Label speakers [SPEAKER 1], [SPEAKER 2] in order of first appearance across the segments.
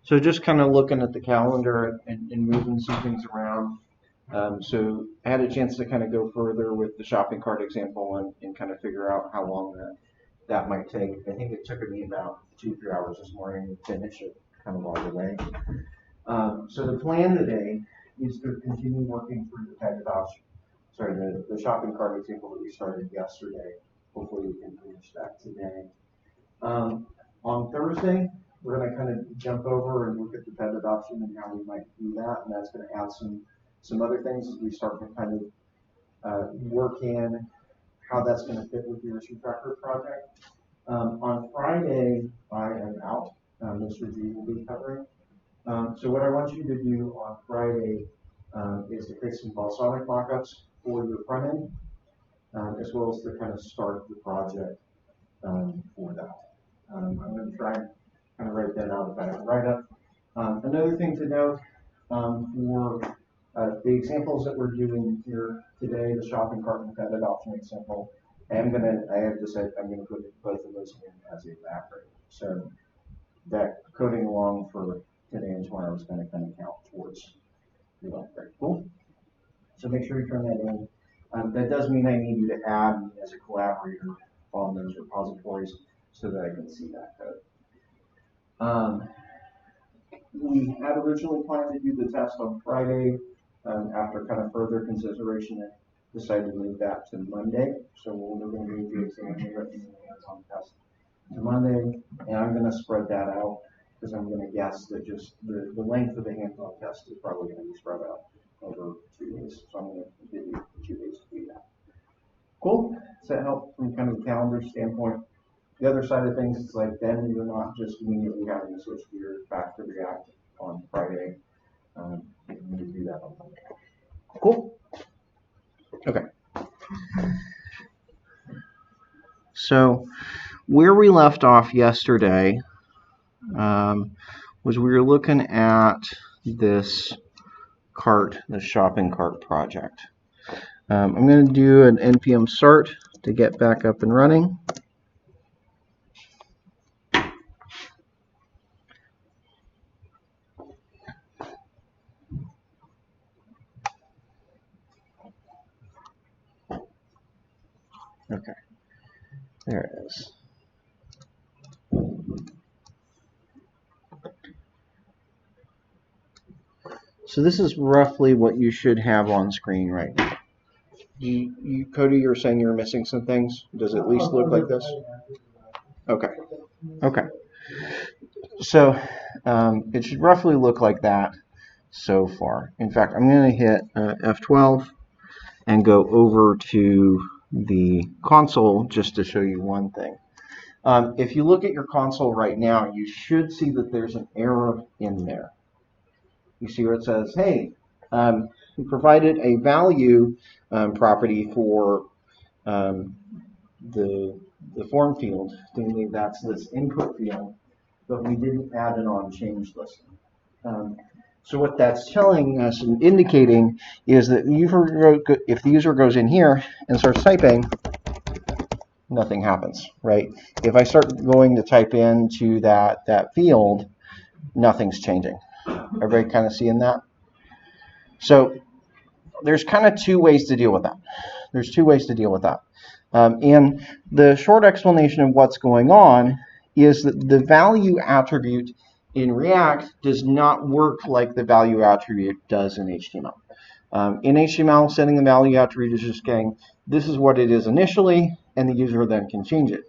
[SPEAKER 1] So just kind of looking at the calendar and moving some things around. So I had a chance to kind of go further with the shopping cart example and kind of figure out how long that might take. I think it took me about 2-3 hours this morning to finish it kind of all the way. So the plan today is to continue working through the tag adoption. Sorry, the shopping cart example that we started yesterday. Hopefully we can finish that today. On Thursday, we're going to kind of jump over and look at the pet adoption and how we might do that, and that's going to add some other things as we start to kind of work in how that's going to fit with the issue tracker project. On Friday, I am out. Mr. G will be covering. So what I want you to do on Friday is to create some balsamic mockups for your front end, as well as to kind of start the project for that. I'm going to try and kind of write that out if I have to write up. Another thing to note for the examples that we're doing here today, the shopping cart and pet adoption example, I have decided I'm going to put both of those in as a background. So that coding along for today and tomorrow is going to kind of count towards the background. Cool. So make sure you turn that in. That does mean I need you to add me as a collaborator on those repositories so that I can see that code. We had originally planned to do the test on Friday. After kind of further consideration, I decided to move that to Monday. So we're going to move the exam and on test to Monday, and I'm going to spread that out because I'm going to guess that just the length of the hands-on test is probably going to be spread out over 2 days. So I'm going to give you 2 days to do that. Cool. Does that help from kind of a calendar standpoint? The other side of things is like then you're not just immediately having to switch gears back to React on Friday. You can do that on Monday. Cool. Okay. So where we left off yesterday was we were looking at this cart, the shopping cart project. I'm going to do an npm start to get back up and running. Okay, there it is. So this is roughly what you should have on screen right now. Cody, you're saying you're missing some things? Does it at least look like this? Okay. Okay. So it should roughly look like that so far. In fact, I'm going to hit F12 and go over to the console just to show you one thing. If you look at your console right now, you should see that there's an error in there. You see where it says, hey, we provided a value property for the form field, namely that's this input field, but we didn't add an on-change list. So what that's telling us and indicating is that if the user goes in here and starts typing, nothing happens, right? If I start going to type into that field, nothing's changing. Everybody kind of seeing that? So there's kind of 2 ways to deal with that. There's 2 ways to deal with that. And the short explanation of what's going on is that the value attribute in React does not work like the value attribute does in HTML. In HTML, setting the value attribute is just saying, this is what it is initially, and the user then can change it.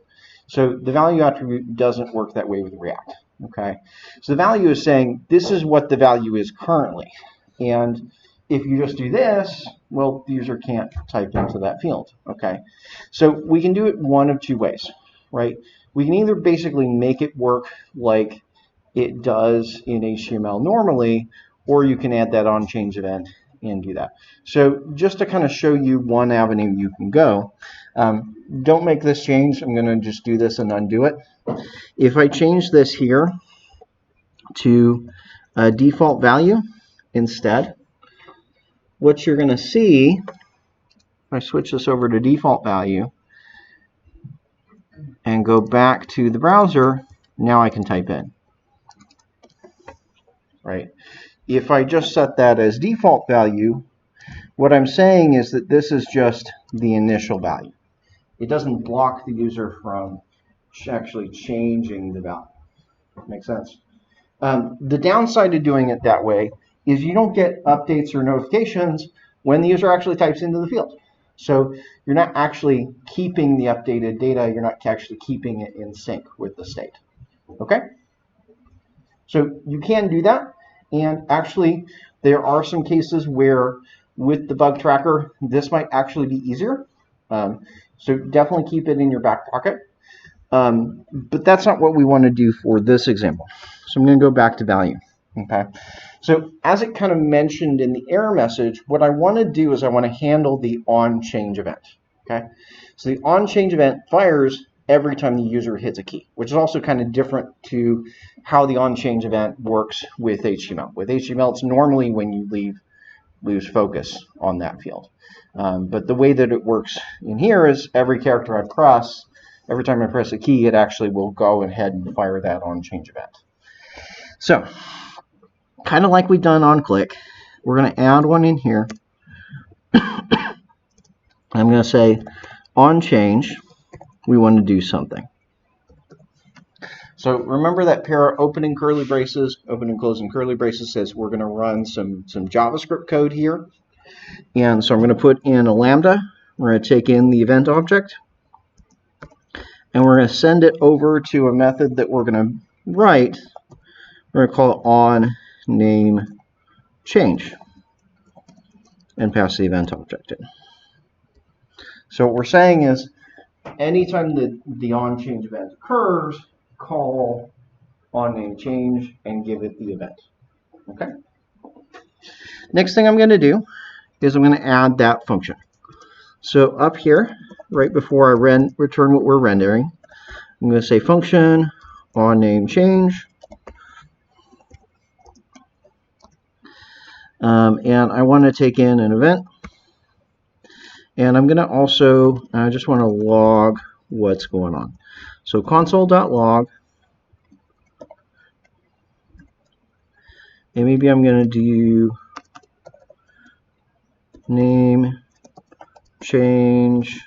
[SPEAKER 1] So the value attribute doesn't work that way with React. Okay, so the value is saying this is what the value is currently, and if you just do this, well, the user can't type into that field. Okay, so we can do it one of 2 ways, right? We can either basically make it work like it does in HTML normally, or you can add that on change event and do that. So just to kind of show you one avenue you can go, don't make this change. I'm going to just do this and undo it. If I change this here to a default value instead, what you're going to see, if I switch this over to default value and go back to the browser, now I can type in. right? If I just set that as default value, what I'm saying is that this is just the initial value. It doesn't block the user from actually changing the value. Makes sense? The downside of doing it that way is you don't get updates or notifications when the user actually types into the field. So you're not actually keeping the updated data. You're not actually keeping it in sync with the state. Okay? So you can do that. And actually, there are some cases where with the bug tracker, this might actually be easier. So definitely keep it in your back pocket. But that's not what we want to do for this example. So I'm going to go back to value. Okay. So as it kind of mentioned in the error message, what I want to do is I want to handle the on-change event. Okay. So the on-change event fires every time the user hits a key, which is also kind of different to how the on-change event works with HTML. With HTML, it's normally when you lose focus on that field. But the way that it works in here is every character I press, every time I press a key, it actually will go ahead and fire that on-change event. So, kind of like we've done on click, we're going to add one in here. I'm going to say on change, we want to do something. So remember that pair of opening curly braces, open and closing curly braces says we're going to run some JavaScript code here. And so I'm going to put in a lambda. We're going to take in the event object. And we're going to send it over to a method that we're going to write. We're going to call it on name change and pass the event object in. So what we're saying is anytime the on change event occurs, call on name change and give it the event. Okay. Next thing I'm going to do is I'm going to add that function. So up here, right before I return what we're rendering, I'm going to say function on name change. And I want to take in an event. And I'm going to also, I just want to log what's going on. So console.log. And maybe I'm going to do name change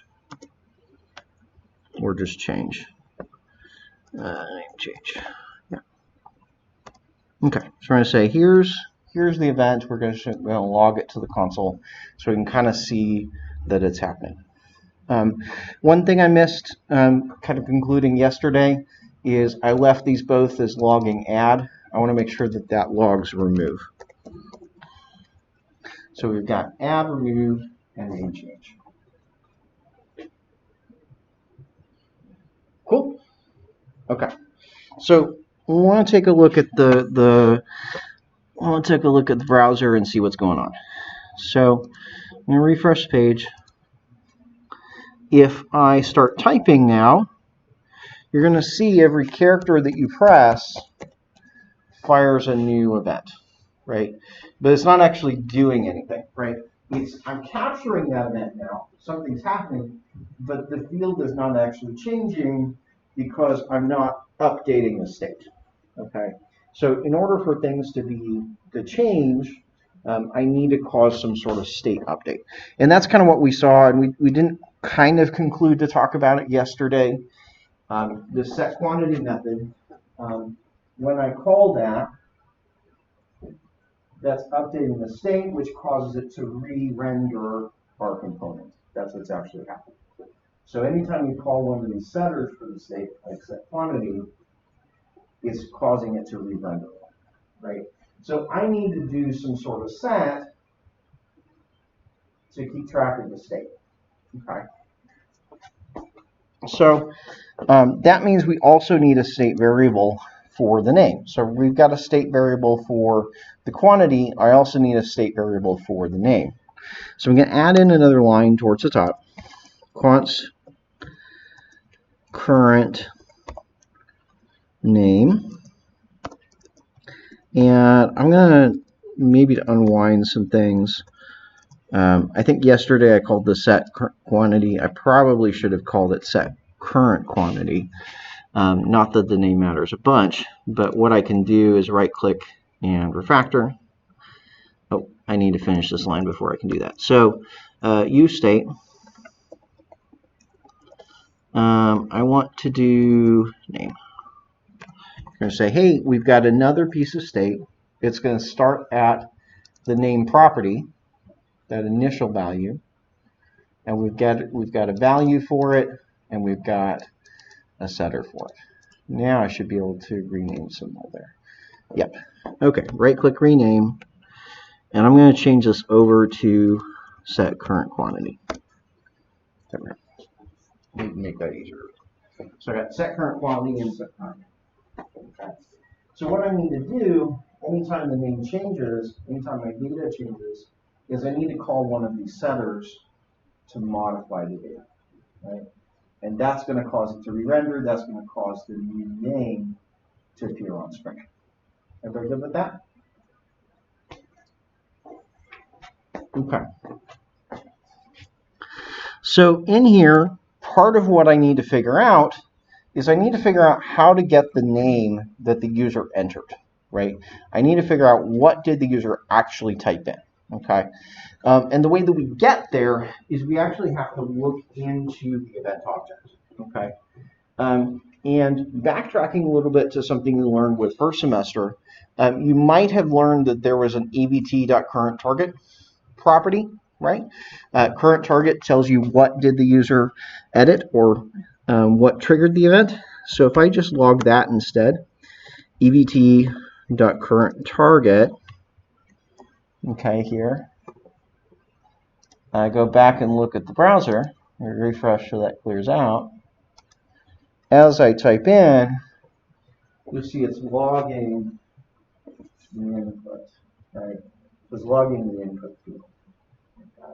[SPEAKER 1] or just change. Name change. Yeah. Okay. So we're going to say here's the event. We're going to log it to the console so we can kind of see that it's happening. One thing I missed, kind of concluding yesterday, is I left these both as logging add. I want to make sure that that logs remove. So we've got add, remove, and name change. Cool. Okay. So we want to take a look at the browser and see what's going on. So I'm going to refresh the page. If I start typing now, you're going to see every character that you press fires a new event, right? But it's not actually doing anything, right? I'm capturing that event now. Something's happening, but the field is not actually changing because I'm not updating the state, okay? So in order for things to change, I need to cause some sort of state update. And that's kind of what we saw, and we didn't kind of conclude to talk about it yesterday. The set quantity method, when I call that, that's updating the state, which causes it to re-render our component. That's what's actually happening. So anytime you call one of these setters for the state, like set quantity, it's causing it to re-render, right? So I need to do some sort of set to keep track of the state. Okay. So that means we also need a state variable for the name. So we've got a state variable for the quantity. I also need a state variable for the name. So I'm going to add in another line towards the top. Const current name. And I'm going to maybe unwind some things. I think yesterday I called the set quantity. I probably should have called it set current quantity. Not that the name matters a bunch, but what I can do is right click and refactor. Oh, I need to finish this line before I can do that. So use state. I want to do name. I'm going to say, hey, we've got another piece of state. It's going to start at the name property, that initial value, and we've got a value for it, and we've got a setter for it. Now I should be able to rename some more there. Yep. Okay. Right click rename, and I'm going to change this over to set current quantity. Make that easier. So I got set current quantity and set current. Okay. So what I need to do, anytime the name changes, anytime my data changes, is I need to call one of these setters to modify the data, right? And that's going to cause it to re-render. That's going to cause the new name to appear on screen. Everybody good with that? Okay. So in here, part of what I need to figure out is I need to figure out how to get the name that the user entered, right? I need to figure out what did the user actually type in, okay? And the way that we get there is we actually have to look into the event object, okay? And backtracking a little bit to something you learned with first semester, you might have learned that there was an evt.currentTarget property, right? Current target tells you what did the user edit or what triggered the event. So if I just log that instead, evt.currentTarget, okay, here, I go back and look at the browser, I refresh so that clears out. As I type in, you'll see it's logging the input, right? It's logging the input field. Okay.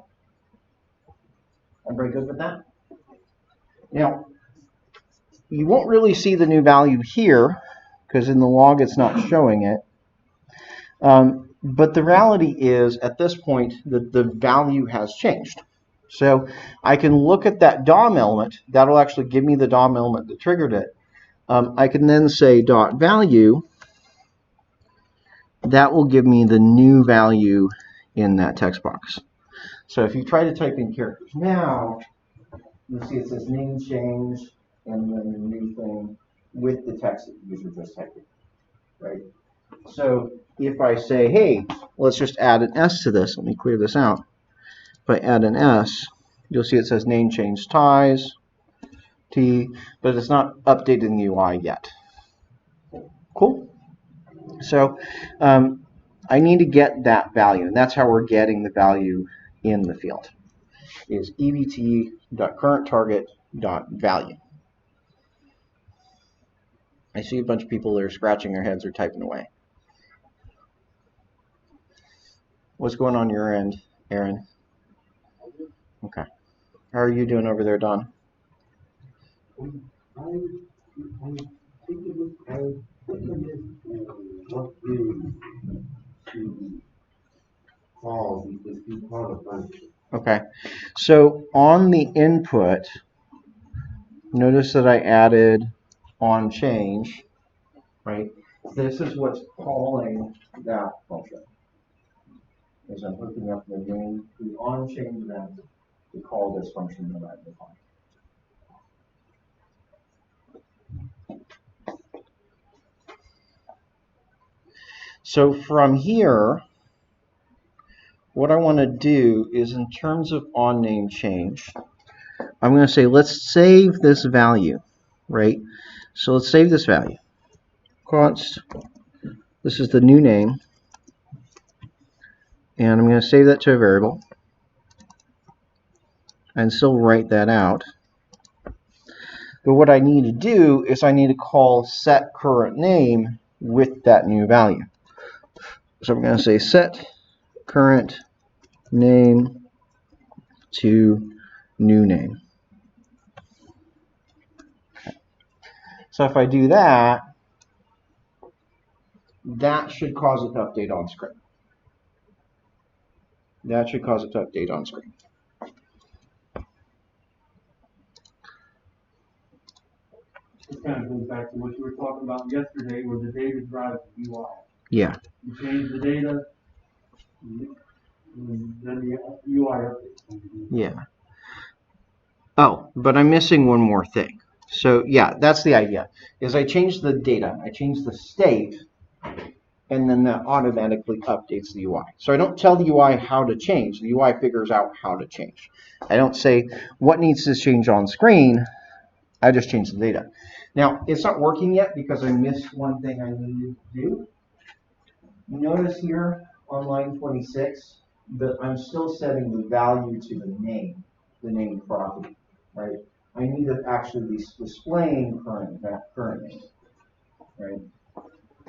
[SPEAKER 1] Everybody good with that? Now, you won't really see the new value here because in the log it's not showing it. But the reality is at this point that the value has changed. So I can look at that DOM element. That'll actually give me the DOM element that triggered it. I can then say .value. That will give me the new value in that text box. So if you try to type in characters now, you'll see it says name change and then the new thing with the text that the user just typed in, right? So if I say, hey, let's just add an S to this. Let me clear this out. If I add an S, you'll see it says name change ties, T, but it's not updated in the UI yet. Cool? So I need to get that value, and that's how we're getting the value in the field, is evt.currentTarget.value. I see a bunch of people that are scratching their heads or typing away. What's going on your end, Aaron? Okay. How are you doing over there, Don? Okay. So on the input, notice that I added on change, right? This is what's calling that function. Is I'm hooking up the name, the on change event to call this function that I defined. So from here, what I want to do is in terms of on name change, I'm going to say let's save this value, right? So let's save this value. Const, this is the new name, and I'm going to save that to a variable and still write that out. But what I need to do is I need to call set current name with that new value. So I'm going to say set current name to new name. Okay. So if I do that, that should cause it to update on screen. That should cause it to update on screen.
[SPEAKER 2] This kind of goes back to what you were talking about yesterday, where the data drives the UI.
[SPEAKER 1] Yeah.
[SPEAKER 2] You change the data, and then the UI updates.
[SPEAKER 1] Yeah. Oh, but I'm missing one more thing. So yeah, that's the idea. Is I change the data, I change the state, and then that automatically updates the UI. So I don't tell the UI how to change. The UI figures out how to change. I don't say what needs to change on screen. I just change the data. Now, it's not working yet because I missed one thing I needed to do. Notice here on line 26 that I'm still setting the value to the name property, right? I need to actually be displaying current name, right?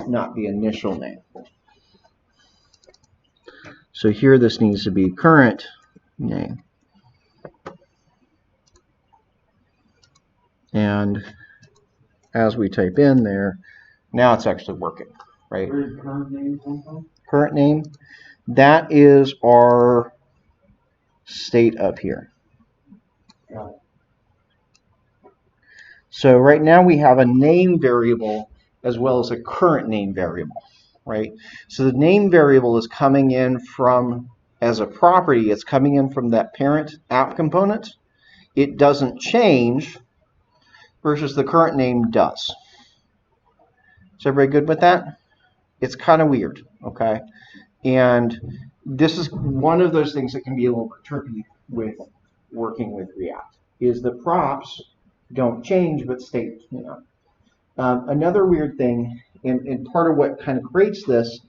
[SPEAKER 1] Not the initial name. So here this needs to be current name. And as we type in there, now it's actually working, right?
[SPEAKER 2] Where did current name come from?
[SPEAKER 1] Current name, that is our state up here.
[SPEAKER 2] Got it.
[SPEAKER 1] So right now we have a name variable as well as a current name variable, right? So the name variable is coming in from, as a property, it's coming in from that parent app component. It doesn't change versus the current name does. Is everybody good with that? It's kind of weird, okay? And this is one of those things that can be a little bit tricky with working with React, is the props don't change but stay, another weird thing, and part of what kind of creates this,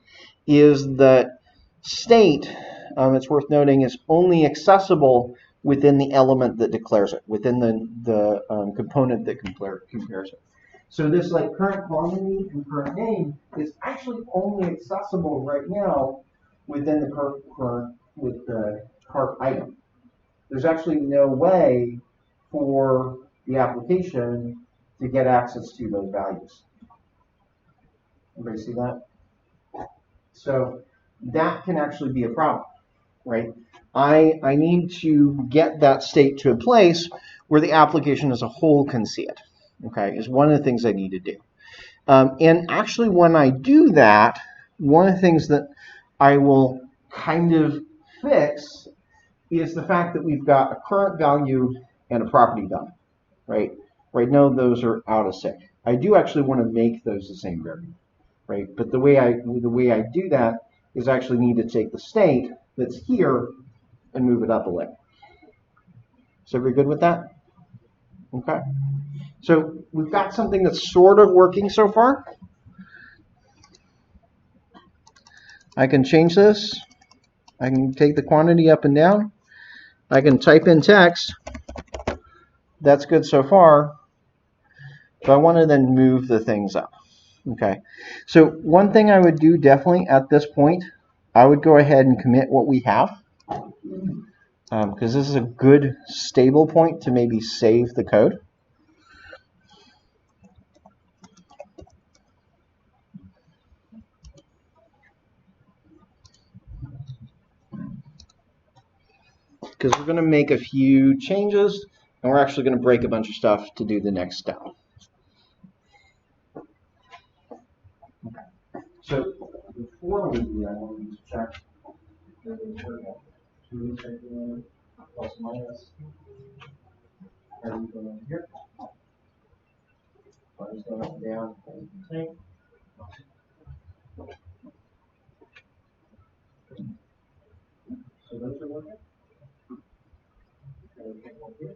[SPEAKER 1] is that state, it's worth noting, is only accessible within the element that declares it, within the component that compares it. So this like current quantity and current name is actually only accessible right now within the cart item. There's actually no way for the application to get access to those values. Everybody see that? So that can actually be a problem, right? I need to get that state to a place where the application as a whole can see it, okay, is one of the things I need to do. And actually when I do that, one of the things that I will kind of fix is the fact that we've got a current value and a property value, right? Right now those are out of sync. I do actually want to make those the same variable, right? But the way I do that is I actually need to take the state that's here and move it up a layer. So everybody good with that? Okay. So we've got something that's sort of working so far. I can change this. I can take the quantity up and down. I can type in text. That's good so far. So I want to then move the things up. Okay. So one thing I would do definitely at this point, I would go ahead and commit what we have. Because this is a good stable point to maybe save the code. Because we're going to make a few changes, and we're actually going to break a bunch of stuff to do the next step. Okay. So before we do that, I want to check plus minus. Everything over here. Minus going up and down. So those are working. Everything over here.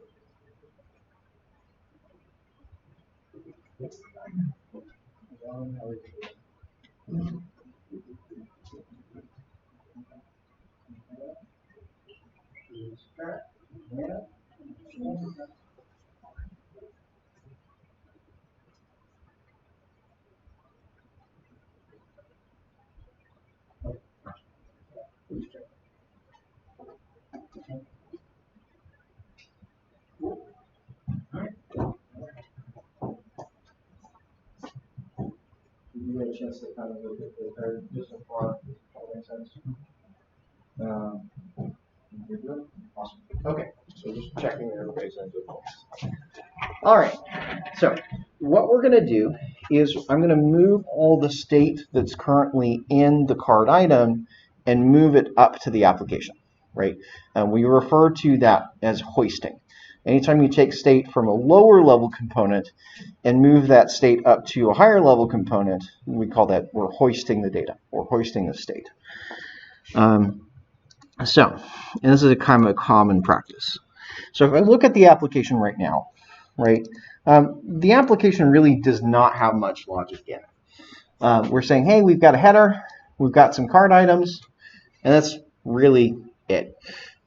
[SPEAKER 1] You get a chance to kind of look at the code just so far. That makes sense. You're good? Awesome. Okay, so just checking that everybody's in a good place. All right, so what we're going to do is I'm going to move all the state that's currently in the card item and move it up to the application, right? We refer to that as hoisting. Anytime you take state from a lower level component and move that state up to a higher level component, we call that, we're hoisting the data, or hoisting the state. And this is a kind of a common practice. So if I look at the application right now, right, the application really does not have much logic in it. We're saying, hey, we've got a header, we've got some card items, and that's really it.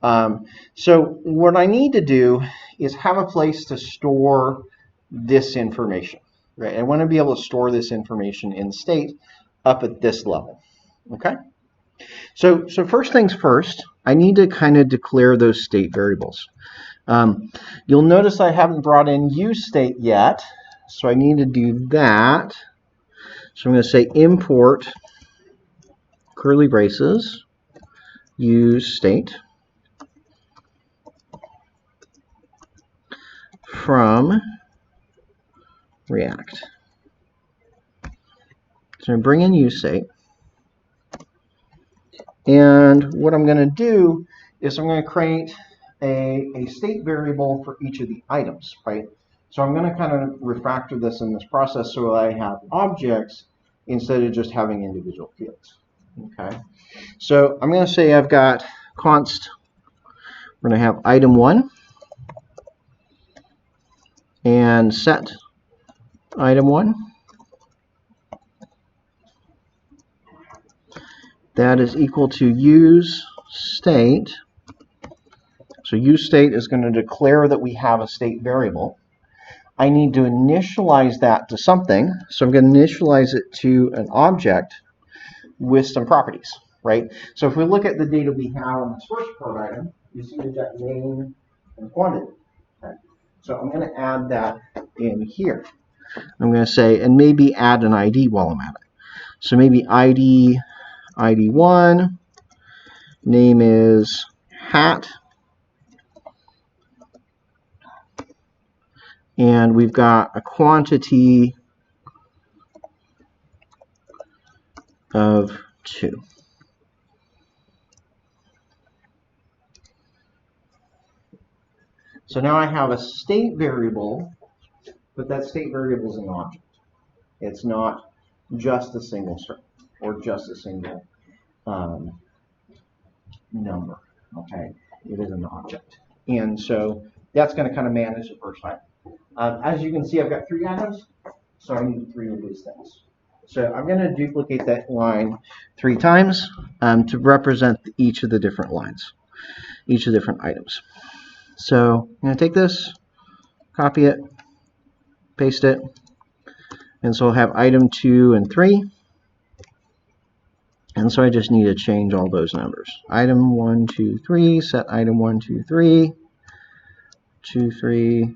[SPEAKER 1] So what I need to do is have a place to store this information, right? I want to be able to store this information in state up at this level, okay? So first things first, I need to kind of declare those state variables. You'll notice I haven't brought in useState yet, so I need to do that. So I'm going to say import curly braces useState from React. So I bring in useState, and what I'm going to do is I'm going to create a state variable for each of the items, right? So I'm going to kind of refactor this in this process so I have objects instead of just having individual fields. Okay, so I'm going to say I've got const, we're going to have item 1 and set item 1. That is equal to use state. So use state is going to declare that we have a state variable. I need to initialize that to something. So I'm going to initialize it to an object with some properties, right? So if we look at the data we have on this first card item, you see we've got name and quantity. Okay? So I'm going to add that in here. I'm going to say, and maybe add an ID while I'm at it. So maybe ID1, name is hat, and we've got a quantity of 2. So now I have a state variable, but that state variable is an object. It's not just a single string or just a single number, okay? It is an object. And so that's going to kind of manage the first item. As you can see, I've got 3 items, so I need 3 of these things. So I'm going to duplicate that line 3 times to represent each of the different lines, each of the different items. So I'm going to take this, copy it, paste it, and so I'll have item 2 and 3. And so I just need to change all those numbers. Item 1, 2, 3, set item 1, 2, 3, 2, 3.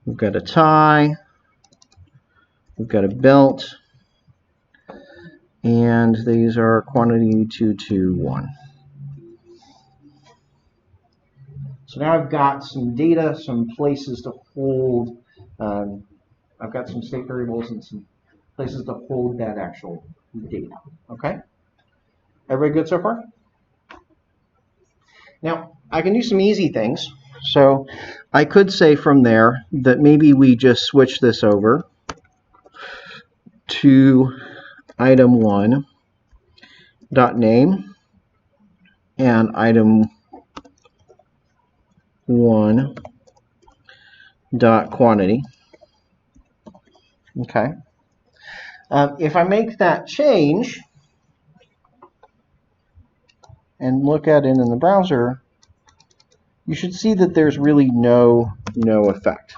[SPEAKER 1] We've got a tie, we've got a belt, and these are quantity 2, 2, 1. So now I've got some data, some places to hold, I've got some state variables and some places to hold that actual data, okay? Everybody good so far? Now, I can do some easy things. So I could say from there that maybe we just switch this over to item 1 dot name and item 1 dot quantity. Okay. If I make that change and look at it in the browser, you should see that there's really no effect.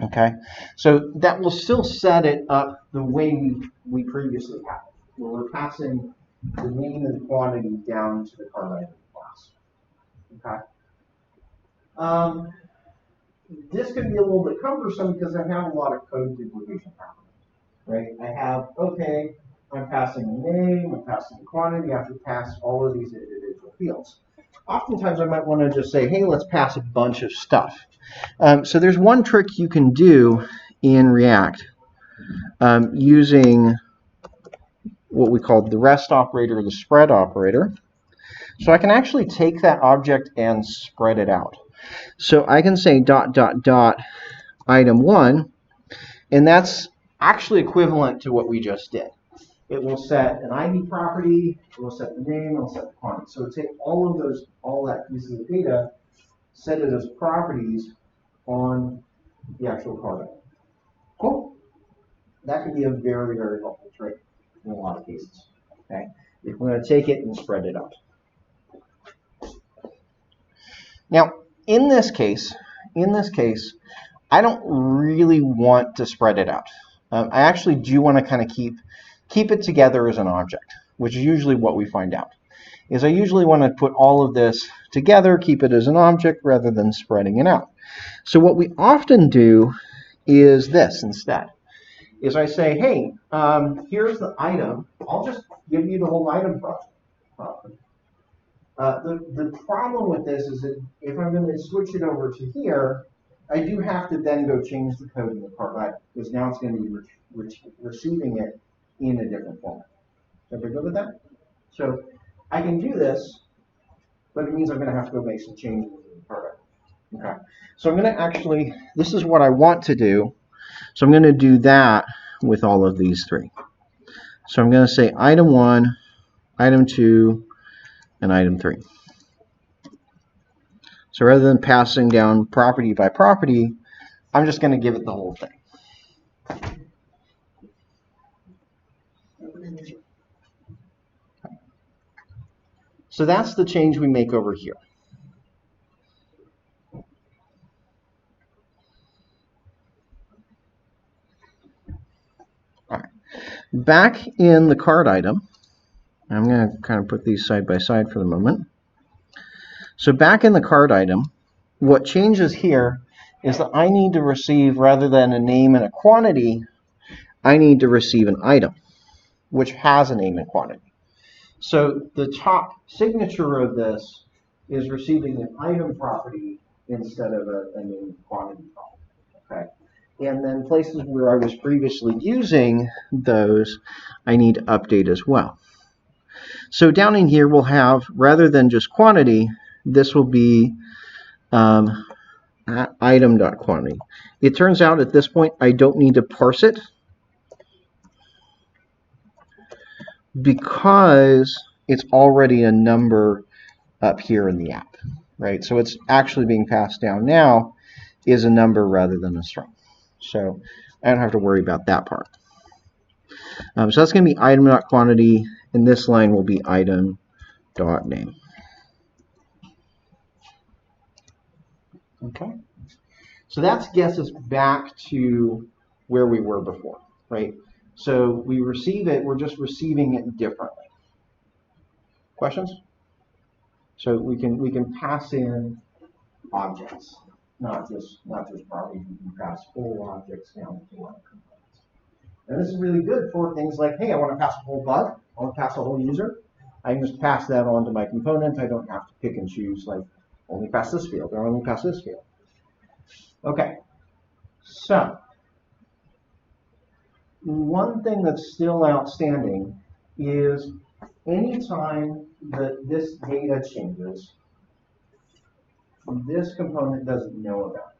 [SPEAKER 1] Okay, so that will still set it up the way we previously had it, where we're passing the name and quantity down to the card item class. Okay. This could be a little bit cumbersome because I have a lot of code duplication happening. Right? I have, okay, I'm passing the name, I'm passing the quantity, I have to pass all of these individual fields. oftentimes I might want to just say, hey, let's pass a bunch of stuff. So there's one trick you can do in React using what we call the rest operator or the spread operator. So I can actually take that object and spread it out. So I can say dot dot dot item 1, and that's actually equivalent to what we just did. It will set an ID property, it will set the name, it will set the quantity. So take all that pieces of data, set it as properties on the actual card. Cool. That can be a very, very helpful trick in a lot of cases. Okay, if we're going to take it and spread it out. Now, in this case, I don't really want to spread it out. I actually do want to kind of keep it together as an object, which is usually what we find out. Is I usually want to put all of this together, keep it as an object rather than spreading it out. So what we often do is this instead. Is I say, hey, here's the item. I'll just give you the whole item property. The problem with this is that if I'm going to switch it over to here, I do have to then go change the code in the cart item, because now it's going to be receiving it in a different format. So everybody good with that? So I can do this, but it means I'm going to have to go make some changes in the cart item. Okay. So I'm going to actually, this is what I want to do. So I'm going to do that with all of these three. So I'm going to say item 1, item 2, and item 3. So rather than passing down property by property, I'm just going to give it the whole thing. So that's the change we make over here. All right. Back in the card item, I'm going to kind of put these side by side for the moment. So back in the card item, what changes here is that I need to receive, rather than a name and a quantity, I need to receive an item, which has a name and quantity. So the top signature of this is receiving an item property instead of a name and quantity property. Okay. And then places where I was previously using those, I need to update as well. So down in here, we'll have, rather than just quantity, this will be item.quantity. It turns out at this point, I don't need to parse it because it's already a number up here in the app, right? So it's actually being passed down now is a number rather than a string. So I don't have to worry about that part. So that's going to be item.quantity, and this line will be item.name. Okay. So that gets us back to where we were before, right? So we receive it, we're just receiving it differently. Questions? So we can pass in objects, not just properties. We can pass whole objects down to one components. And this is really good for things like, hey, I want to pass a whole bug, I want to pass a whole user. I can just pass that on to my component. I don't have to pick and choose, like, only pass this field or only pass this field. Okay, so one thing that's still outstanding is anytime that this data changes, this component doesn't know about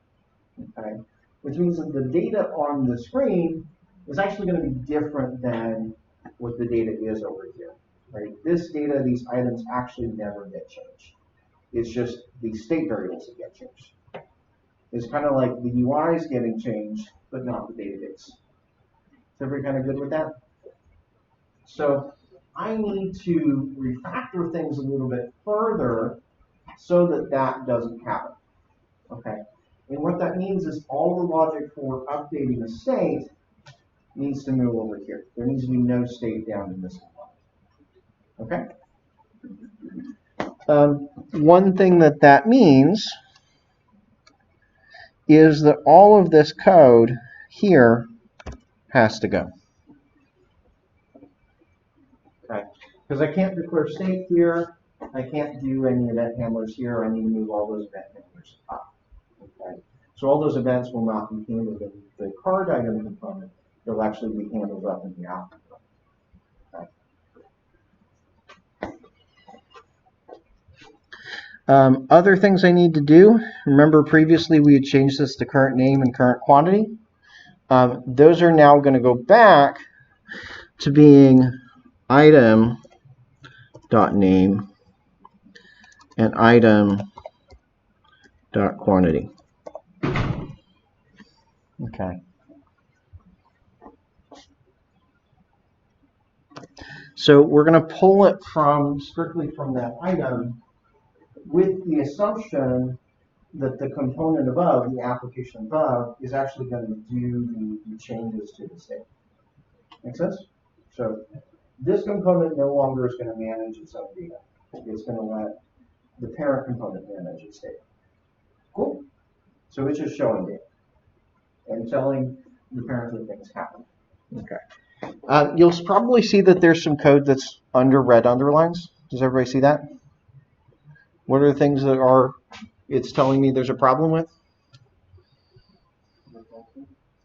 [SPEAKER 1] it, okay? Which means that the data on the screen is actually going to be different than what the data is over here, right? This data, these items actually never get changed. It's just the state variables that get changed. It's kind of like the UI is getting changed, but not the database. Is everybody kind of good with that? So I need to refactor things a little bit further so that that doesn't happen. Okay. And what that means is all the logic for updating a state needs to move over here. There needs to be no state down in this one. Okay. One thing that means is that all of this code here has to go. Okay, because I can't declare state here, I can't do any event handlers here. I need to move all those event handlers up. Okay. So all those events will not be handled in the card item component. They'll actually be handled up in the app component. Okay. Other things I need to do. Remember previously we had changed this to current name and current quantity. Those are now going to go back to being item dot name and item dot quantity. Okay. So we're going to pull it from strictly from that item with the assumption that the component above, the application above, is actually going to do the changes to the state. Make sense? So this component no longer is going to manage its own data. It's going to let the parent component manage its data. Cool. So it's just showing data and telling the parent that things happen. Okay. You'll probably see that there's some code that's under red underlines. Does everybody see that? What are the things that it's telling me there's a problem with?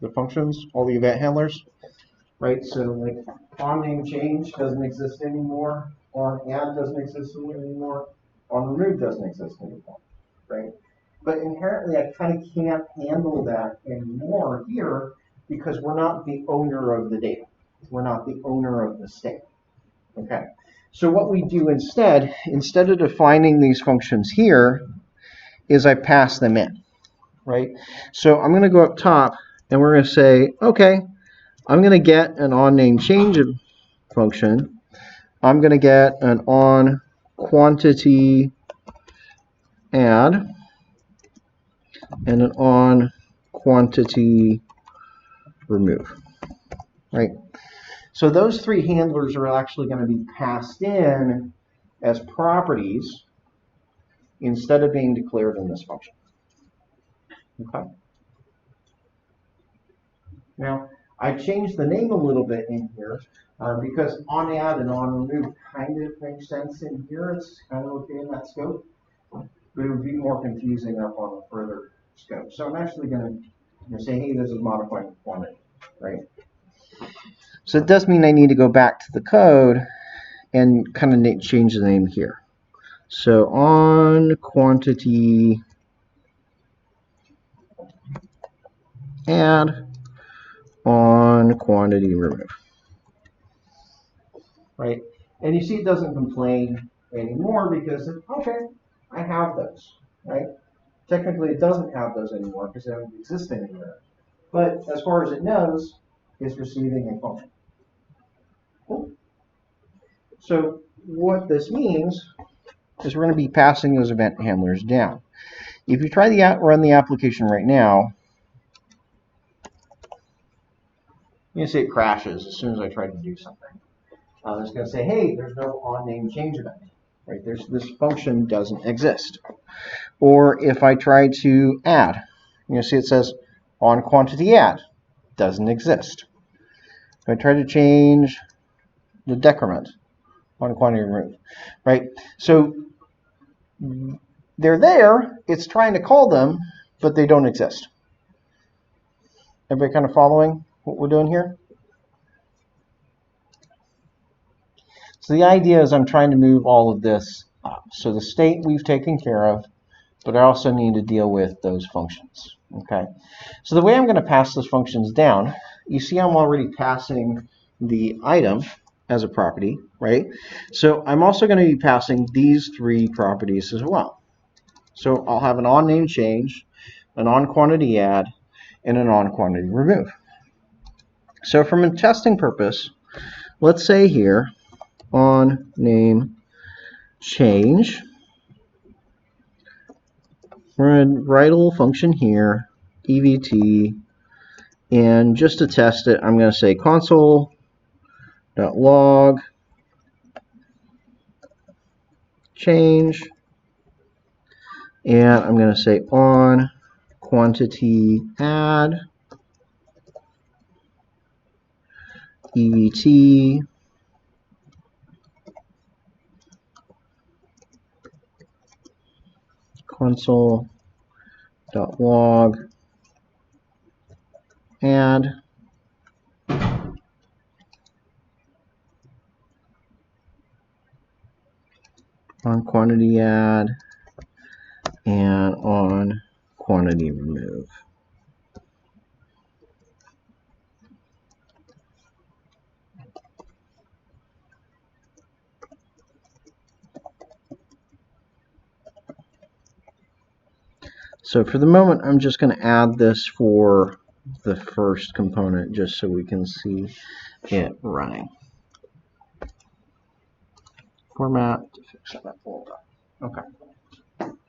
[SPEAKER 1] The functions, all the event handlers, right? So like on name change doesn't exist anymore, on add doesn't exist anymore, on remove doesn't exist anymore, right? But inherently I kind of can't handle that anymore here because we're not the owner of the data. We're not the owner of the state. Okay. So what we do instead of defining these functions here, is I pass them in, right? So I'm going to go up top and we're going to say, okay, I'm going to get an on name change function. I'm going to get an on quantity add and an on quantity remove, right? So those three handlers are actually going to be passed in as properties instead of being declared in this function. Okay. Now, I changed the name a little bit in here because on add and on remove kind of makes sense in here. It's kind of okay in that scope, but it would be more confusing up on a further scope. So I'm actually going to say, hey, this is modifying the quantity, right? So it does mean I need to go back to the code and kind of change the name here. So on quantity add, on quantity remove, right? And you see it doesn't complain anymore because, okay, I have those, right? Technically it doesn't have those anymore because they don't exist anywhere. But as far as it knows, it's receiving a function. Cool. So what this means is we're going to be passing those event handlers down. If you try to run the application right now, you can see it crashes as soon as I try to do something. It's going to say, hey, there's no on name change event. Right? This function doesn't exist. Or if I try to add, you see it says on quantity add, doesn't exist. If I try to change the decrement, on quantity remove, right? So they're there, it's trying to call them, but they don't exist. Everybody kind of following what we're doing here? So the idea is I'm trying to move all of this up. So the state we've taken care of, but I also need to deal with those functions. Okay. So the way I'm going to pass those functions down, you see I'm already passing the item as a property, right? So I'm also going to be passing these three properties as well. So I'll have an on name change, an on quantity add, and an on quantity remove. So from a testing purpose, let's say here, on name change, we're going to write a little function here, evt, and just to test it, I'm going to say console.log change, and I'm going to say on quantity add evt
[SPEAKER 3] console.log add on quantity add and on quantity remove. So for the moment, I'm just going to add this for the first component just so we can see it running. Format to fix that folder. Okay.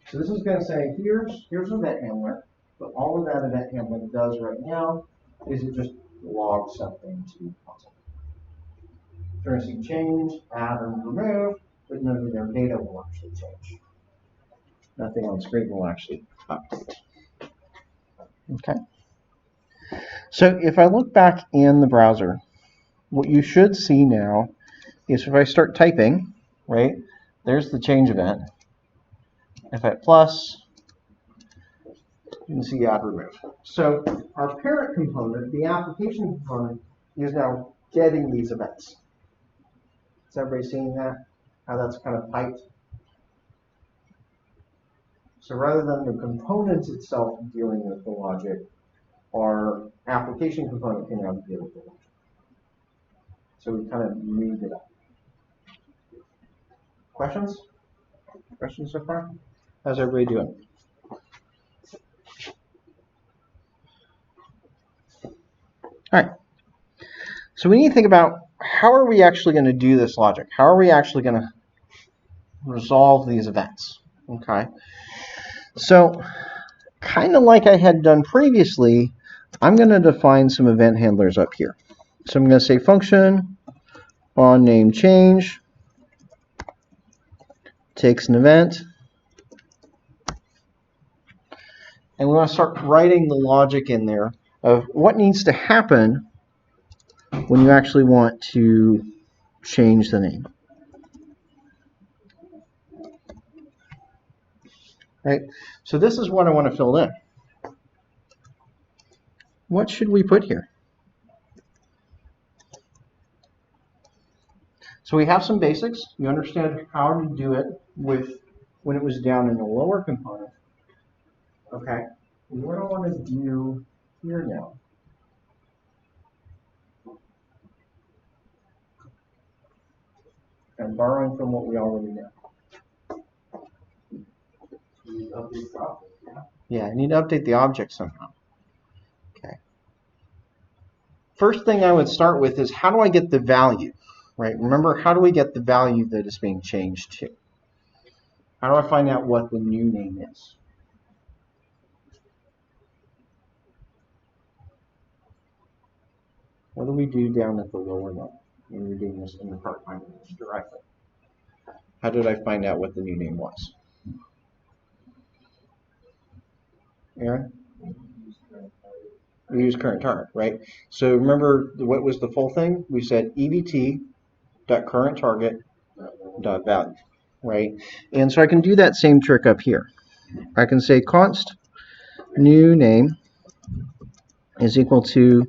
[SPEAKER 3] So this is going to say, here's event handler, but all of that event handler does right now is it just logs something to console. You're going to see change, add, and remove, but none of their data will actually change. Nothing on screen will actually update. Okay. So if I look back in the browser, what you should see now is if I start typing, right, there's the change event. If I hit plus, you can see add remove. So our parent component, the application component, is now getting these events. Is everybody seeing that? How that's kind of piped? So rather than the component itself dealing with the logic, our application component can now deal with the logic. So we kind of moved it up. Questions? Questions so far? How's everybody doing? All right. So we need to think about how are we actually going to do this logic? How are we actually going to resolve these events? Okay. So kind of like I had done previously, I'm going to define some event handlers up here. So I'm going to say function on name change takes an event. And we want to start writing the logic in there of what needs to happen when you actually want to change the name. Right? So this is what I want to fill in. What should we put here? So we have some basics. You understand how to do it with when it was down in the lower component. Okay. And what I want to do here now. I'm borrowing from what we already know. Yeah, I need to update the object somehow. Okay. First thing I would start with is how do I get the value? Right? Remember, how do we get the value that is being changed to? How do I find out what the new name is? What do we do down at the lower level when we're doing this in the part finding this directly? How did I find out what the new name was? Aaron? We use current target, right? So remember, what was the full thing? We said evt.currentTarget.value, right? And so I can do that same trick up here. I can say const new name is equal to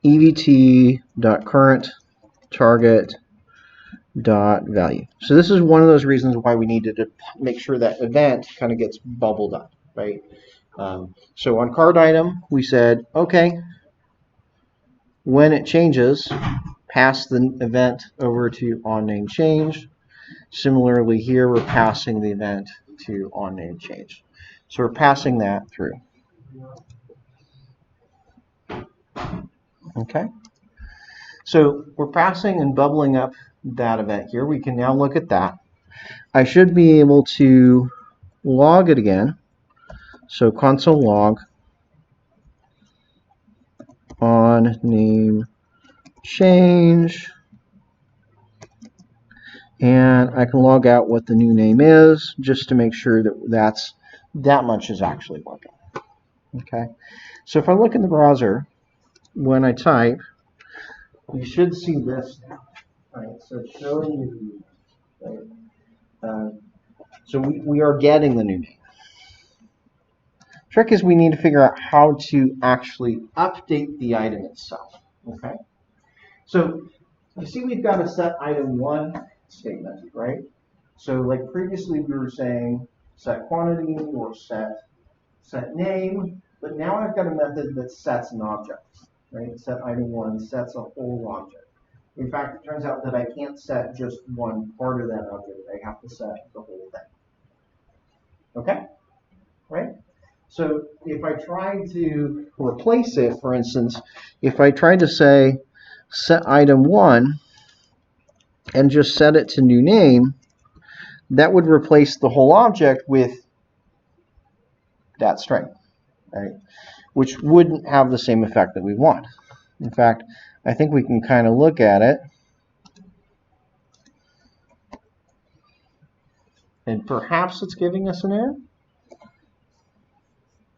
[SPEAKER 3] evt.currentTarget.value. So this is one of those reasons why we needed to make sure that event kind of gets bubbled up, right? So on card item, we said, okay, when it changes, pass the event over to onNameChange. Similarly here, we're passing the event to onNameChange. So we're passing that through. Okay. So we're passing and bubbling up that event here. We can now look at that. I should be able to log it again. So console log on name change, and I can log out what the new name is just to make sure that that much is actually working. Okay, so if I look in the browser, when I type, you should see this now. Right, so it's showing you, right? So we are getting the new name. Trick is we need to figure out how to actually update the item itself. Okay. So you see we've got a set item 1 statement, right? So like previously we were saying set quantity or set name, but now I've got a method that sets an object, right? Set item 1 sets a whole object. In fact, it turns out that I can't set just one part of that object. I have to set the whole thing. Okay? Right? So if I try to replace it, for instance, if I try to say set item 1 and just set it to new name, that would replace the whole object with that string, right? Which wouldn't have the same effect that we want. In fact, I think we can kind of look at it. And perhaps it's giving us an error.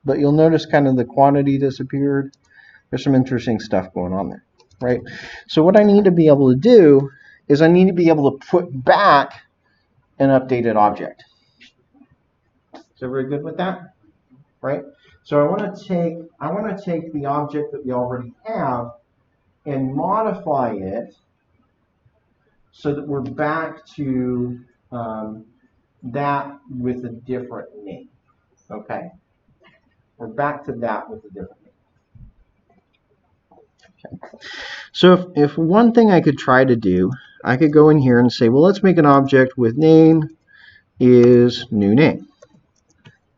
[SPEAKER 3] But you'll notice kind of the quantity disappeared. There's some interesting stuff going on there, right? So what I need to be able to do is I need to be able to put back an updated object. Is everybody good with that? Right? So I want to take the object that we already have and modify it so that we're back to that with a different name. Okay? We're back to that with a different name. Okay. So if one thing I could try to do, I could go in here and say, well, let's make an object with name is new name.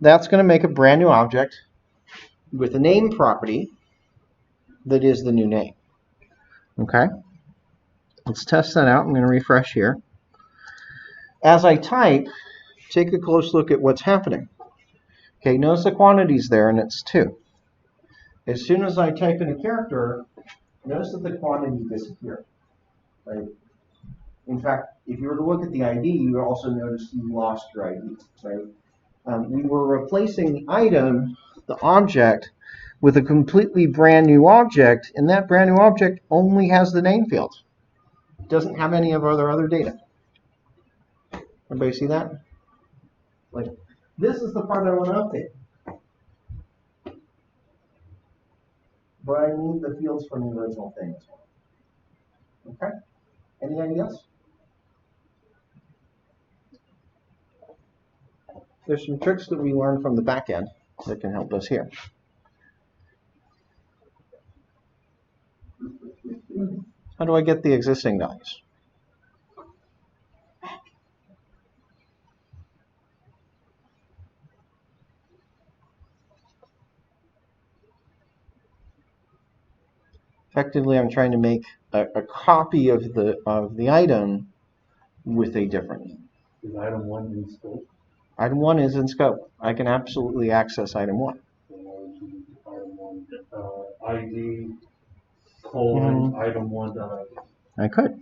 [SPEAKER 3] That's going to make a brand new object with a name property that is the new name. Okay? Let's test that out. I'm going to refresh here. As I type, take a close look at what's happening. Okay, notice the quantity's there and it's 2. As soon as I type in a character, notice that the quantity disappeared. Right? In fact, if you were to look at the ID, you would also notice you lost your ID. Right? We were replacing the item, the object, with a completely brand new object, and that brand new object only has the name field. It doesn't have any of our other data. Everybody see that? Like, this is the part I want to update. But I need the fields from the original thing as well. Okay? Any ideas? There's some tricks that we learned from the back end that can help us here. How do I get the existing values? Effectively, I'm trying to make a copy of the item with a different name.
[SPEAKER 2] Is item 1 in scope?
[SPEAKER 3] Item 1 is in scope. I can absolutely access item 1.
[SPEAKER 2] Item 1, ID, colon, item 1.id.
[SPEAKER 3] I could.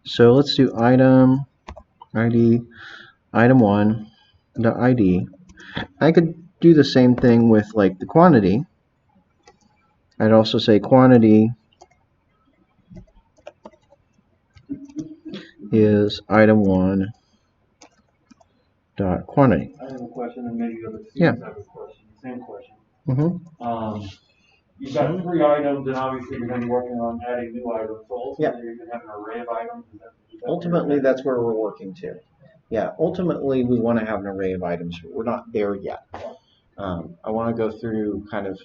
[SPEAKER 3] So let's do item ID, item 1.id. I could do the same thing with like the quantity. I'd also say quantity is item 1 dot quantity.
[SPEAKER 2] I have a question, and maybe other students
[SPEAKER 3] Yeah.
[SPEAKER 2] have a question. Same question.
[SPEAKER 3] Mm-hmm.
[SPEAKER 2] You've got 3 items, and obviously you're going to be working on adding new items. So ultimately, you're going to have an array of items.
[SPEAKER 3] Ultimately, that's where we're working to. Yeah, ultimately, we want to have an array of items, but we're not there yet. I want to go through kind of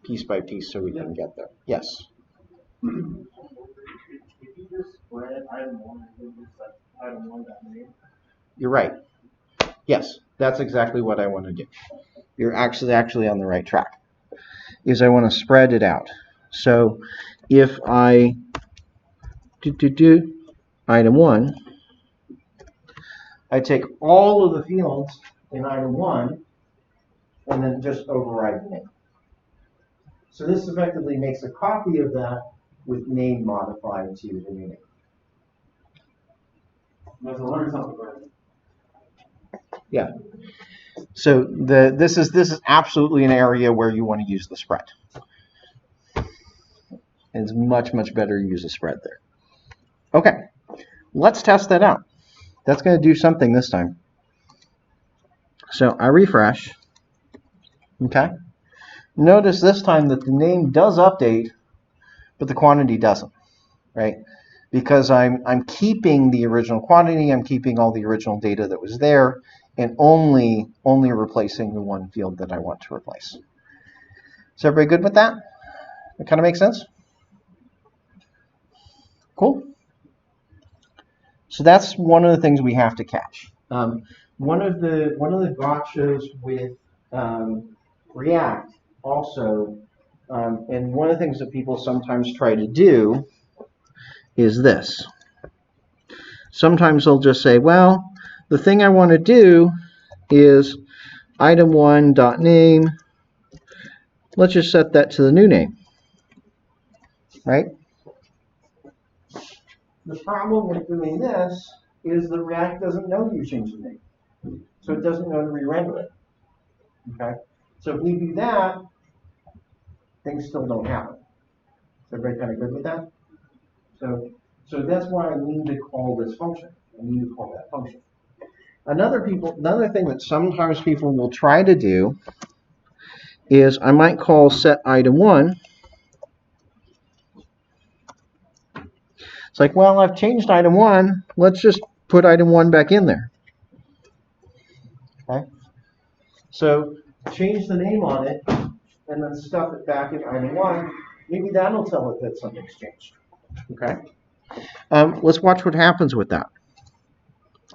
[SPEAKER 3] piece by piece so we can get there. Yes?
[SPEAKER 2] If you just spread item 1 and just like item 1.name.
[SPEAKER 3] You're right. Yes, that's exactly what I want to do. You're actually on the right track. Is I want to spread it out. So if I do item 1, I take all of the fields in item 1 and then just override the name. So this effectively makes a copy of that with name modified to the new name.
[SPEAKER 2] Let's learn something right.
[SPEAKER 3] Yeah. So this is absolutely an area where you want to use the spread. It's much better to use a spread there. Okay, let's test that out. That's going to do something this time. So I refresh, Okay? Notice this time that the name does update, but the quantity doesn't, right? Because I'm keeping the original quantity, I'm keeping all the original data that was there, and only replacing the one field that I want to replace. Is everybody good with that? That kind of makes sense? Cool. So that's one of the things we have to catch. One of the gotchas with React also, and one of the things that people sometimes try to do is this. Sometimes they'll just say, well, the thing I want to do is item1.name. Let's just set that to the new name, right? The problem with doing this is the React doesn't know you changed the name. So it doesn't know to re-render it. Okay? So if we do that, things still don't happen. Is everybody kind of good with that? So that's why I need to call this function. I need to call that function. Another thing that sometimes people will try to do is I might call set item1. It's like, well, I've changed item1. Let's just put item1 back in there. Okay? So change the name on it and then stuff it back in item1. Maybe that'll tell it that something's changed. Okay? Let's watch what happens with that.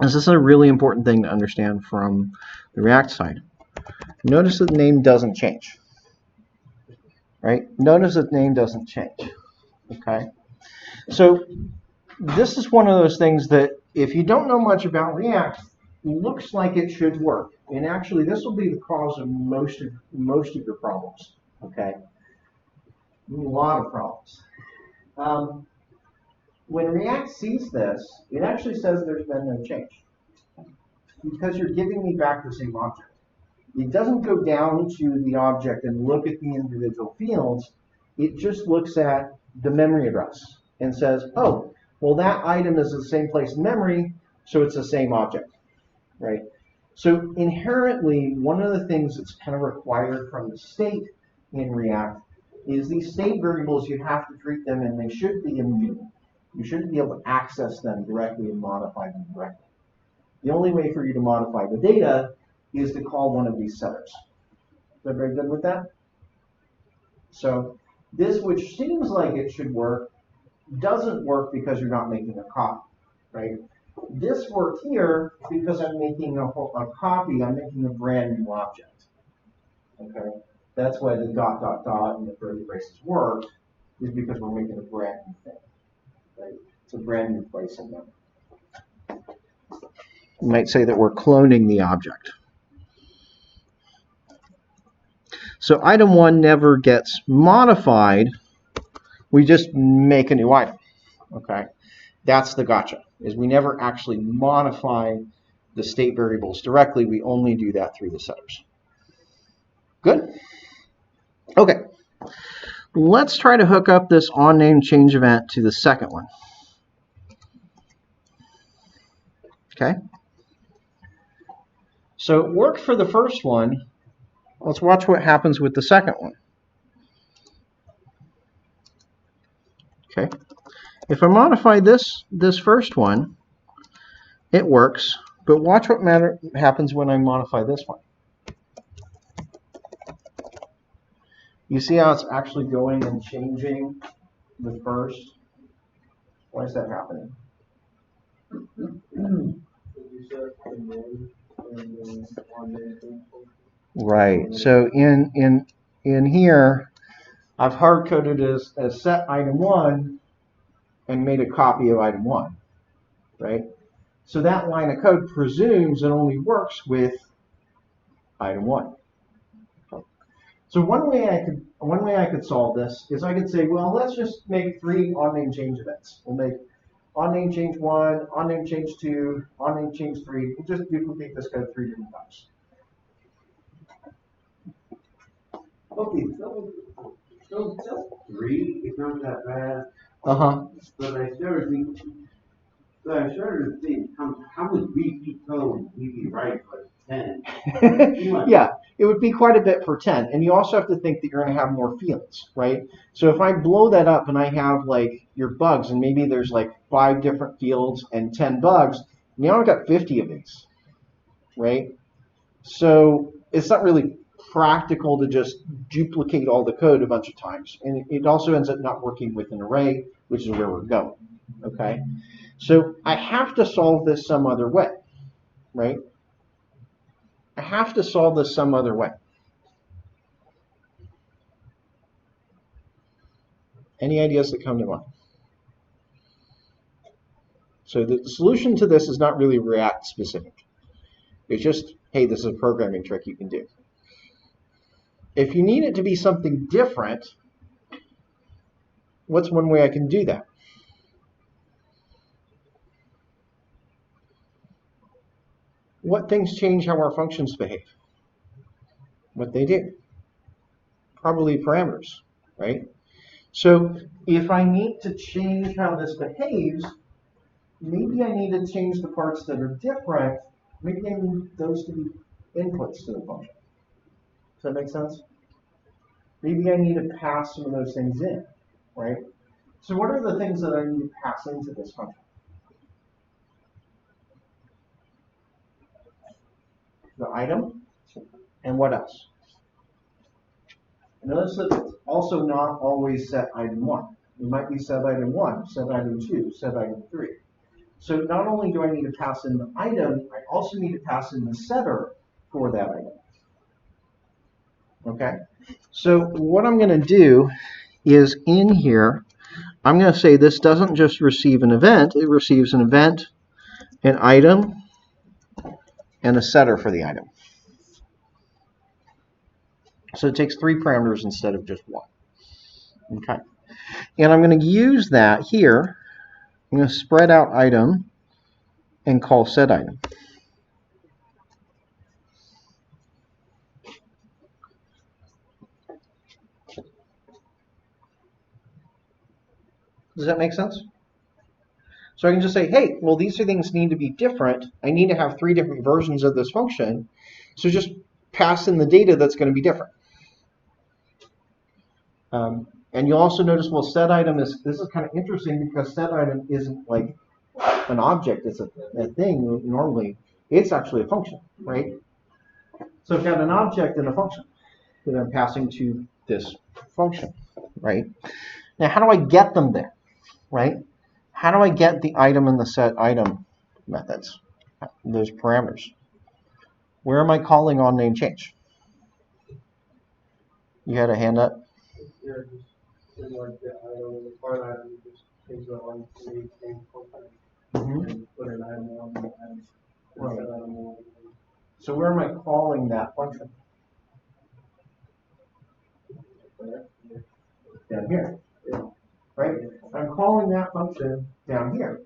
[SPEAKER 3] This is a really important thing to understand from the React side. Notice that the name doesn't change. Right? Notice that the name doesn't change. Okay? So this is one of those things that if you don't know much about React, looks like it should work. And actually, this will be the cause of most of your problems. Okay? A lot of problems. When React sees this, it actually says there's been no change. Because you're giving me back the same object. It doesn't go down to the object and look at the individual fields. It just looks at the memory address and says, oh, well, that item is the same place in memory, so it's the same object, right? So inherently, one of the things that's kind of required from the state in React is these state variables, you have to treat them, and they should be immutable. You shouldn't be able to access them directly and modify them directly. The only way for you to modify the data is to call one of these setters. Is everybody good with that? So this, which seems like it should work, doesn't work because you're not making a copy, right? This worked here because I'm making a copy, I'm making a brand new object, okay? That's why the ... and the curly braces work, is because we're making a brand new thing, right? It's a brand new place in memory. You might say that we're cloning the object. So item 1 never gets modified. We just make a new item. Okay, that's the gotcha. Is we never actually modify the state variables directly. We only do that through the setters. Good. Okay. Let's try to hook up this onName change event to the second one. Okay. So it worked for the first one. Let's watch what happens with the second one. Okay. If I modify this first one, it works. But watch what happens when I modify this one. You see how it's actually going and changing the first? Why is that happening? Right. So in here, I've hard coded as set item 1 and made a copy of item 1, right? So that line of code presumes it only works with item 1. So one way I could solve this is I could say, well, let's just make 3 onName change events. We'll make onName change 1, onName change 2, onName change 3. We'll just duplicate this code 3 different times.
[SPEAKER 2] Okay, so just 3 is not that bad. But I started to think how much repeat code we can write for 10.
[SPEAKER 3] Yeah, it would be quite a bit for 10. And you also have to think that you're going to have more fields, right? So if I blow that up and I have like your bugs, and maybe there's like 5 different fields and 10 bugs, now I've got 50 of these, right? So it's not really practical to just duplicate all the code a bunch of times. And it also ends up not working with an array, which is where we're going, okay? So I have to solve this some other way, right? I have to solve this some other way. Any ideas that come to mind? So the solution to this is not really React specific. It's just, hey, this is a programming trick you can do. If you need it to be something different, what's one way I can do that? What things change how our functions behave? What they do? Probably parameters, right? So if I need to change how this behaves, maybe I need to change the parts that are different. Maybe I need those to be inputs to the function. Does that make sense? Maybe I need to pass some of those things in, right? So what are the things that I need to pass into this function? The item, and what else? Notice that it's also not always set item 1. It might be set item 1, set item 2, set item 3. So not only do I need to pass in the item, I also need to pass in the setter for that item. Okay? So what I'm going to do is in here, I'm going to say this doesn't just receive an event, it receives an event, an item, and a setter for the item. So it takes 3 parameters instead of just 1. Okay. And I'm going to use that here. I'm going to spread out item and call set item. Does that make sense? So I can just say, hey, well, these 2 things need to be different. I need to have 3 different versions of this function. So just pass in the data that's going to be different. And you'll also notice, well, set item this is kind of interesting because set item isn't like an object, it's a thing normally. It's actually a function, right? So I've got an object and a function that I'm passing to this function, right? Now, how do I get them there, right? How do I get the item and the set item methods, those parameters? Where am I calling on name change? You had a hand up?
[SPEAKER 2] Yeah, just in like the item, the part item, you just change the one to the same function and put an item on the item.
[SPEAKER 3] Right. So where am I calling that function? Down here, right? I'm calling that function down here.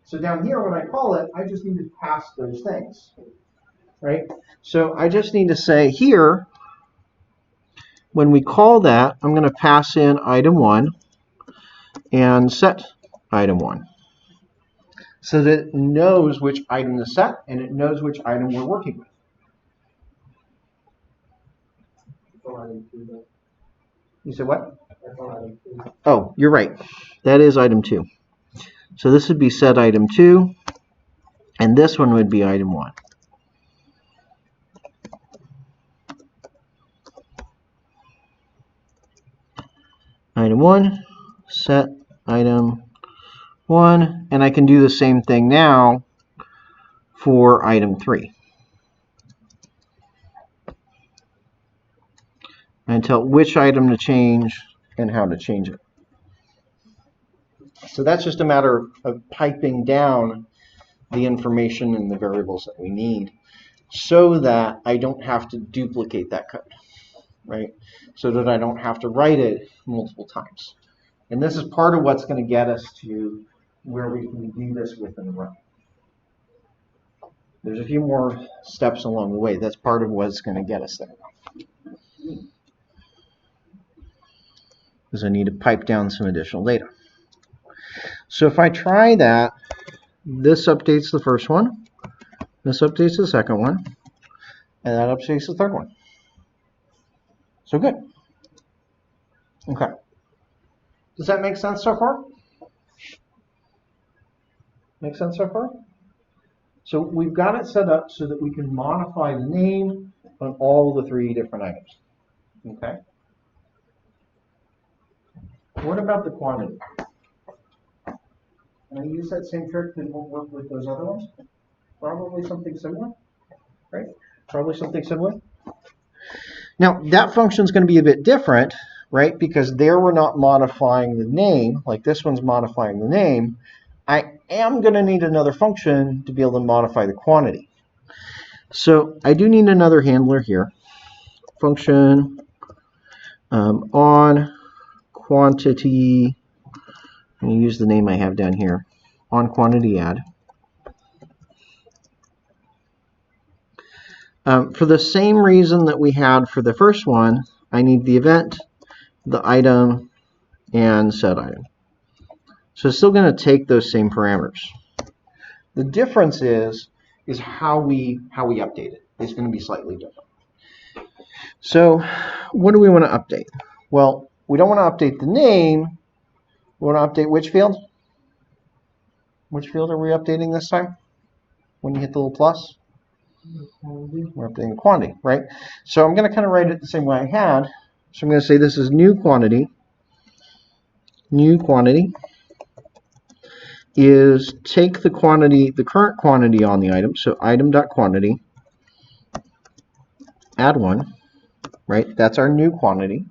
[SPEAKER 3] So down here, when I call it, I just need to pass those things, right? So I just need to say here, when we call that, I'm going to pass in item 1 and set item 1. So that it knows which item to set and it knows which item we're working with. You said what? Oh, you're right. That is item 2. So this would be set item 2, and this one would be item 1. Item 1, set item 1, and I can do the same thing now for item 3. And tell which item to change and how to change it. So that's just a matter of piping down the information and the variables that we need so that I don't have to duplicate that code, right? So that I don't have to write it multiple times. And this is part of what's going to get us to where we can do this with an array. There's a few more steps along the way. That's part of what's going to get us there. Because I need to pipe down some additional data. So if I try that, this updates the first one. This updates the second one, and that updates the third one. So good. Okay. Does that make sense so far? Make sense so far? So we've got it set up so that we can modify the name on all the three different items. Okay. What about the quantity? Can I use that same trick that won't work with those other ones? Probably something similar, right? Probably something similar. Now, that function is going to be a bit different, right? Because there we're not modifying the name, like this one's modifying the name. I am going to need another function to be able to modify the quantity. So I do need another handler here. Function on quantity, I'm going to use the name I have down here, on quantity add. For the same reason that we had for the first one, I need the event, the item, and set item. So it's still going to take those same parameters. The difference is how we update it. It's going to be slightly different. So what do we want to update? Well, we don't want to update the name. We want to update which field? Which field are we updating this time? When you hit the little plus? We're updating the quantity, right? So I'm going to kind of write it the same way I had. So I'm going to say this is new quantity. New quantity is take the quantity, the current quantity on the item, so item.quantity, add one, right? That's our new quantity.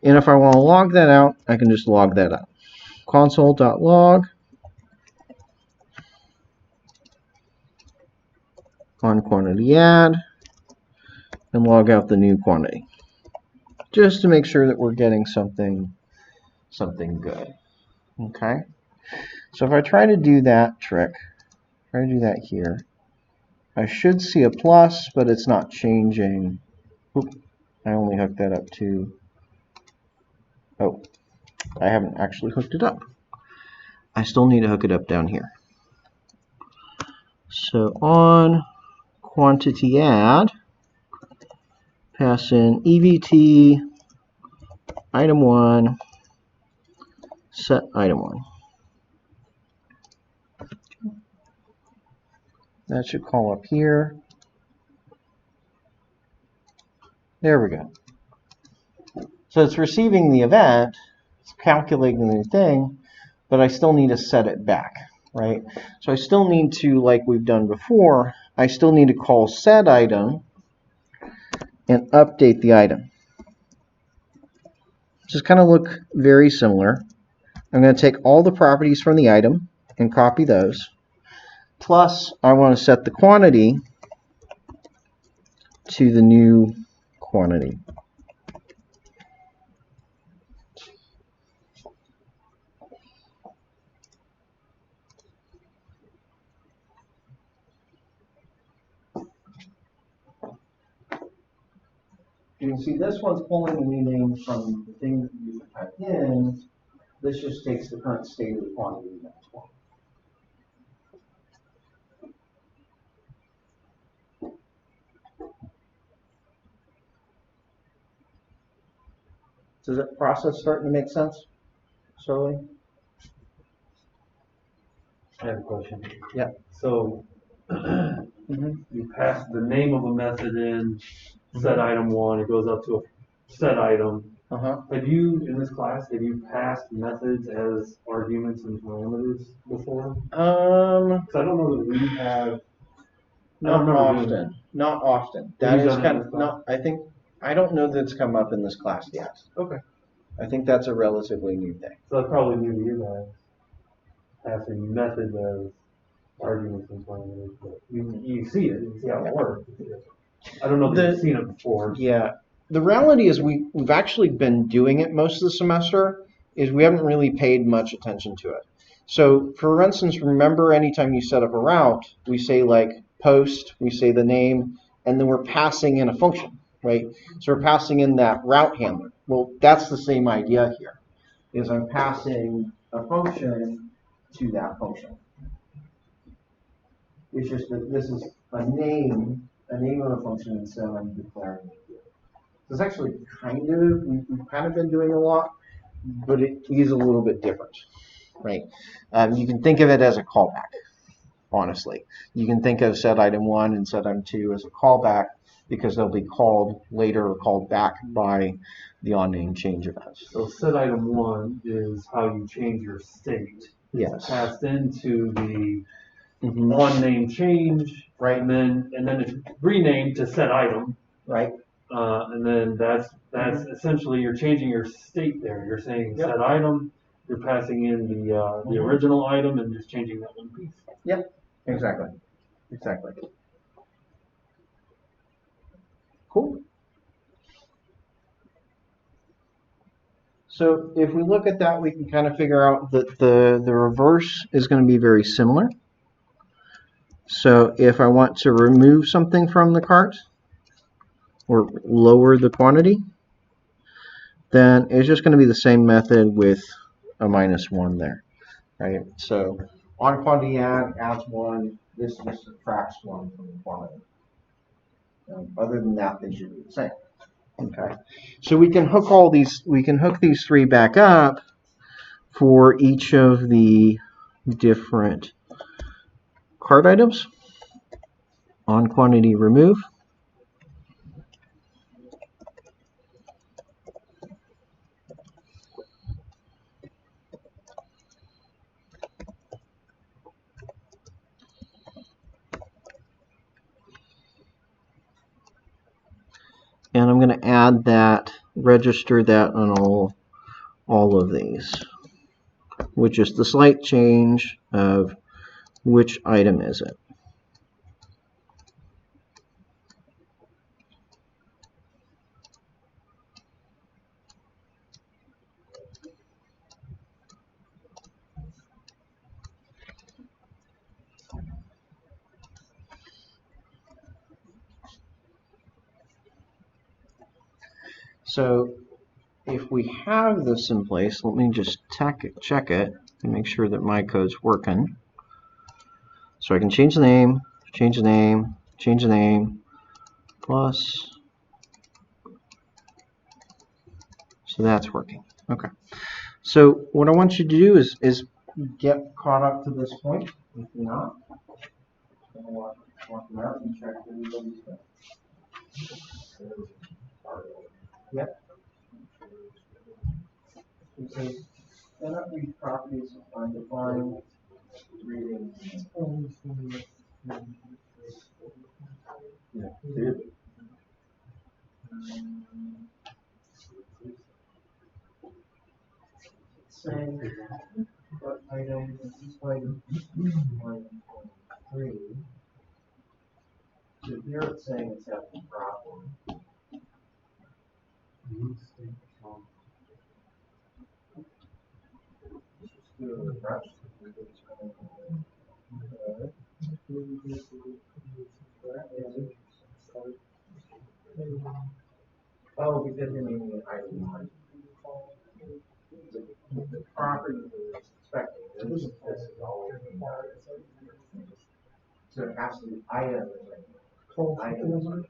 [SPEAKER 3] And if I want to log that out, I can just log that out. Console.log on quantity add and log out the new quantity, just to make sure that we're getting something good. Okay. So if I try to do that trick, try to do that here, I should see a plus, but it's not changing. Oop, I only hooked that up to, oh, I haven't actually hooked it up. I still need to hook it up down here. So on quantity add, pass in EVT item 1, set item 1. That should call up here. There we go. So it's receiving the event, it's calculating the thing, but I still need to set it back, right? So I still need to, like we've done before, I still need to call set item and update the item. Just kind of look very similar. I'm going to take all the properties from the item and copy those. Plus, I want to set the quantity to the new quantity. You can see this one's pulling the new name from the thing that you typed in. This just takes the current state of the quantity in that one. Does that process starting to make sense, slowly?
[SPEAKER 4] I have a question.
[SPEAKER 3] Yeah.
[SPEAKER 4] So you pass the name of a method in, set item 1, it goes up to a set item. Have you, in this class, have you passed methods as arguments and parameters before? Because I don't know that we have.
[SPEAKER 3] Not often. Not often. That is kind of not. I don't know that it's come up in this class yet.
[SPEAKER 4] Okay.
[SPEAKER 3] I think that's a relatively new thing.
[SPEAKER 4] So that's probably new to you guys. Passing methods as arguments and parameters, but you see it, you see how it works. I don't know that you've seen it before.
[SPEAKER 3] Yeah. The reality is we've actually been doing it most of the semester, is we haven't really paid much attention to it. So for instance, remember anytime you set up a route, we say like post, we say the name, and then we're passing in a function, right? So we're passing in that route handler. Well, that's the same idea here, is I'm passing a function to that function. It's just that this is a name of a function instead of I'm declaring it here. So it's actually we've kind of been doing a lot, but it is a little bit different, right? You can think of it as a callback, honestly. You can think of set item 1 and set item 2 as a callback because they'll be called later or called back by the on-name change events.
[SPEAKER 4] So set item 1 is how you change your state.
[SPEAKER 3] Yes.
[SPEAKER 4] It's passed into the
[SPEAKER 3] Mm-hmm.
[SPEAKER 4] on-name change,
[SPEAKER 3] Right.
[SPEAKER 4] and then it's renamed to set item.
[SPEAKER 3] Right.
[SPEAKER 4] And then that's essentially you're changing your state there. You're saying set item, you're passing in the original item and just changing that one piece.
[SPEAKER 3] Yep. Exactly. Cool. So if we look at that, we can kind of figure out that the reverse is going to be very similar. So if I want to remove something from the cart or lower the quantity, then it's just going to be the same method with a -1 there, right? So on quantity adds 1, this just subtracts 1 from the quantity. Other than that, they should be the same. Okay, so we can hook these 3 back up for each of the different cart items. On quantity remove. And I'm going to add that, register that on all of these, which is the slight change of which item is it. So if we have this in place, let me just check it and make sure that my code's working. So I can change the name, plus. So that's working. Okay. So what I want you to do is get caught up to this point. If you're not, I'm going to walk them out and check everybody's stuff. Yep. It says, set up these properties undefined reading. Yeah, clearly. Saying what item is item 1.3. So here it's saying it's at the problem. Oh, because you're making an item 1. The property is expecting. This is all. So it has to be item. Item.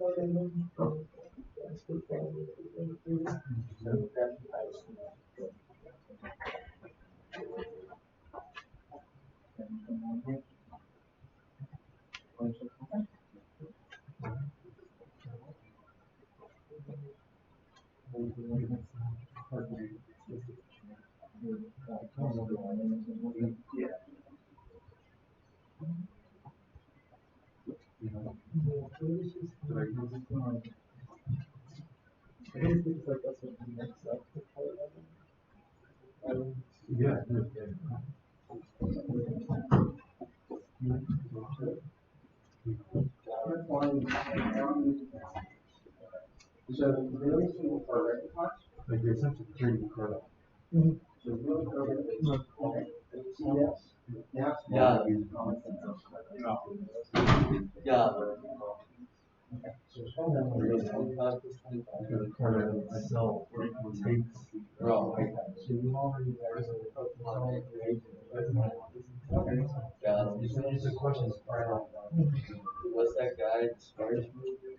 [SPEAKER 3] So really simple for recognize.
[SPEAKER 4] Like you're essentially creating a card.
[SPEAKER 3] So really okay. See this? Yeah.
[SPEAKER 5] Yeah. Yeah.
[SPEAKER 3] Okay.
[SPEAKER 4] The card itself takes.
[SPEAKER 5] Right.
[SPEAKER 4] Okay.
[SPEAKER 5] Yeah.
[SPEAKER 4] It's a question.
[SPEAKER 5] What's that guy in the Spanish movie?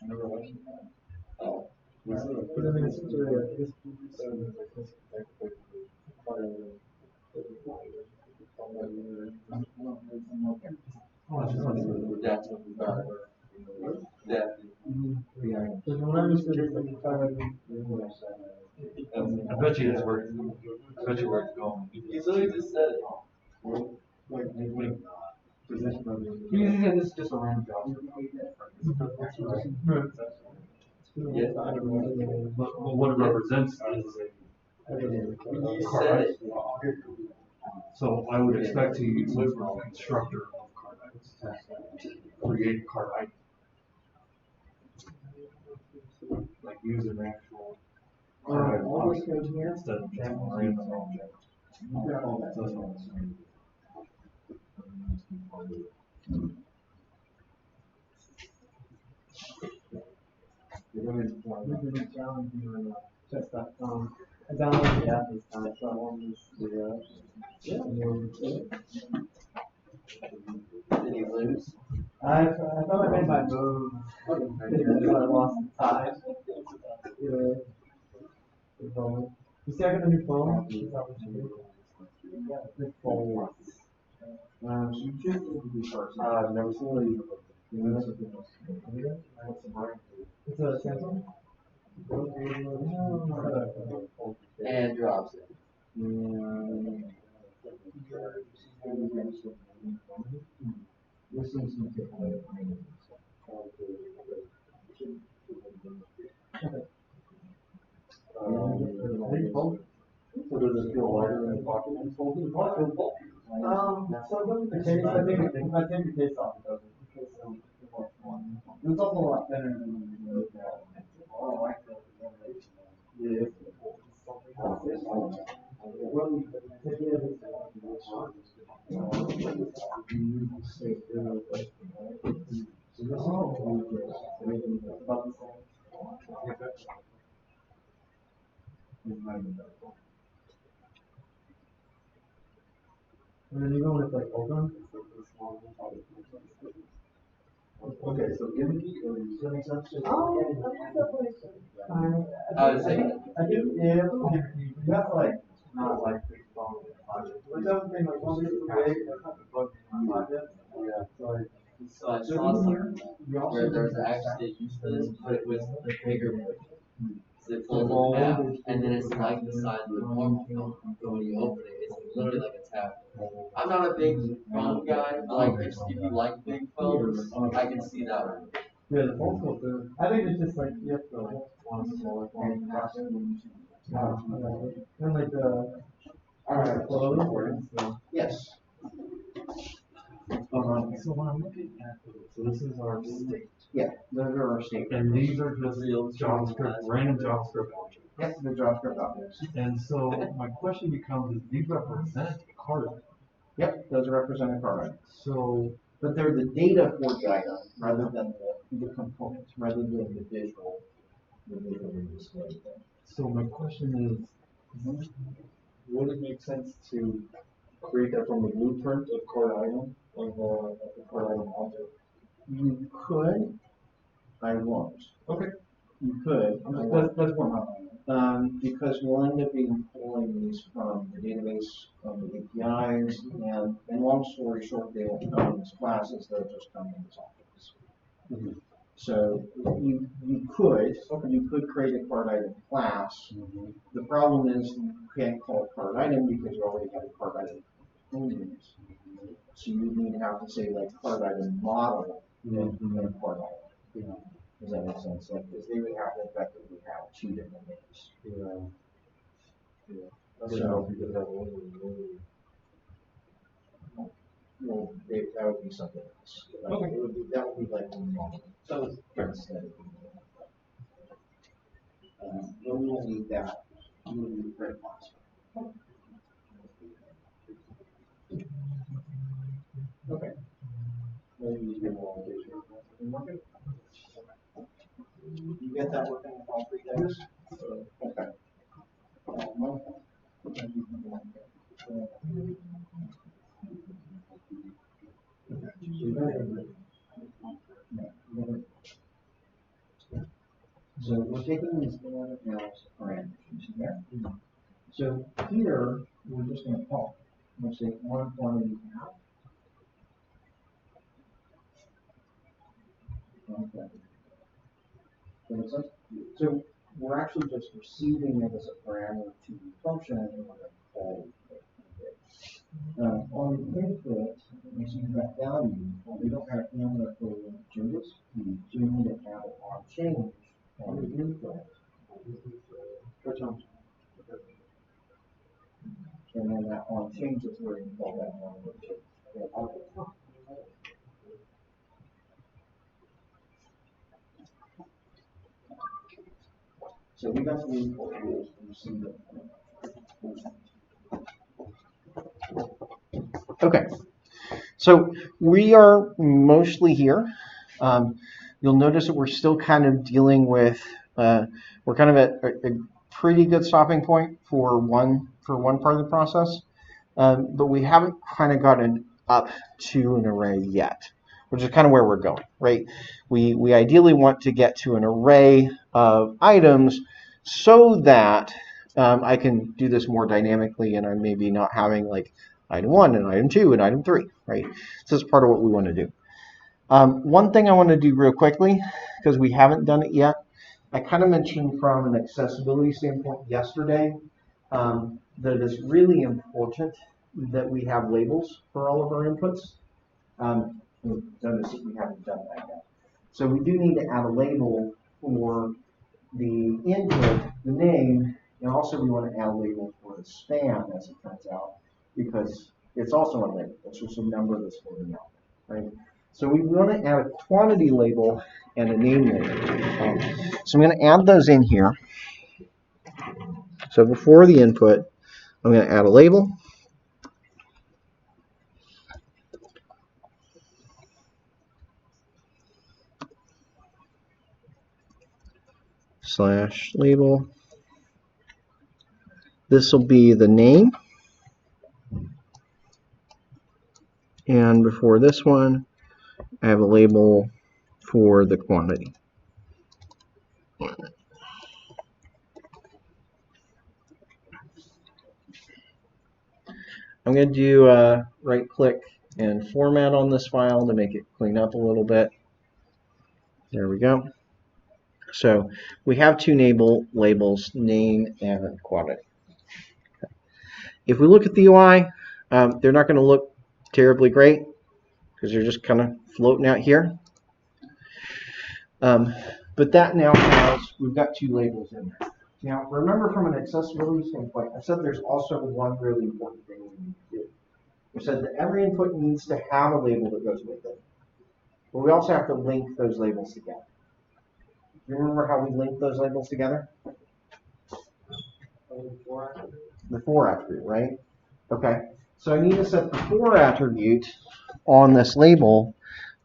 [SPEAKER 3] Never watched that.
[SPEAKER 5] Oh.
[SPEAKER 2] But I mean, it's such a, this movie sounds like this,
[SPEAKER 5] That's what we got. Yeah.
[SPEAKER 2] Because when I used to, it's like,
[SPEAKER 4] I bet you that's where, I bet you where it's going.
[SPEAKER 5] He's literally just said it.
[SPEAKER 3] He said this is just a random job.
[SPEAKER 5] Yeah.
[SPEAKER 4] But what it represents is
[SPEAKER 5] He
[SPEAKER 4] a car
[SPEAKER 5] said it.
[SPEAKER 4] So I would expect to use it for a constructor of car items. Create a car item. Like use an actual car item object instead of just a random object.
[SPEAKER 2] chess.com. I downloaded the app this time, so I wanted to
[SPEAKER 5] Did he lose?
[SPEAKER 2] I thought I made my move. So I lost the tie. Yeah. You see, I got a new phone. Big phone.
[SPEAKER 3] So you should be first.
[SPEAKER 4] I've never seen
[SPEAKER 2] It's a Samsung.
[SPEAKER 5] And drops it.
[SPEAKER 3] This seems to take away.
[SPEAKER 4] So does it feel lighter in the pocket?
[SPEAKER 2] So look at the case. I think the case off does it. It's also a lot better than the oh, I like that. Yeah. And then even when it's like open, it's like this long.
[SPEAKER 4] Okay, so gimmicky or does that make sense?
[SPEAKER 5] I was saying,
[SPEAKER 2] I do, yeah, it's a little gimmicky. You have to like, not like big phone. Like the other thing, like one is too big, that's not the bug in my pocket.
[SPEAKER 5] Yeah.
[SPEAKER 2] So like,
[SPEAKER 5] so I saw something where there's actually a use for this, but it was the bigger one. So it pulls a tab, and then it's like the size of a normal phone. But when you open it, it's literally like a tab. I'm not a big phone guy, but like if you like big phones, I can see that one.
[SPEAKER 2] yeah, the phone still too. I think it's just like, you have to like, want a smaller phone. And like the,
[SPEAKER 3] Alright,
[SPEAKER 2] clothes, so.
[SPEAKER 3] yes.
[SPEAKER 4] So when I'm looking at those, so this is our state.
[SPEAKER 3] Yeah, those are our statements.
[SPEAKER 4] And these are just JavaScript, random JavaScript objects.
[SPEAKER 3] Yes, the JavaScript objects.
[SPEAKER 4] And so my question becomes, is these represent a card item?
[SPEAKER 3] Yep, those represent a card item.
[SPEAKER 4] So,
[SPEAKER 3] But they're the data for the item rather than the components, rather than the visual display thing.
[SPEAKER 4] so my question is, would it make sense to create that from the blueprint of card item, of the card item object?
[SPEAKER 3] You could, I won't.
[SPEAKER 4] Okay.
[SPEAKER 3] You could,
[SPEAKER 2] That's one of
[SPEAKER 3] because we'll end up being pulling these from the database, from the APIs, and long story short, they won't come in as classes, they'll just come in as objects.
[SPEAKER 4] Mhm.
[SPEAKER 3] So you could create a card item class. The problem is you can't call it card item because you already have a card item component. So you need to have to say like card item model and then card item. Does that make sense? Like, because they would have to effectively have two different names. So, well, that would be something else. Like,
[SPEAKER 4] Okay.
[SPEAKER 3] that would be like one model.
[SPEAKER 4] So it's
[SPEAKER 3] Instead of but we will need that. We will need very possible. Okay. Maybe you can all get your You get that working with all 3 things? Okay. So here, we're just going to call. We'll say on quantity now. Okay. So we're actually just receiving it as a parameter to the function, and we're going to call it. On the input, as you've got value, well, we don't have handler for changes, so you need to have it on change on the input. And then that on change is where you call that on. So we got the import rules and receive it. Okay, so we are mostly here. You'll notice that we're still kind of dealing with, we're kind of at a pretty good stopping point for one part of the process, but we haven't kind of gotten up to an array yet, which is kind of where we're going, right? We ideally want to get to an array of items so that I can do this more dynamically, and I'm maybe not having like item 1 and item 2 and item 3, right? So that's part of what we want to do. One thing I want to do real quickly, because we haven't done it yet, I kind of mentioned from an accessibility standpoint yesterday that it's really important that we have labels for all of our inputs. Notice that we haven't done that yet. So we do need to add a label for the input, the name, and also we want to add a label for the span, as it turns out, because it's also a label. It's just a number that's floating out, right? So we want to add a quantity label and a name label. So I'm going to add those in here. So before the input, I'm going to add a label. Slash label. This will be the name. And before this one, I have a label for the quantity. I'm going to do right click and format on this file to make it clean up a little bit. There we go. So we have two labels, name and quantity. Okay. If we look at the UI, they're not going to look terribly great because they're just kind of floating out here. But that now has, we've got two labels in there. Now, remember from an accessibility standpoint, I said there's also one really important thing we need to do. We said that every input needs to have a label that goes with it. But we also have to link those labels together. Do you remember how we link those labels together? The for attribute, right? Okay. So I need to set the for attribute on this label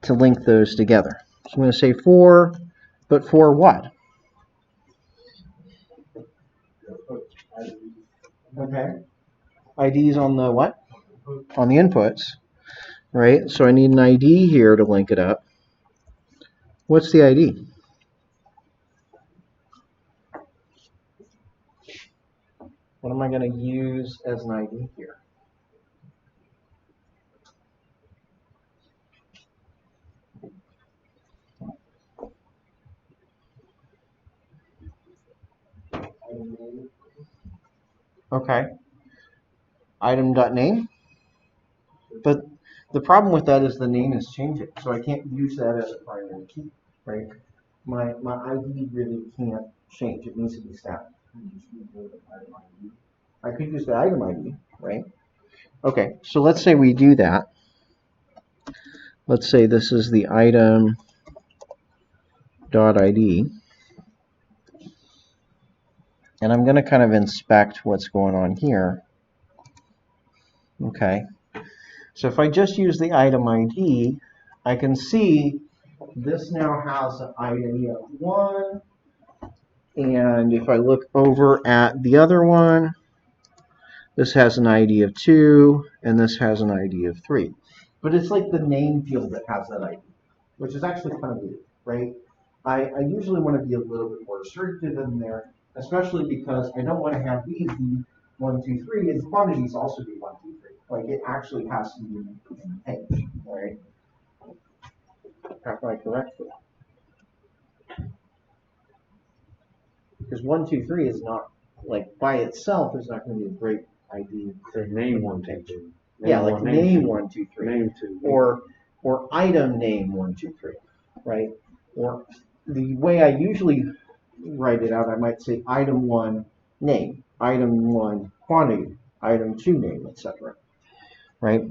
[SPEAKER 3] to link those together. So I'm going to say for, but for what? Okay. IDs on the what? On the inputs, right? So I need an ID here to link it up. What's the ID? What am I going to use as an ID here? Okay. Item.name. But the problem with that is the name is changing, so I can't use that as a primary key, right? My ID really can't change. It needs to be static. I could use the item ID, right? Okay, so let's say we do that. Let's say this is the item.id. And I'm going to kind of inspect what's going on here. Okay. So if I just use the item ID, I can see this now has an ID of 1. And if I look over at the other one, this has an ID of 2, and this has an ID of 3. But it's like the name field that has that ID, which is actually kind of weird, right? I usually want to be a little bit more restricted in there, especially because I don't want to have these be 1, 2, 3 is quantities also be 1, 2, 3. Like it actually has to be in the page, right? Am I correct? Because 1, 2, 3 is not, like by itself is not going to be a great ID.
[SPEAKER 4] Say name 1, 2, 3.
[SPEAKER 3] Yeah, like name 1, 2, 3.
[SPEAKER 4] Name 2.
[SPEAKER 3] Or item name 1, 2, 3, right? Or the way I usually write it out, I might say item 1 name, item 1 quantity, item 2 name, etc. Right?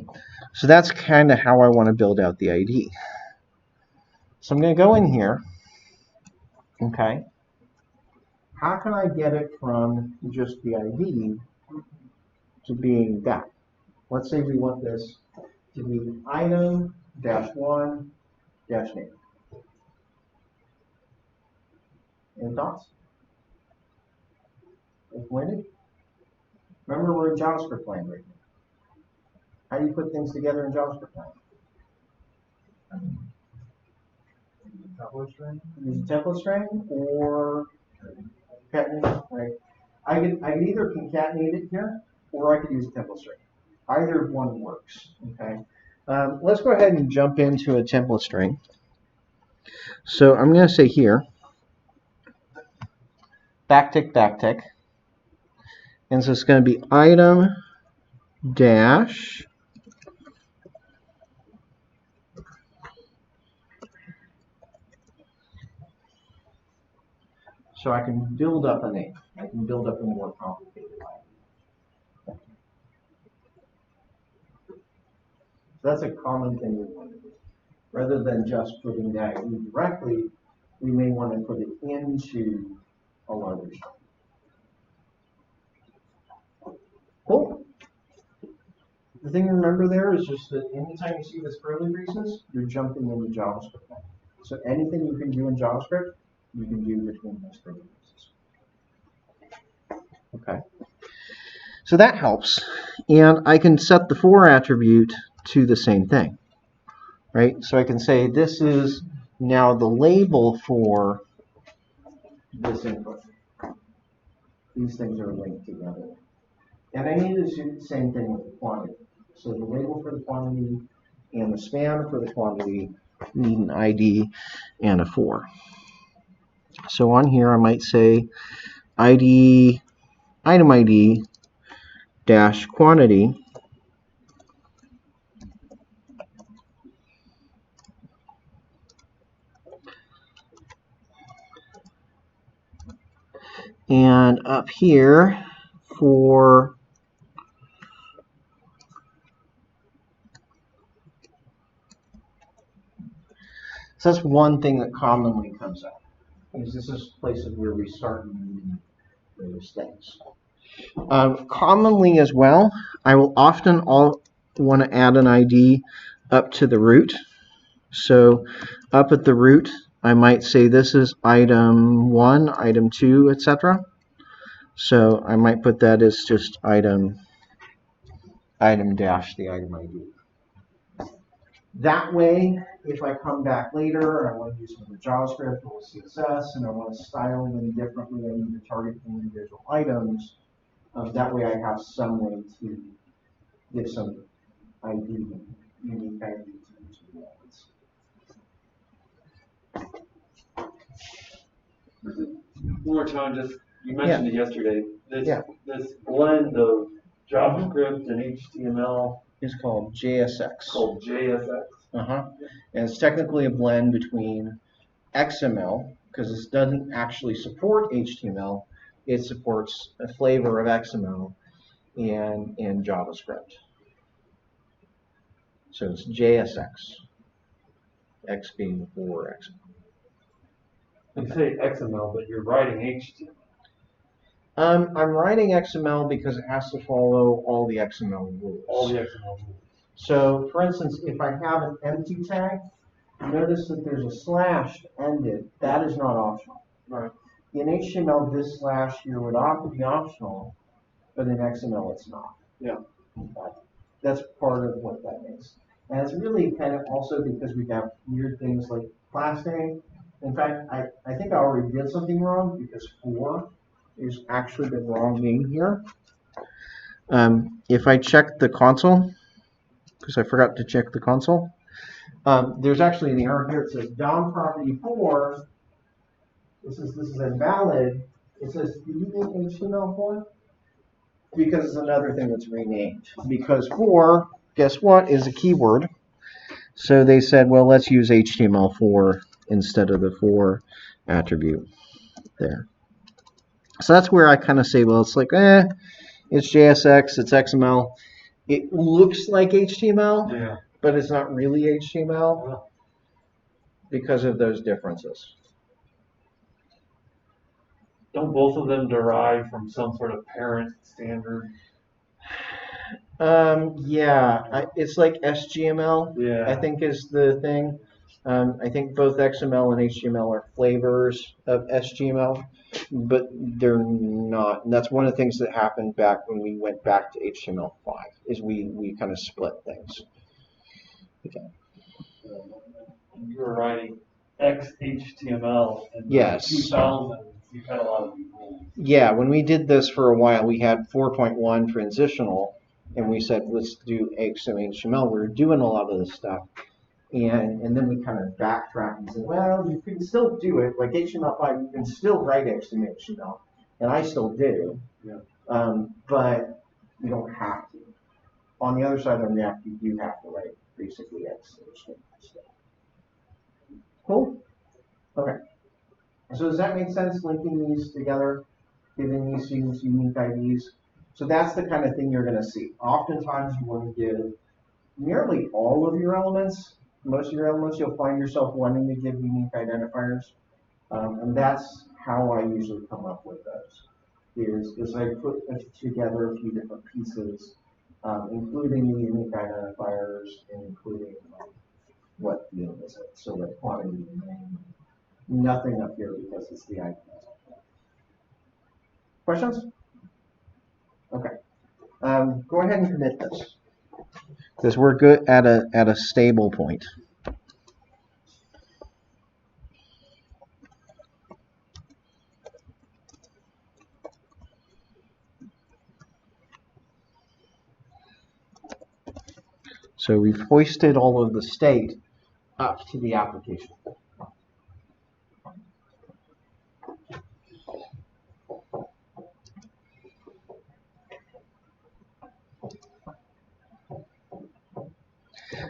[SPEAKER 3] So that's kind of how I want to build out the ID. So I'm going to go in here. Okay. How can I get it from just the ID to being that? Let's say we want this to be item -1 -name. Any thoughts? Disappointed? Remember, we're in JavaScript land right now. How do you put things together in JavaScript land?
[SPEAKER 2] Template string?
[SPEAKER 3] Use a template string or concatenate, right? I could either concatenate it here or I could use a template string. Either one works, okay? Let's go ahead and jump into a template string. So I'm going to say here, backtick. And so it's going to be item dash so I can build up a name. I can build up a more complicated ID. So that's a common thing we want to do. Rather than just putting the ID directly, we may want to put it into a larger string. Cool. The thing to remember there is just that anytime you see this curly braces, you're jumping into JavaScript now. So anything you can do in JavaScript, you can do between those curly braces. Okay. So that helps. And I can set the for attribute to the same thing. Right? So I can say this is now the label for this input. These things are linked together. And I need to do the same thing with the quantity. So the label for the quantity and the span for the quantity need an ID and a for. So on here I might say ID, item ID dash quantity and up here for so that's one thing that commonly comes up. Is this is places where we start using those things. Commonly as well, I will often want to add an ID up to the root. So up at the root, I might say this is item 1, item 2, etc. So I might put that as just item dash the item ID. That way, if I come back later and I want to use some of the JavaScript or CSS and I want to style them differently, I need to target individual items. That way I have some way to give some ID, unique ID to each of the elements.
[SPEAKER 4] One more time, just you mentioned it yesterday. This blend of JavaScript and HTML
[SPEAKER 3] is called JSX.
[SPEAKER 4] Called JSX.
[SPEAKER 3] And it's technically a blend between XML, because this doesn't actually support HTML. It supports a flavor of XML and JavaScript. So it's JSX. X being for XML.
[SPEAKER 4] You say XML, but you're writing HTML.
[SPEAKER 3] I'm writing XML because it has to follow all the XML rules.
[SPEAKER 4] All the XML rules.
[SPEAKER 3] So, for instance, if I have an empty tag, notice that there's a slash to end it. That is not optional.
[SPEAKER 4] Right.
[SPEAKER 3] In HTML, this slash here would often be optional, but in XML, it's not.
[SPEAKER 4] Yeah.
[SPEAKER 3] That's part of what that is. And it's really kind of also because we have weird things like class name. In fact, I think I already did something wrong because for is actually the wrong name here. If I check the console, because I forgot to check the console, there's actually an error here. It says DOM property 4. This is invalid. It says, do you mean HTML4? Because it's another thing that's renamed. Because 4, guess what, is a keyword. So they said, well, let's use HTML4 instead of the 4 attribute there. So that's where I kind of say, well, it's like, it's JSX, it's XML. It looks like HTML,
[SPEAKER 4] Yeah.
[SPEAKER 3] but it's not really HTML because of those differences.
[SPEAKER 4] Don't both of them derive from some sort of parent standard?
[SPEAKER 3] Yeah, it's like SGML,
[SPEAKER 4] Yeah.
[SPEAKER 3] I think is the thing. I think both XML and HTML are flavors of SGML, but they're not. And that's one of the things that happened back when we went back to HTML5, is we kind of split things. Okay.
[SPEAKER 4] You were writing XHTML in
[SPEAKER 3] Yes.
[SPEAKER 4] 2000. You had a lot of people.
[SPEAKER 3] Yeah, when we did this for a while, we had 4.1 transitional, and we said, let's do HTML. We were doing a lot of this stuff. And then we kind of backtracked and said, well, you can still do it. Like HTML5, you can still write HTML, and I still do.
[SPEAKER 4] Yeah.
[SPEAKER 3] But you don't have to. On the other side of React, you do have to write basically HTML stuff. Cool? Okay. So does that make sense, linking these together, giving these students unique IDs? So that's the kind of thing you're going to see. Oftentimes you want to give nearly all of your elements, most of your elements, you'll find yourself wanting to give unique identifiers. And that's how I usually come up with those, is I put together a few different pieces, including the unique identifiers and including what field is it. So the quantity, name, nothing up here because it's the ID. Questions? Okay. Go ahead and commit this, because we're good at a stable point. So we've hoisted all of the state up to the application.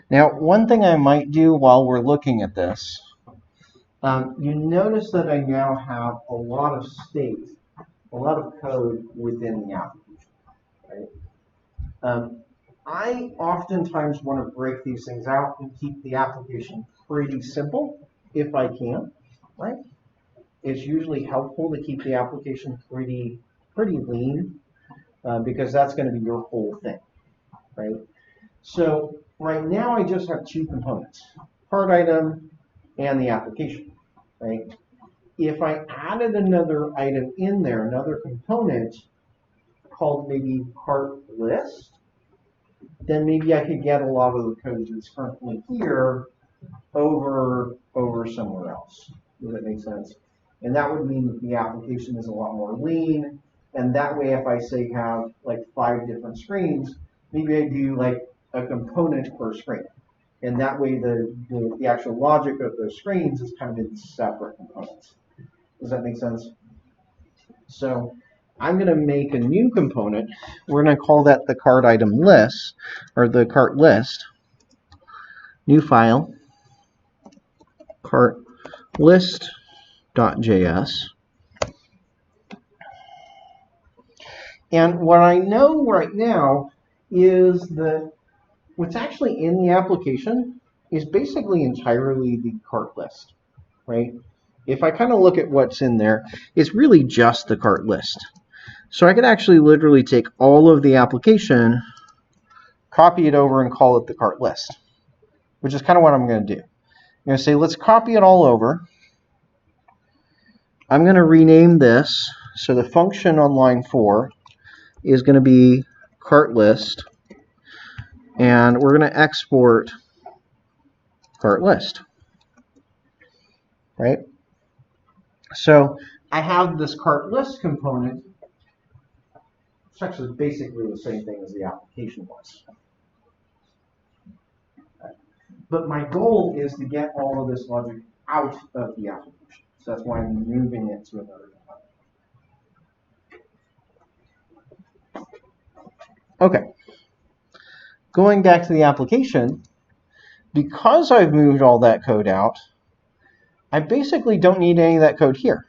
[SPEAKER 3] Now, one thing I might do while we're looking at this, you notice that I now have a lot of state, a lot of code within the application, right? I oftentimes want to break these things out and keep the application pretty simple, if I can, right? It's usually helpful to keep the application pretty lean, because that's going to be your whole thing, right? So right now I just have two components, cart item and the application, right? If I added another item in there, another component called maybe cart list, then maybe I could get a lot of the code that's currently here over somewhere else. Does that make sense? And that would mean that the application is a lot more lean. And that way, if I say have like 5 different screens, maybe I do like a component per screen. And that way the actual logic of those screens is kind of in separate components. Does that make sense? So I'm going to make a new component. We're going to call that the cart item list, or the cart list. New file, cart list.js. And what I know right now is that what's actually in the application is basically entirely the cart list, right? If I kind of look at what's in there, it's really just the cart list. So I could actually literally take all of the application, copy it over, and call it the cart list, which is kind of what I'm going to do. I'm going to say, let's copy it all over. I'm going to rename this. So the function on line 4 is going to be cart list, and we're going to export cart list, right? So I have this cart list component It's actually basically the same thing as the application was. But my goal is to get all of this logic out of the application. So that's why I'm moving it to another component. Okay. Going back to the application, because I've moved all that code out, I basically don't need any of that code here.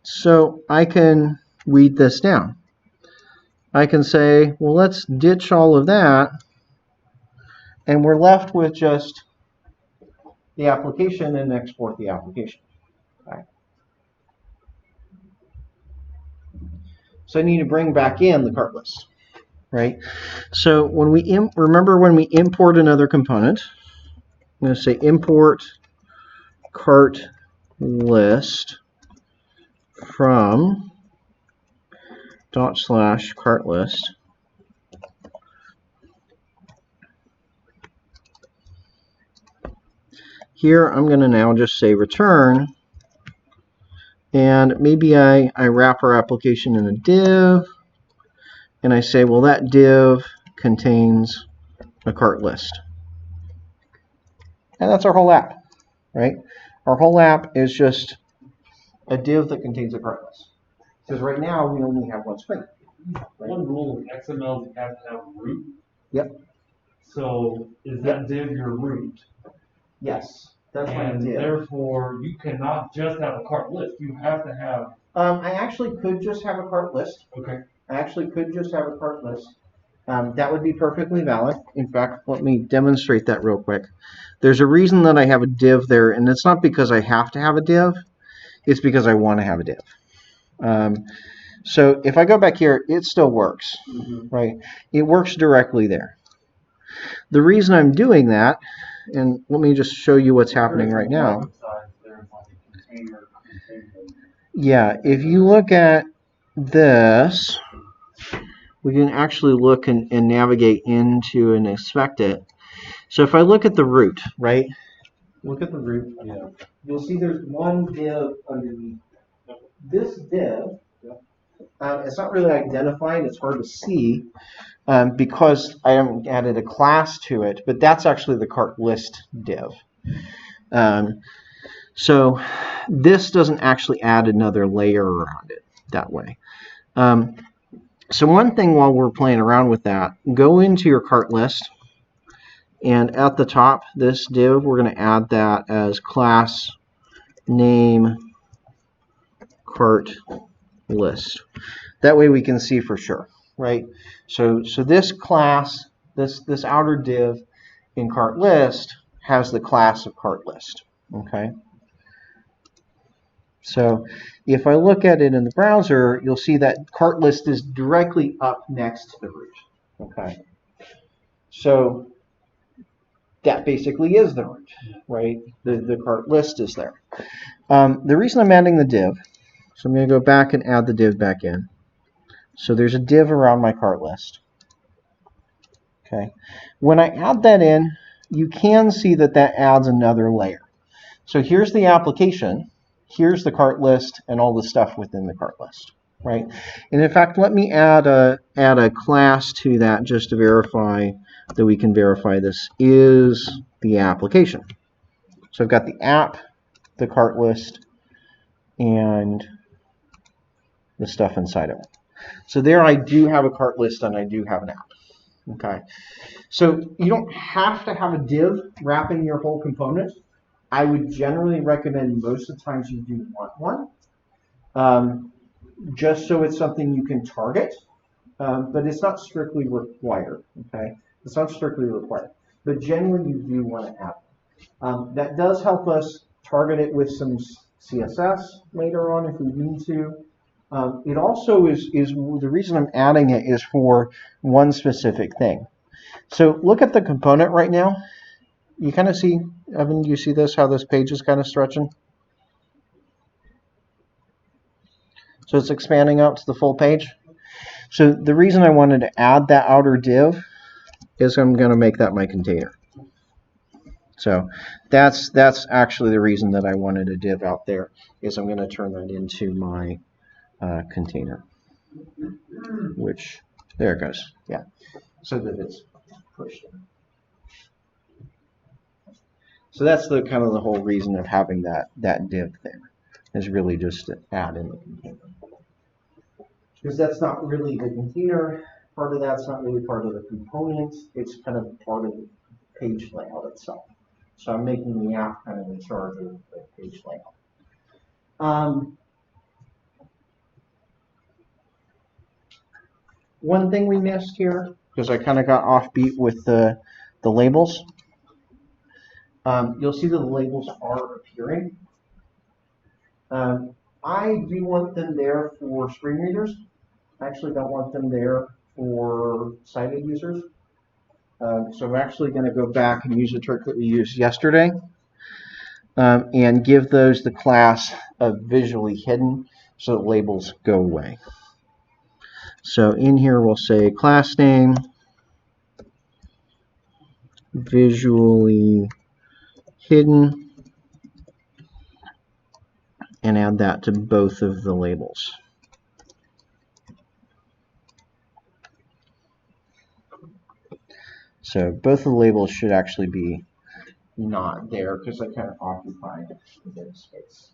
[SPEAKER 3] So I can weed this down. I can say, well, let's ditch all of that, and we're left with just the application and export the application. Okay. So I need to bring back in the cart list, right? So when we remember when we import another component, I'm going to say import cart list from /cart list. Here I'm going to now just say return, and maybe I wrap our application in a div, and I say, well, that div contains a cart list. And that's our whole app, right? Our whole app is just a div that contains a cart list. Because right now we only have one screen. Right?
[SPEAKER 4] One rule of XML is you have to have root.
[SPEAKER 3] Yep.
[SPEAKER 4] So is that div your root?
[SPEAKER 3] Yes. That's my
[SPEAKER 4] And
[SPEAKER 3] div.
[SPEAKER 4] therefore you cannot just have a cart list. You have to have.
[SPEAKER 3] I actually could just have a cart list.
[SPEAKER 4] Okay.
[SPEAKER 3] I actually could just have a cart list. That would be perfectly valid. In fact, let me demonstrate that real quick. There's a reason that I have a div there, and it's not because I have to have a div. It's because I want to have a div. So if I go back here, it still works, right? It works directly there. The reason I'm doing that, and let me just show you what's happening right now. Yeah, if you look at this, we can actually look and navigate into and inspect it. So if I look at the root, right? Look at the root. Yeah. You'll see there's one div underneath. This div, it's not really identified. It's hard to see because I haven't added a class to it, but that's actually the cart list div. So this doesn't actually add another layer around it that way. So one thing while we're playing around with that, go into your cart list, and at the top, this div, we're going to add that as class name cart list. That way we can see for sure, right? So this class, this outer div in cart list has the class of cart list, okay? So if I look at it in the browser, you'll see that cart list is directly up next to the root. Okay. So that basically is the root, right? The cart list is there. The reason I'm adding the div, so I'm going to go back and add the div back in. So there's a div around my cart list. Okay. When I add that in, you can see that that adds another layer. So here's the application. Here's the cart list and all the stuff within the cart list, right? And in fact, let me add a class to that just to verify that we can verify this is the application. So I've got the app, the cart list, and the stuff inside of it. So there I do have a cart list and I do have an app. Okay. So you don't have to have a div wrapping your whole component. I would generally recommend most of the times you do want one, just so it's something you can target, but it's not strictly required, okay? It's not strictly required, but generally you do want to have it. That does help us target it with some CSS later on if we need to. It also is the reason I'm adding it is for one specific thing. So look at the component right now. You kind of see, Evan, do you see this, how this page is kind of stretching? So it's expanding out to the full page. So the reason I wanted to add that outer div is I'm going to make that my container. So that's actually the reason that I wanted a div out there, is I'm going to turn that into my container. which, there it goes, yeah, so that it's pushed in. So that's the kind of the whole reason of having that div there, is really just to add in the container. Because that's not really the container part of that's not really part of the components, it's kind of part of the page layout itself. So I'm making the app kind of in charge of the page layout. One thing we missed here, because I kind of got offbeat with the labels, you'll see that the labels are appearing. I do want them there for screen readers. I actually don't want them there for sighted users. So I'm actually going to go back and use a trick that we used yesterday and give those the class of visually hidden so that labels go away. So in here we'll say class name, visually hidden, and add that to both of the labels. So both of the labels should actually be not there because they kind of occupy a bit of space.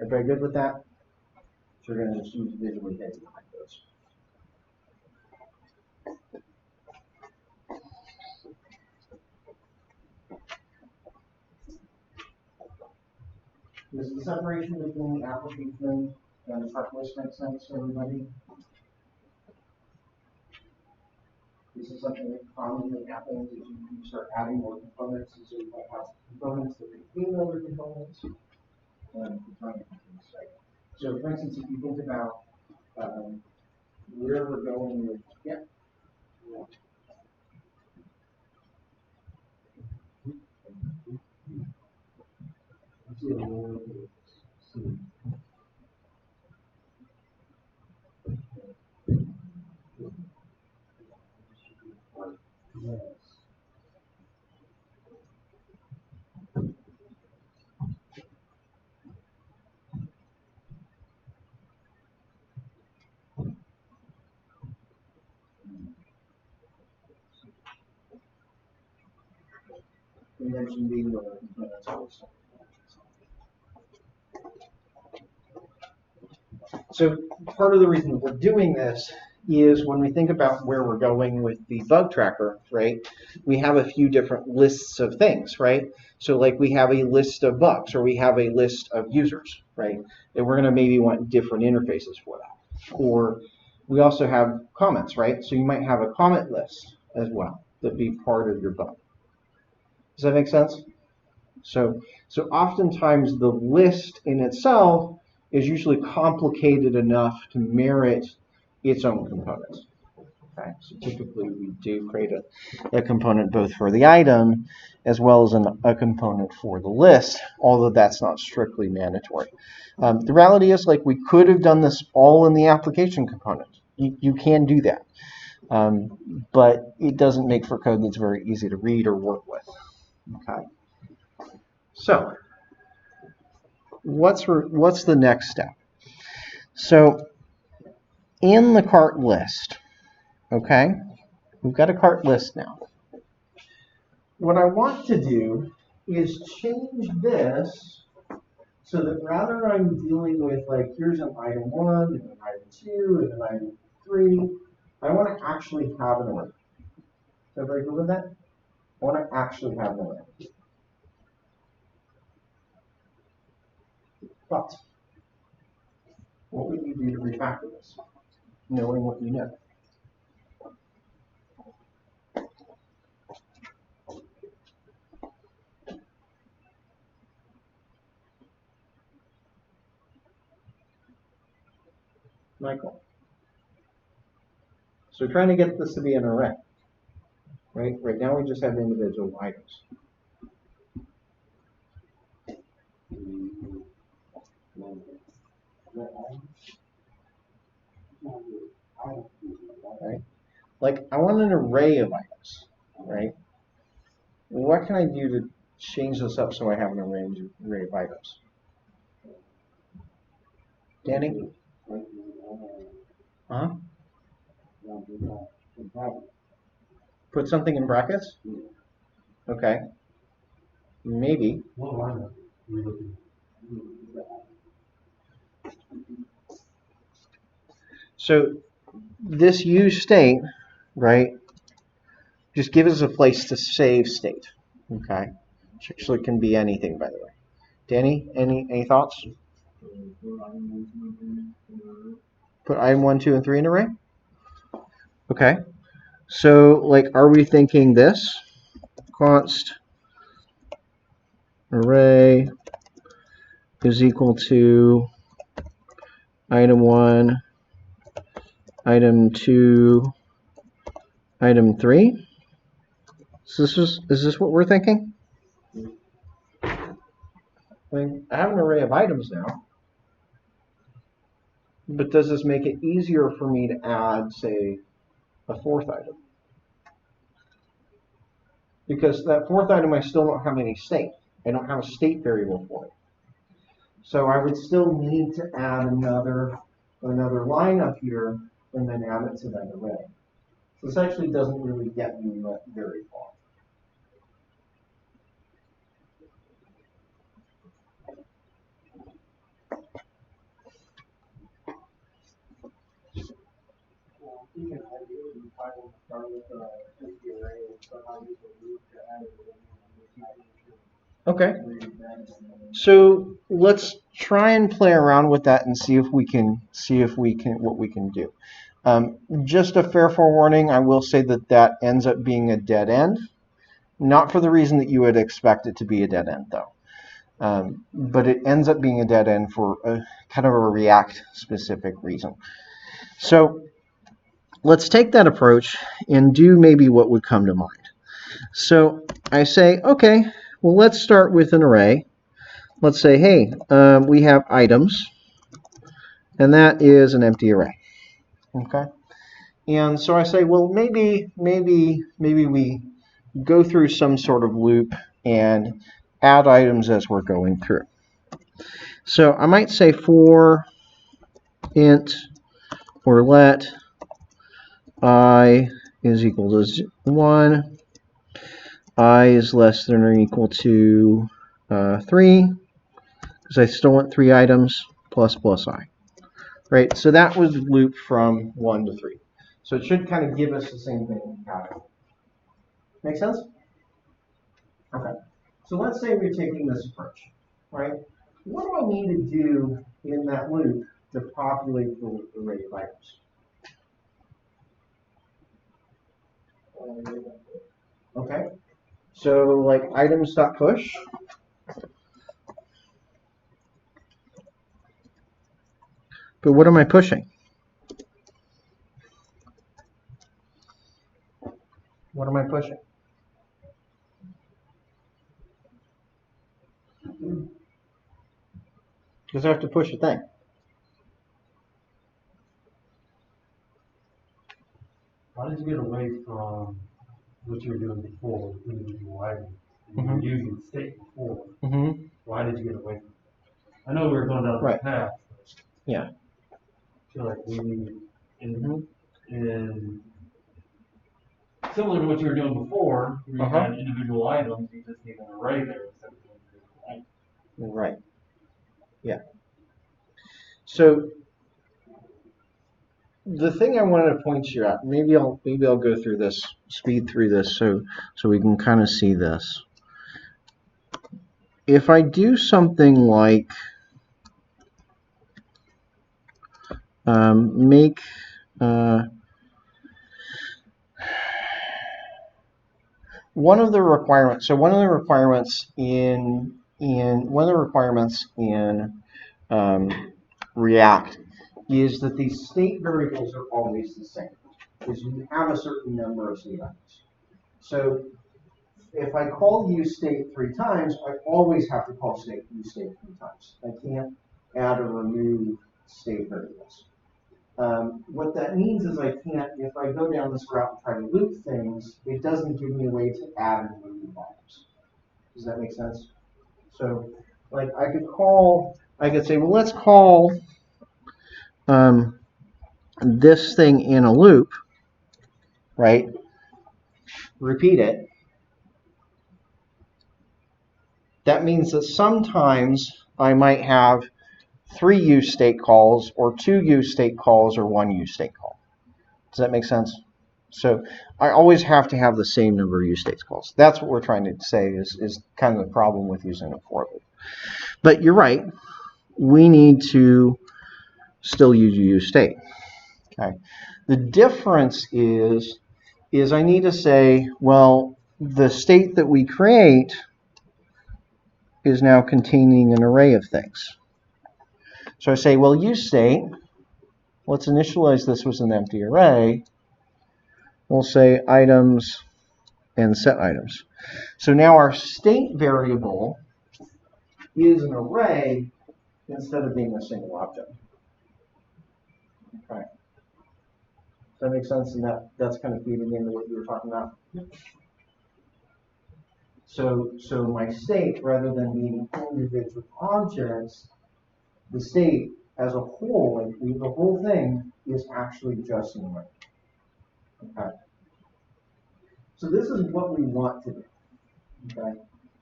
[SPEAKER 3] Everybody good with that? So we're going to just use visually hidden behind those. Does the separation between the application and the part list make sense to everybody? This is something that commonly happens as you start adding more components, and so you might have components that contain other components. So for instance, if you think about where we're going with, yeah. You mentioned being the components also. So part of the reason we're doing this is when we think about where we're going with the bug tracker, right? We have a few different lists of things, right? So like we have a list of bugs or we have a list of users, right? And we're going to maybe want different interfaces for that. Or we also have comments, right? So you might have a comment list as well that be part of your bug. Does that make sense? So oftentimes the list in itself is usually complicated enough to merit its own components. Okay, so typically we do create a component both for the item as well as a component for the list, although that's not strictly mandatory. The reality is, like, we could have done this all in the application component. You can do that, but it doesn't make for code that's very easy to read or work with. Okay. So, what's the next step? So, in the cart list, okay, we've got a cart list now. What I want to do is change this so that rather I'm dealing with, like, here's an item 1, and an item 2, and an item 3, I want to actually have an array. Is everybody good with that? I want to actually have an array. But what would you do to refactor this, knowing what you know? Michael. So we're trying to get this to be an array, right? Right now we just have individual items. Right? Like, I want an array of items, right? What can I do to change this up so I have an array of items? Danny? Uh-huh. Put something in brackets? Okay. Maybe.
[SPEAKER 4] What line are we looking
[SPEAKER 3] So this use state, right, just gives us a place to save state. Okay. Which actually can be anything, by the way. Danny, any thoughts? Put item 1, 2, and 3 in array? Okay. So, like, are we thinking this? Const array is equal to item 1, item 2, item 3? So is this what we're thinking? I mean, I have an array of items now. But does this make it easier for me to add, say, a fourth item? Because that fourth item, I still don't have any state. I don't have a state variable for it. So I would still need to add another line up here and then add it to that array. So this actually doesn't really get me very far.
[SPEAKER 2] You can ideally probably start with a empty array and somehow use a loop to add it.
[SPEAKER 3] Okay. So let's try and play around with that and see if we can what we can do. Just a fair forewarning, I will say that ends up being a dead end. Not for the reason that you would expect it to be a dead end, though. But it ends up being a dead end for kind of a React-specific reason. So let's take that approach and do maybe what would come to mind. So I say, okay, well, let's start with an array. Let's say, hey, we have items, and that is an empty array. Okay, and so I say, well, maybe we go through some sort of loop and add items as we're going through. So I might say for int or let I is equal to 1, I is less than or equal to 3, because I still want 3 items, plus I. Right, so that was loop from 1 to 3. So it should kind of give us the same thing. Make sense? Okay. So let's say we're taking this approach, right? What do I need to do in that loop to populate the array of items? Okay. So like items.push. But what am I pushing? What am I pushing? Because I have to push a thing.
[SPEAKER 4] How did you get away from what you were doing before, individual items? You were using state before. Why did you get away from that? I know we were going down the path.
[SPEAKER 3] Yeah.
[SPEAKER 4] I feel like we need, and similar to what you were doing before, where you had individual items, you just need an array there instead of individual items.
[SPEAKER 3] Right. Yeah. So the thing I wanted to point you at, maybe I'll go through this, speed through this, so we can kind of see this. If I do something like make one of the requirements. So one of the requirements in React is that these state variables are always the same, because you have a certain number of state items. So if I call useState 3 times, I always have to call useState 3 times. I can't add or remove state variables. What that means is I can't, if I go down this route and try to loop things, it doesn't give me a way to add and remove items. Does that make sense? So, like, I could say, well, let's call this thing in a loop, right? Repeat it. That means that sometimes I might have 3 use state calls or 2 use state calls or 1 use state call. Does that make sense? So I always have to have the same number of use state calls. That's what we're trying to say is kind of the problem with using a for loop. But you're right. We need to still use use state. Okay. The difference is I need to say, well, the state that we create is now containing an array of things. So I say, well, use state, let's initialize this with an empty array. We'll say items and set items. So now our state variable is an array instead of being a single object. Okay. Does that make sense? And that's kind of feeding into what you were talking about? So my state, rather than being individual objects, the state as a whole, like the whole thing, is actually just an array. Okay. So this is what we want to do. Okay.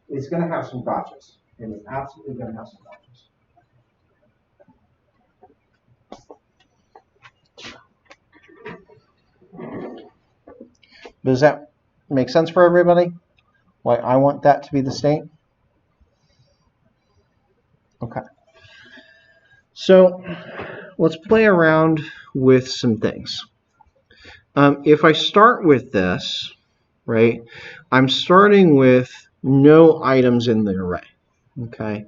[SPEAKER 3] It's going to have some gotchas. It is absolutely going to have some gotchas. Does that make sense for everybody? Why I want that to be the state? Okay. So let's play around with some things. If I start with this, right, I'm starting with no items in the array, okay,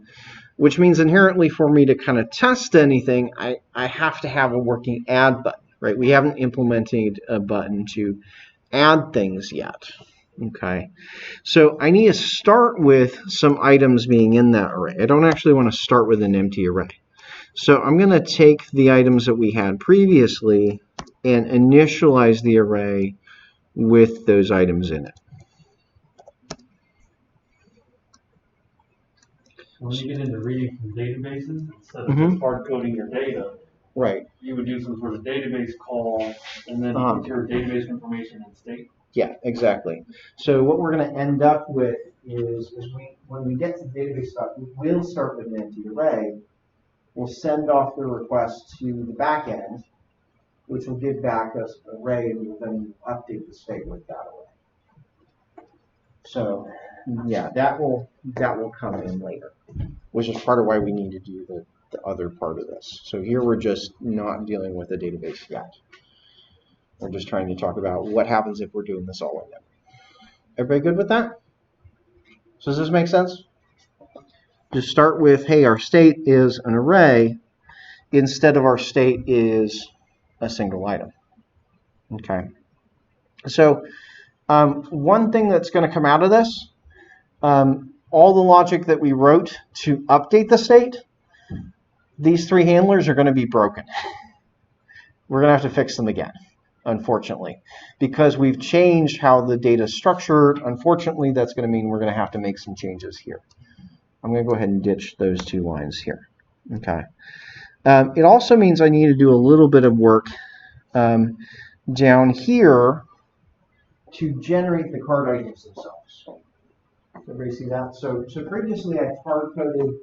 [SPEAKER 3] which means inherently for me to kind of test anything, I have to have a working add button, right? We haven't implemented a button to add things yet, okay? So I need to start with some items being in that array. I don't actually want to start with an empty array. So I'm going to take the items that we had previously and initialize the array with those items in it.
[SPEAKER 4] When you get into reading from databases, instead of just hard coding your data,
[SPEAKER 3] right,
[SPEAKER 4] you would do some sort of database call and then put your database information in state.
[SPEAKER 3] Yeah, exactly. So what we're going to end up with is when we get to database stuff, we will start with an empty array. We'll send off the request to the back end, which will give back us an array, and we'll then update the state with that array. So yeah, that will come in later, which is part of why we need to do the other part of this. So here we're just not dealing with the database yet. We're just trying to talk about what happens if we're doing this all in memory. Everybody good with that? So does this make sense? Just start with, hey, our state is an array instead of our state is a single item. Okay. So one thing that's going to come out of this, all the logic that we wrote to update the state, these 3 handlers are going to be broken. We're going to have to fix them again, unfortunately, because we've changed how the data is structured. Unfortunately, that's going to mean we're going to have to make some changes here. I'm going to go ahead and ditch those 2 lines here. Okay. It also means I need to do a little bit of work down here to generate the card items themselves. Everybody see that? So previously I hard-coded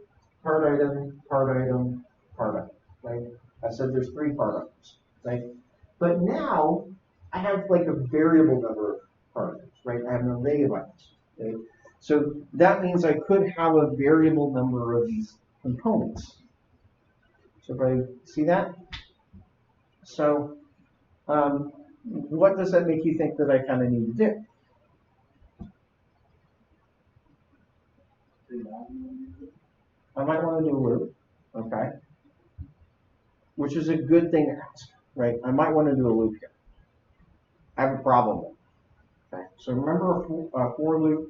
[SPEAKER 3] card item, card item, card item, right? I said there's 3 card items, right? But now I have like a variable number of card items, right? I have an array of items, right? So that means I could have a variable number of these components. So everybody see that? So what does that make you think that I kind of need to do? I might want to do a loop, okay? Which is a good thing to ask, right? I might want to do a loop here. I have a problem with it. Okay? So remember a for loop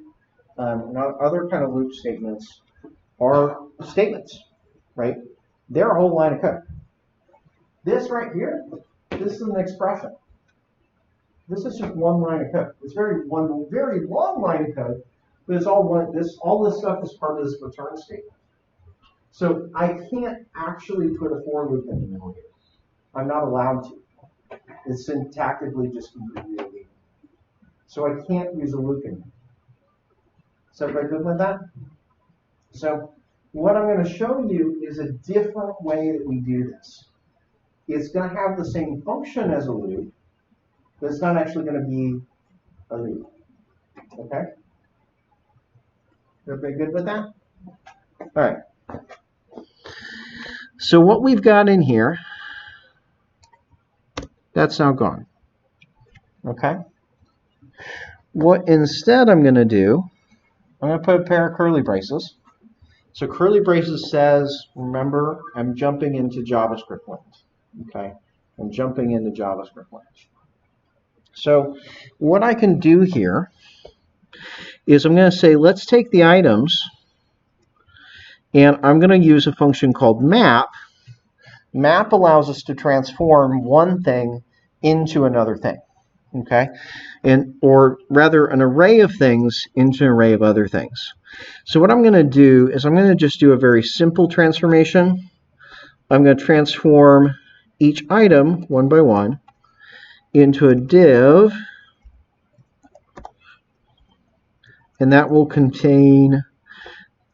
[SPEAKER 3] and other kind of loop statements are statements, right? They're a whole line of code. This right here, this is an expression. This is just one line of code. It's one very long line of code, but it's all one. All this stuff is part of this return statement. So I can't actually put a for loop in the middle here. I'm not allowed to. It's syntactically just completely illegal. So I can't use a looping. Is everybody good with that? So what I'm going to show you is a different way that we do this. It's going to have the same function as a loop, but it's not actually going to be a loop. Okay? Everybody good with that? All right. So what we've got in here, that's now gone. Okay? What instead I'm going to do, I'm going to put a pair of curly braces. So curly braces says, remember, I'm jumping into JavaScript land. Okay? I'm jumping into JavaScript land. So what I can do here is I'm going to say, let's take the items, and I'm going to use a function called map. Map allows us to transform one thing into another thing. Okay? Or rather, an array of things into an array of other things. So what I'm going to do is I'm going to just do a very simple transformation. I'm going to transform each item one by one into a div, and that will contain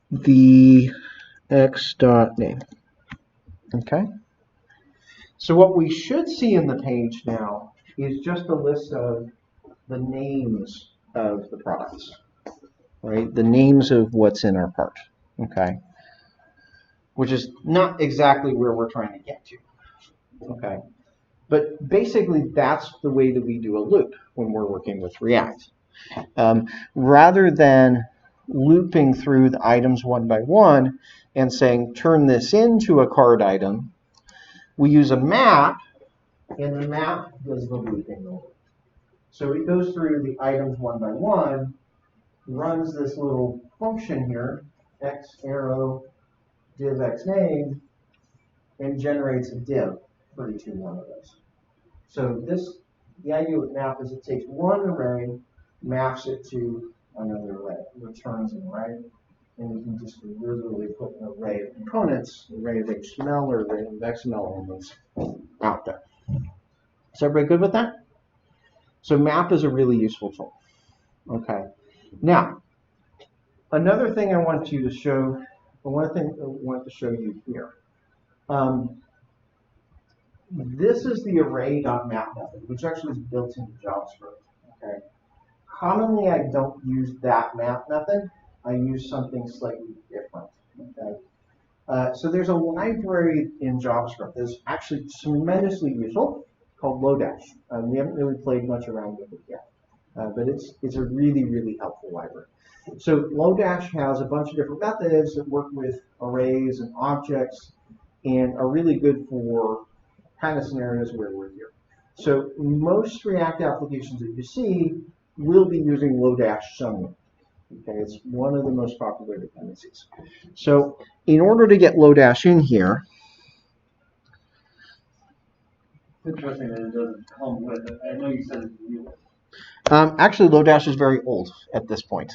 [SPEAKER 3] the x.name. Okay? So what we should see in the page now is just a list of the names of the products, right? The names of what's in our part, okay? Which is not exactly where we're trying to get to, okay? But basically, that's the way that we do a loop when we're working with React. Rather than looping through the items one by one and saying, turn this into a card item, we use a map, and the map does the looping. So it goes through the items one by one, runs this little function here, x arrow div x name, and generates a div for each one of those. So the idea with map is it takes one array, maps it to another array, returns an array, and we can just literally put an array of components, an array of HTML or array of XML elements out there. Is everybody good with that? So map is a really useful tool. Okay. Now, another thing I want you to show, one thing I want to show you here. This is the array.map method, which actually is built into JavaScript. Okay. Commonly, I don't use that map method. I use something slightly different. Okay. So there's a library in JavaScript that's actually tremendously useful called Lodash. We haven't really played much around with it yet, but it's a really, really helpful library. So Lodash has a bunch of different methods that work with arrays and objects and are really good for kind of scenarios where we're here. So most React applications that you see will be using Lodash somewhere. Okay, it's one of the most popular dependencies. So in order to get Lodash in here,
[SPEAKER 4] It's interesting that it doesn't come with it. I know you said it's new.
[SPEAKER 3] actually Lodash is very old at this point.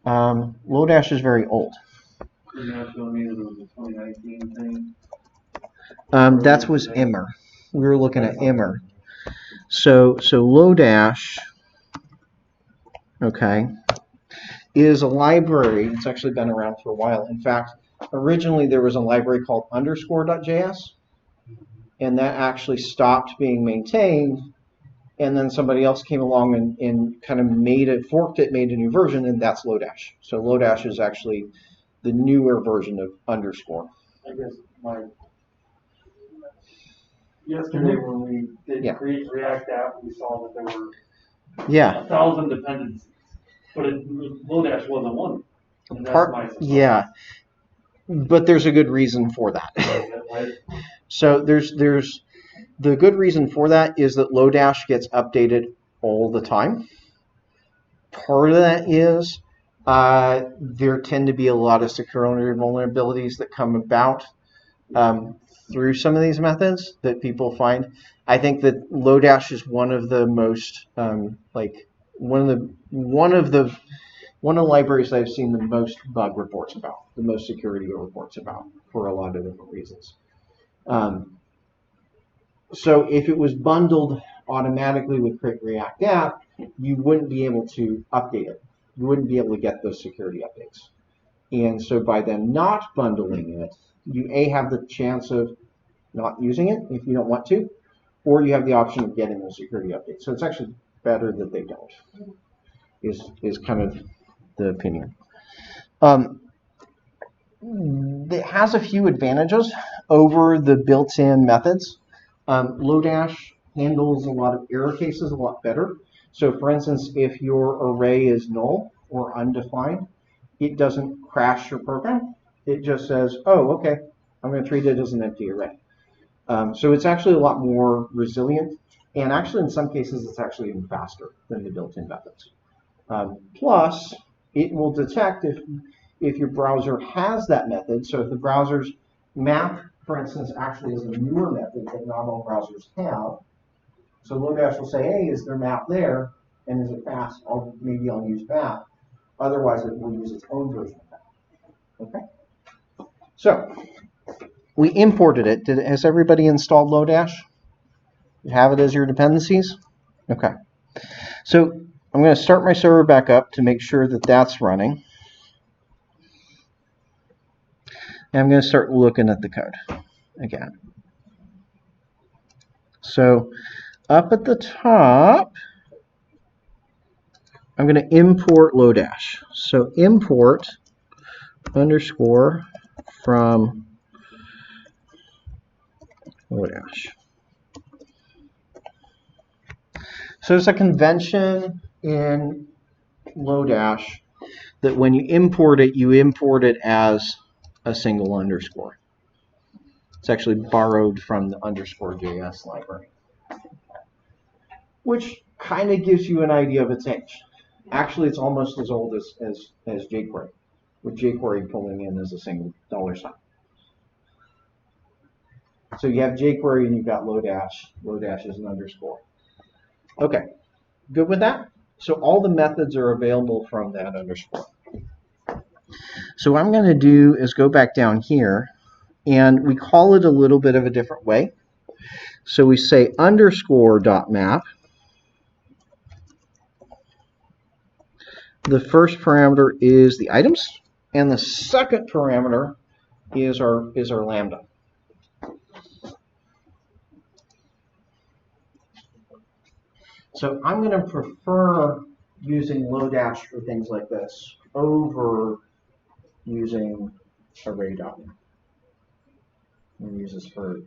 [SPEAKER 3] Lodash is very old.
[SPEAKER 4] You're not telling me that it was a 2019 thing?
[SPEAKER 3] That was Immer. We were looking at Immer. So Lodash, okay, is a library. It's actually been around for a while. In fact, originally there was a library called underscore.js, and that actually stopped being maintained, and then somebody else came along and kind of forked it, made a new version, and that's Lodash. So Lodash is actually the newer version of underscore.
[SPEAKER 4] I guess yesterday when we did create React app, we saw that there were 1,000 dependencies, but Lodash wasn't one. And that's my surprise.
[SPEAKER 3] Yeah, but there's a good reason for that. So there's the good reason for that is that Lodash gets updated all the time. Part of that is there tend to be a lot of security vulnerabilities that come about through some of these methods that people find. I think that Lodash is one of the most one of the libraries that I've seen the most bug reports about, the most security reports about, for a lot of different reasons. So if it was bundled automatically with Create React App, you wouldn't be able to update it. You wouldn't be able to get those security updates. And so by them not bundling it, you have the chance of not using it if you don't want to, or you have the option of getting those security updates. So it's actually better that they don't, is kind of the opinion. It has a few advantages over the built-in methods. Lodash handles a lot of error cases a lot better. So for instance, if your array is null or undefined, it doesn't crash your program. It just says, oh, okay, I'm going to treat it as an empty array. So it's actually a lot more resilient, and actually in some cases it's actually even faster than the built-in methods. Plus, it will detect if your browser has that method. So if the browser's map, for instance, actually is a newer method that not all browsers have, so Lodash will say, hey, is there map there? And is it fast? Maybe I'll use map. Otherwise, it will use its own version of that. Okay? So, we imported it. Has everybody installed Lodash? You have it as your dependencies? Okay. So, I'm going to start my server back up to make sure that that's running. And I'm going to start looking at the code again. So, up at the top, I'm going to import Lodash. So import underscore from Lodash. So there's a convention in Lodash that when you import it as a single underscore. It's actually borrowed from the underscore JS library, which kind of gives you an idea of its age. Actually, it's almost as old as jQuery, with jQuery pulling in as a single $sign. So you have jQuery and you've got Lodash. Lodash is an underscore. Okay, good with that? So all the methods are available from that underscore. So what I'm going to do is go back down here, and we call it a little bit of a different way. So we say underscore.map. The first parameter is the items, and the second parameter is our lambda. So I'm going to prefer using Lodash for things like this over using array.map. I'm going to use this for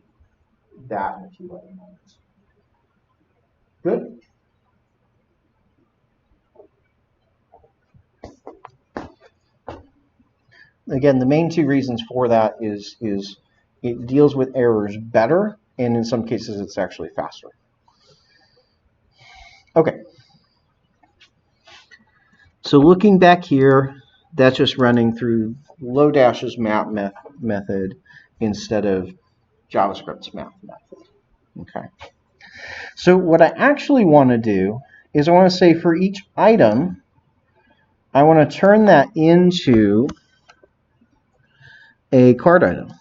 [SPEAKER 3] that and a few other moments. Good? Again, the main two reasons for that is it deals with errors better, and in some cases it's actually faster. Okay. So looking back here, that's just running through Lodash's map method instead of JavaScript's map method. Okay. So what I actually want to do is I want to say for each item, I want to turn that into a card item.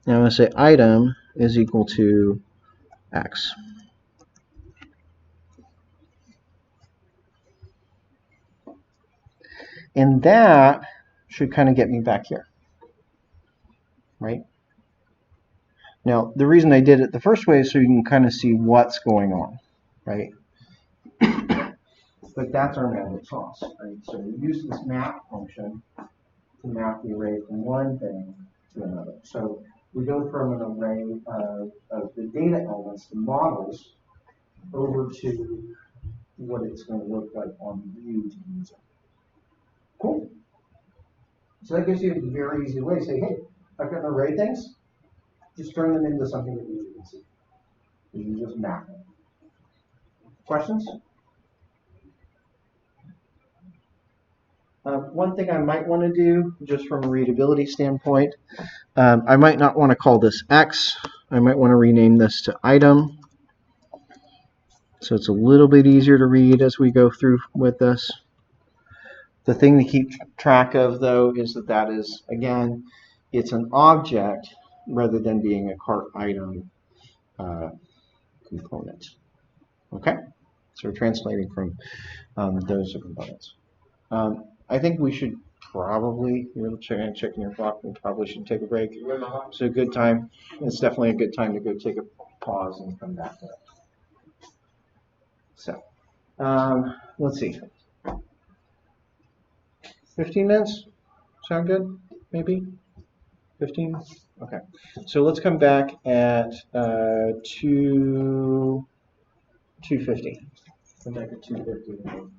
[SPEAKER 3] Now I'm going to say item is equal to X. And that should kind of get me back here, right? Now, the reason I did it the first way is so you can kind of see what's going on, right? But that's our magic sauce, right? So we use this map function to map the array from one thing to another. So we go from an array of the data elements, the models, over to what it's going to look like on view to use it. Cool. So that gives you a very easy way to say, hey, I've got an array of things, just turn them into something that you can see. You just map them. Questions? One thing I might want to do, just from a readability standpoint, I might not want to call this X. I might want to rename this to item. So it's a little bit easier to read as we go through with this. The thing to keep track of, though, is that is, again, it's an object rather than being a cart item component. Okay, so we're translating from those components. I think we should probably, you're checking your clock, we probably should take a break. It's a good time. It's definitely a good time to go take a pause and come back to it. So, let's see. 15 minutes? Sound good? Maybe? 15? Okay. So let's come back at 2:50. Come back at 2:50.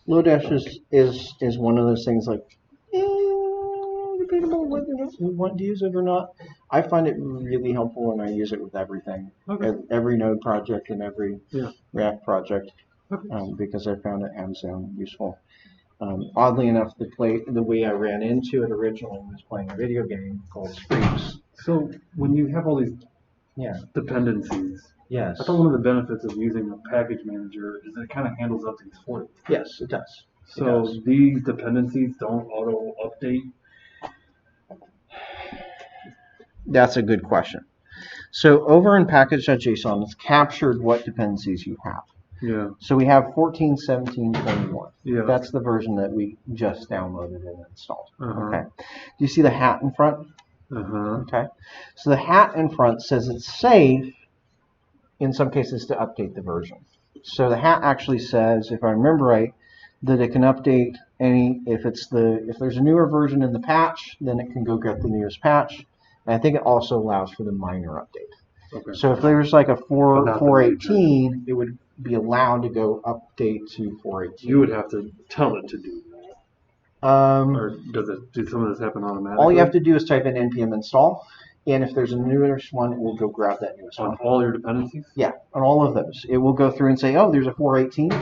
[SPEAKER 3] Lodash is one of those things like debatable whether we want to use it or not. I find it really helpful and I use it with everything.
[SPEAKER 4] Okay.
[SPEAKER 3] Every Node project and every
[SPEAKER 4] Yeah.
[SPEAKER 3] React project
[SPEAKER 4] Okay.
[SPEAKER 3] because I found it hands down useful. Oddly enough, the way I ran into it originally was playing a video game called Screams.
[SPEAKER 4] So when you have all these
[SPEAKER 3] Yeah.
[SPEAKER 4] dependencies,
[SPEAKER 3] Yes.
[SPEAKER 4] I thought one of the benefits of using a package manager is that it kind of handles updates for you.
[SPEAKER 3] Yes, it does.
[SPEAKER 4] So
[SPEAKER 3] does.
[SPEAKER 4] these dependencies don't auto update.
[SPEAKER 3] That's a good question. So over in package.json, it's captured what dependencies you have.
[SPEAKER 4] Yeah.
[SPEAKER 3] So we have 14, 17, 21.
[SPEAKER 4] Yeah.
[SPEAKER 3] That's the version that we just downloaded and installed.
[SPEAKER 4] Uh-huh.
[SPEAKER 3] Okay. Do you see the hat in front?
[SPEAKER 4] Uh-huh.
[SPEAKER 3] Okay. So the hat in front says it's safe in some cases to update the version. So the hat actually says, if I remember right, that it can update if there's a newer version in the patch, then it can go get the newest patch. And I think it also allows for the minor update.
[SPEAKER 4] Okay.
[SPEAKER 3] So if there's like a
[SPEAKER 4] But not the
[SPEAKER 3] 418, it would be allowed to go update to 418.
[SPEAKER 4] You would have to tell it to do that. Or do some of this happen automatically?
[SPEAKER 3] All you have to do is type in npm install, and if there's a newest one, it will go grab that newest
[SPEAKER 4] on
[SPEAKER 3] one.
[SPEAKER 4] all your dependencies?
[SPEAKER 3] Yeah, on all of those. It will go through and say, oh, there's a 418,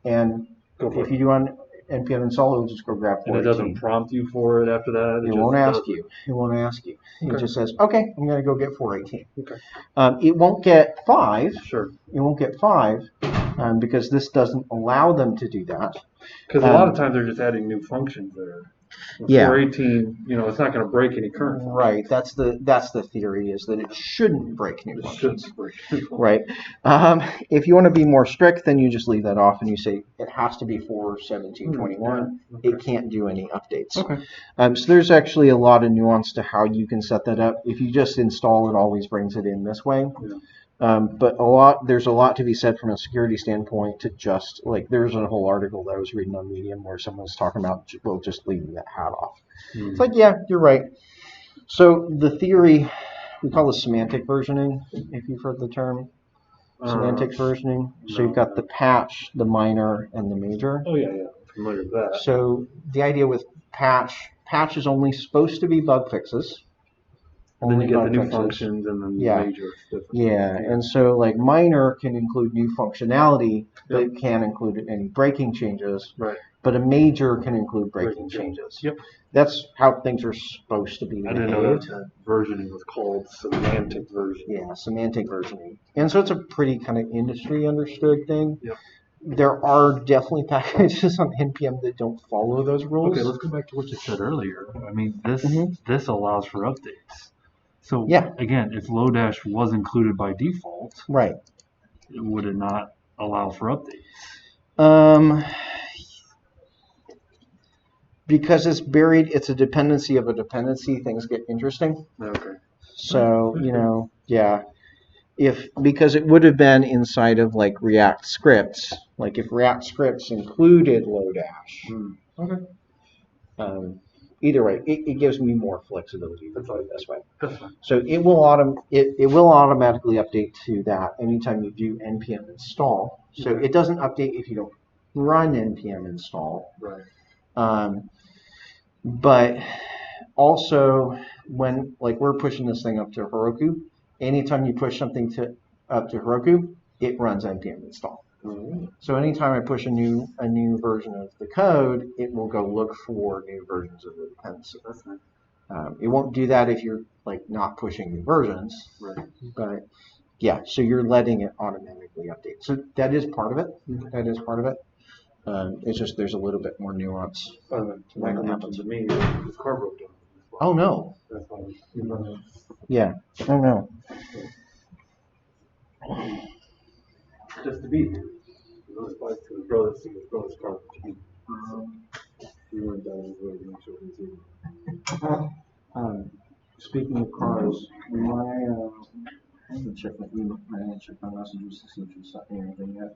[SPEAKER 3] and if you do on npm install, it will just go grab 418.
[SPEAKER 4] And it doesn't prompt you for it after that?
[SPEAKER 3] It won't ask you. It won't ask you. It just says, okay, I'm going to go get 418.
[SPEAKER 4] Okay.
[SPEAKER 3] It won't get 5.
[SPEAKER 4] Sure.
[SPEAKER 3] It won't get 5 because this doesn't allow them to do that.
[SPEAKER 4] Because a lot of times they're just adding new functions there.
[SPEAKER 3] Yeah.
[SPEAKER 4] 418, it's not going to break any current functions.
[SPEAKER 3] Right. That's the theory, is that it shouldn't break new
[SPEAKER 4] It
[SPEAKER 3] functions.
[SPEAKER 4] shouldn't break any functions.
[SPEAKER 3] Right. If you want to be more strict, then you just leave that off and you say it has to be 4.17.21.
[SPEAKER 4] Okay.
[SPEAKER 3] It can't do any updates.
[SPEAKER 4] Okay.
[SPEAKER 3] So there's actually a lot of nuance to how you can set that up. If you just install, it always brings it in this way.
[SPEAKER 4] Yeah.
[SPEAKER 3] But there's a lot to be said from a security standpoint to just, like, there's a whole article that I was reading on Medium where someone was talking about, well, just leaving that hat off. It's like, yeah, you're right. So the theory, we call this semantic versioning, if you've heard the term. Semantic versioning. So you've got the patch, the minor, and the major.
[SPEAKER 4] Oh, yeah. I'm familiar with that.
[SPEAKER 3] So the idea with patch is only supposed to be bug fixes.
[SPEAKER 4] And then you get the new
[SPEAKER 3] fixes.
[SPEAKER 4] functions and then
[SPEAKER 3] Yeah.
[SPEAKER 4] the major stuff.
[SPEAKER 3] Yeah, and so like minor can include new functionality, but it can't include any breaking changes.
[SPEAKER 4] Right.
[SPEAKER 3] But a major can include breaking changes.
[SPEAKER 4] Yep.
[SPEAKER 3] That's how things are supposed to be
[SPEAKER 4] I didn't know
[SPEAKER 3] behaved.
[SPEAKER 4] that versioning was called semantic versioning.
[SPEAKER 3] Yeah, semantic versioning. And so it's a pretty kind of industry understood thing.
[SPEAKER 4] Yep.
[SPEAKER 3] There are definitely packages on NPM that don't follow those rules.
[SPEAKER 4] Okay, let's go back to what you said earlier. I mean, this
[SPEAKER 3] Mhm.
[SPEAKER 4] this allows for updates. So
[SPEAKER 3] Yeah.
[SPEAKER 4] again, if Lodash was included by default,
[SPEAKER 3] Right.
[SPEAKER 4] would it not allow for updates?
[SPEAKER 3] Because it's buried, it's a dependency of a dependency, things get interesting.
[SPEAKER 4] Okay.
[SPEAKER 3] So, yeah. Because it would have been inside of like React scripts, like if React scripts included Lodash.
[SPEAKER 4] Okay.
[SPEAKER 3] Either way, it gives me more flexibility to do it this way.
[SPEAKER 4] That's fine.
[SPEAKER 3] So it will automatically update to that anytime you do npm install. So it doesn't update if you don't run npm install.
[SPEAKER 4] Right.
[SPEAKER 3] But also when we're pushing this thing up to Heroku, anytime you push something up to Heroku, it runs npm install.
[SPEAKER 1] So anytime I push a new version of the code, it will go look for new versions of the dependency. It won't do that if you're like not pushing new versions, but yeah, so you're letting it automatically update. So that is part of it. That is part of it. It's just there's a little bit more nuance.
[SPEAKER 4] Michael mentioned to me his car broke down.
[SPEAKER 1] Oh no.
[SPEAKER 4] That's why he's running.
[SPEAKER 1] Yeah. Oh no.
[SPEAKER 4] Just to be there. He was like to his brother, see his brother's car. He went down his road to make sure he was in.
[SPEAKER 3] Speaking of cars, I haven't checked my messages to see if she sent me anything yet.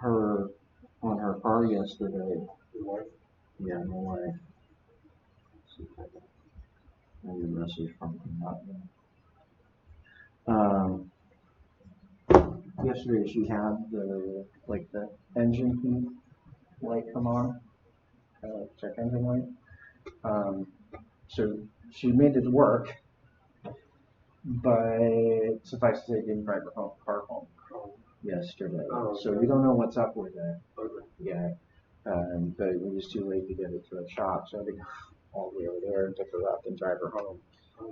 [SPEAKER 3] Her on her car yesterday. Yeah, my wife. See if I can maybe a message from her. Yesterday she had the engine heat light come on, check engine light. So she made it work, but suffice to say, didn't drive her car home yesterday. So we don't know what's up with it yet. But it was too late to get it to a shop, so I had to go all the way over there and pick her up and drive her home,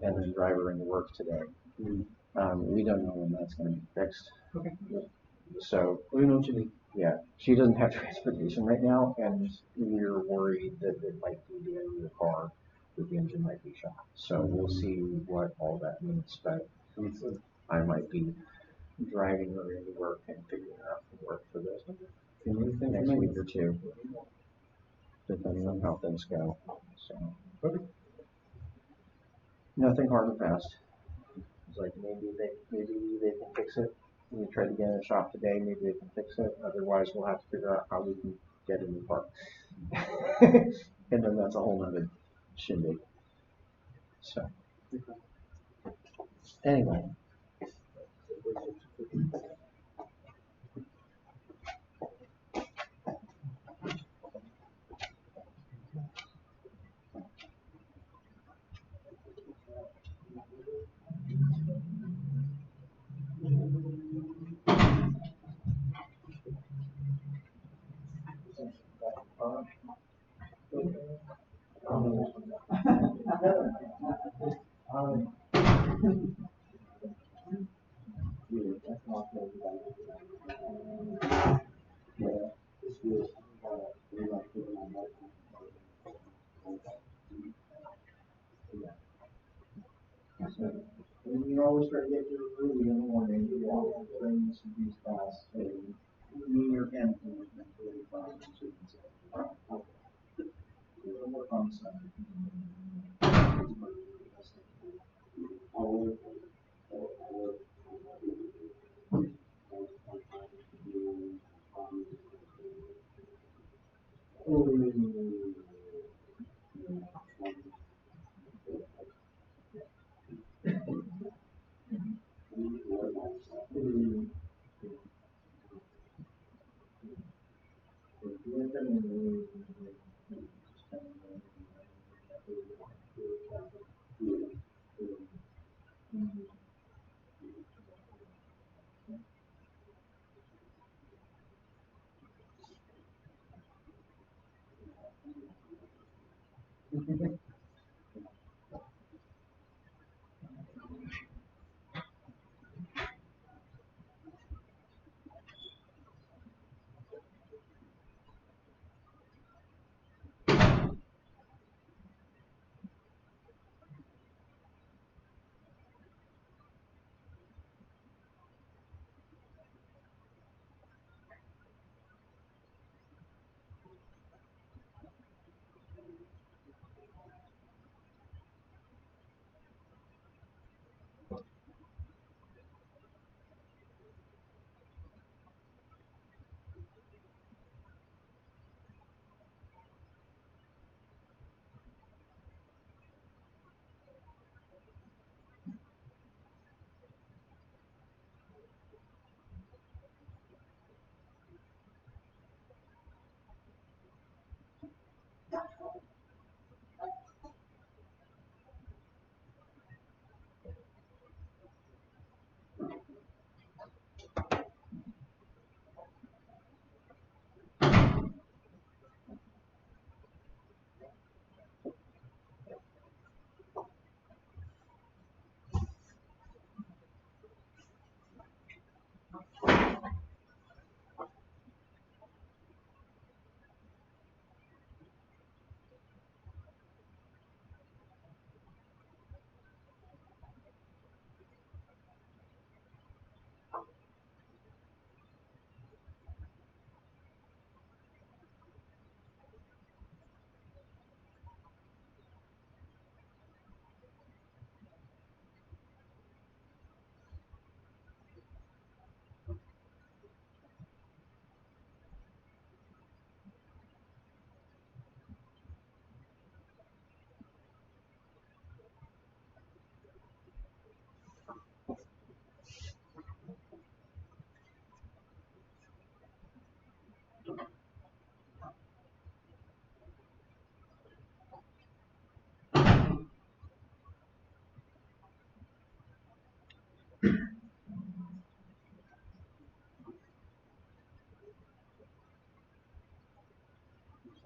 [SPEAKER 3] and then drive her into work today. We don't know when that's going to be fixed. So
[SPEAKER 4] We know what you mean.
[SPEAKER 1] yeah, she doesn't have transportation right now, and we're worried that it might be the end of the car, that the engine might be shot. So we'll see what all that means, but I might be driving her into work and figuring out the work for this next week or two, depending on how things go. So nothing hard and fast. It's like maybe they can fix it. We try to get in a shop today, maybe they can fix it. Otherwise, we'll have to figure out how we can get a new part. And then that's a whole nother shindig. So anyway. You always try to get to it early in the morning, you walk the things and these fast, and me or him can work at 45 and so you can say, we'll work on Sunday.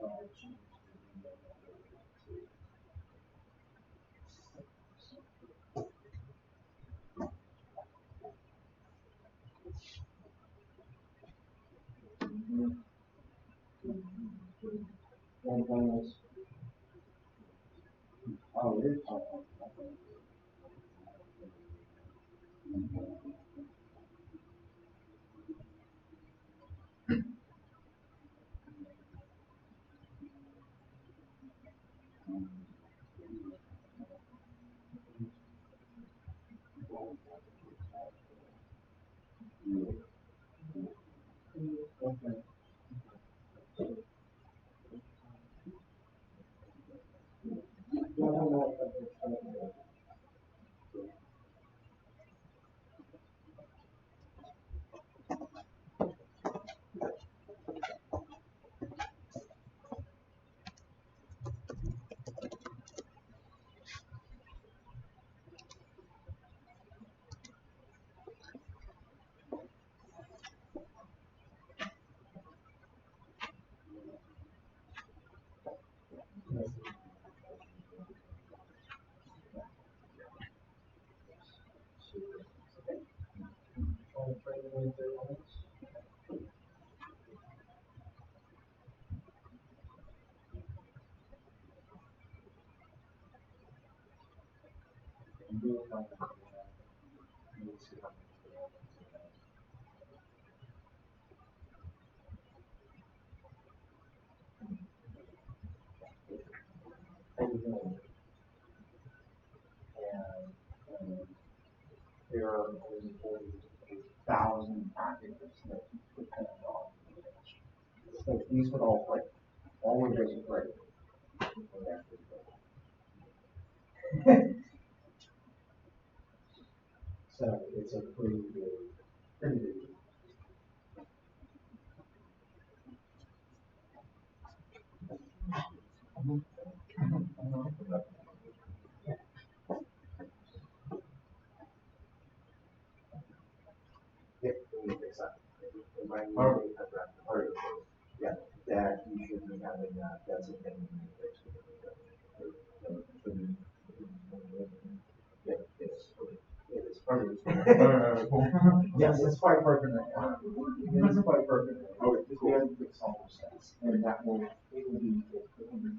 [SPEAKER 3] Oh, it is. Okay. There are over 40,000 packages that depend on. So these would all like all of those are great. So it's a pretty big. Yeah, we fix that. Yeah, that you should be having that. That's a thing. Yeah, it's part of yes, it's quite broken right now. It's quite broken. Oh, because we have to fix all those things, and that will it will be broken.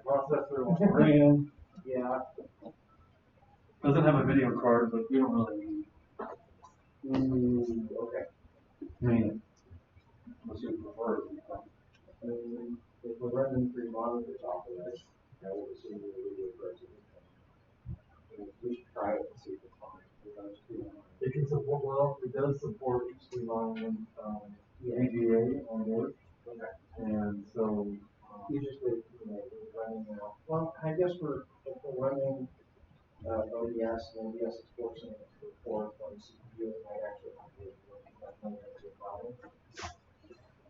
[SPEAKER 4] Processor was ran.
[SPEAKER 3] Yeah.
[SPEAKER 4] Doesn't have a video card, but we don't really need.
[SPEAKER 3] Okay.
[SPEAKER 4] I mean, unless you prefer it.
[SPEAKER 3] If we're running 3 monitors off of this, I would assume we would do it. We should try it and see if it's fine.
[SPEAKER 4] It can support, well, it does support streamlining, VGA on board.
[SPEAKER 3] Okay.
[SPEAKER 4] And so,
[SPEAKER 3] Usually, we're running now. Well, I guess if we're running ODS and ODS is forcing it to record from CPU, it might actually have to be a problem.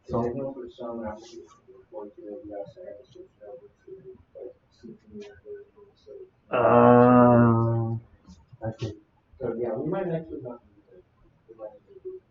[SPEAKER 3] So I know for some applications we record to ODS, I have to switch it over to like CPU and
[SPEAKER 4] I see.
[SPEAKER 3] so yeah, we might actually not use it. We might use it.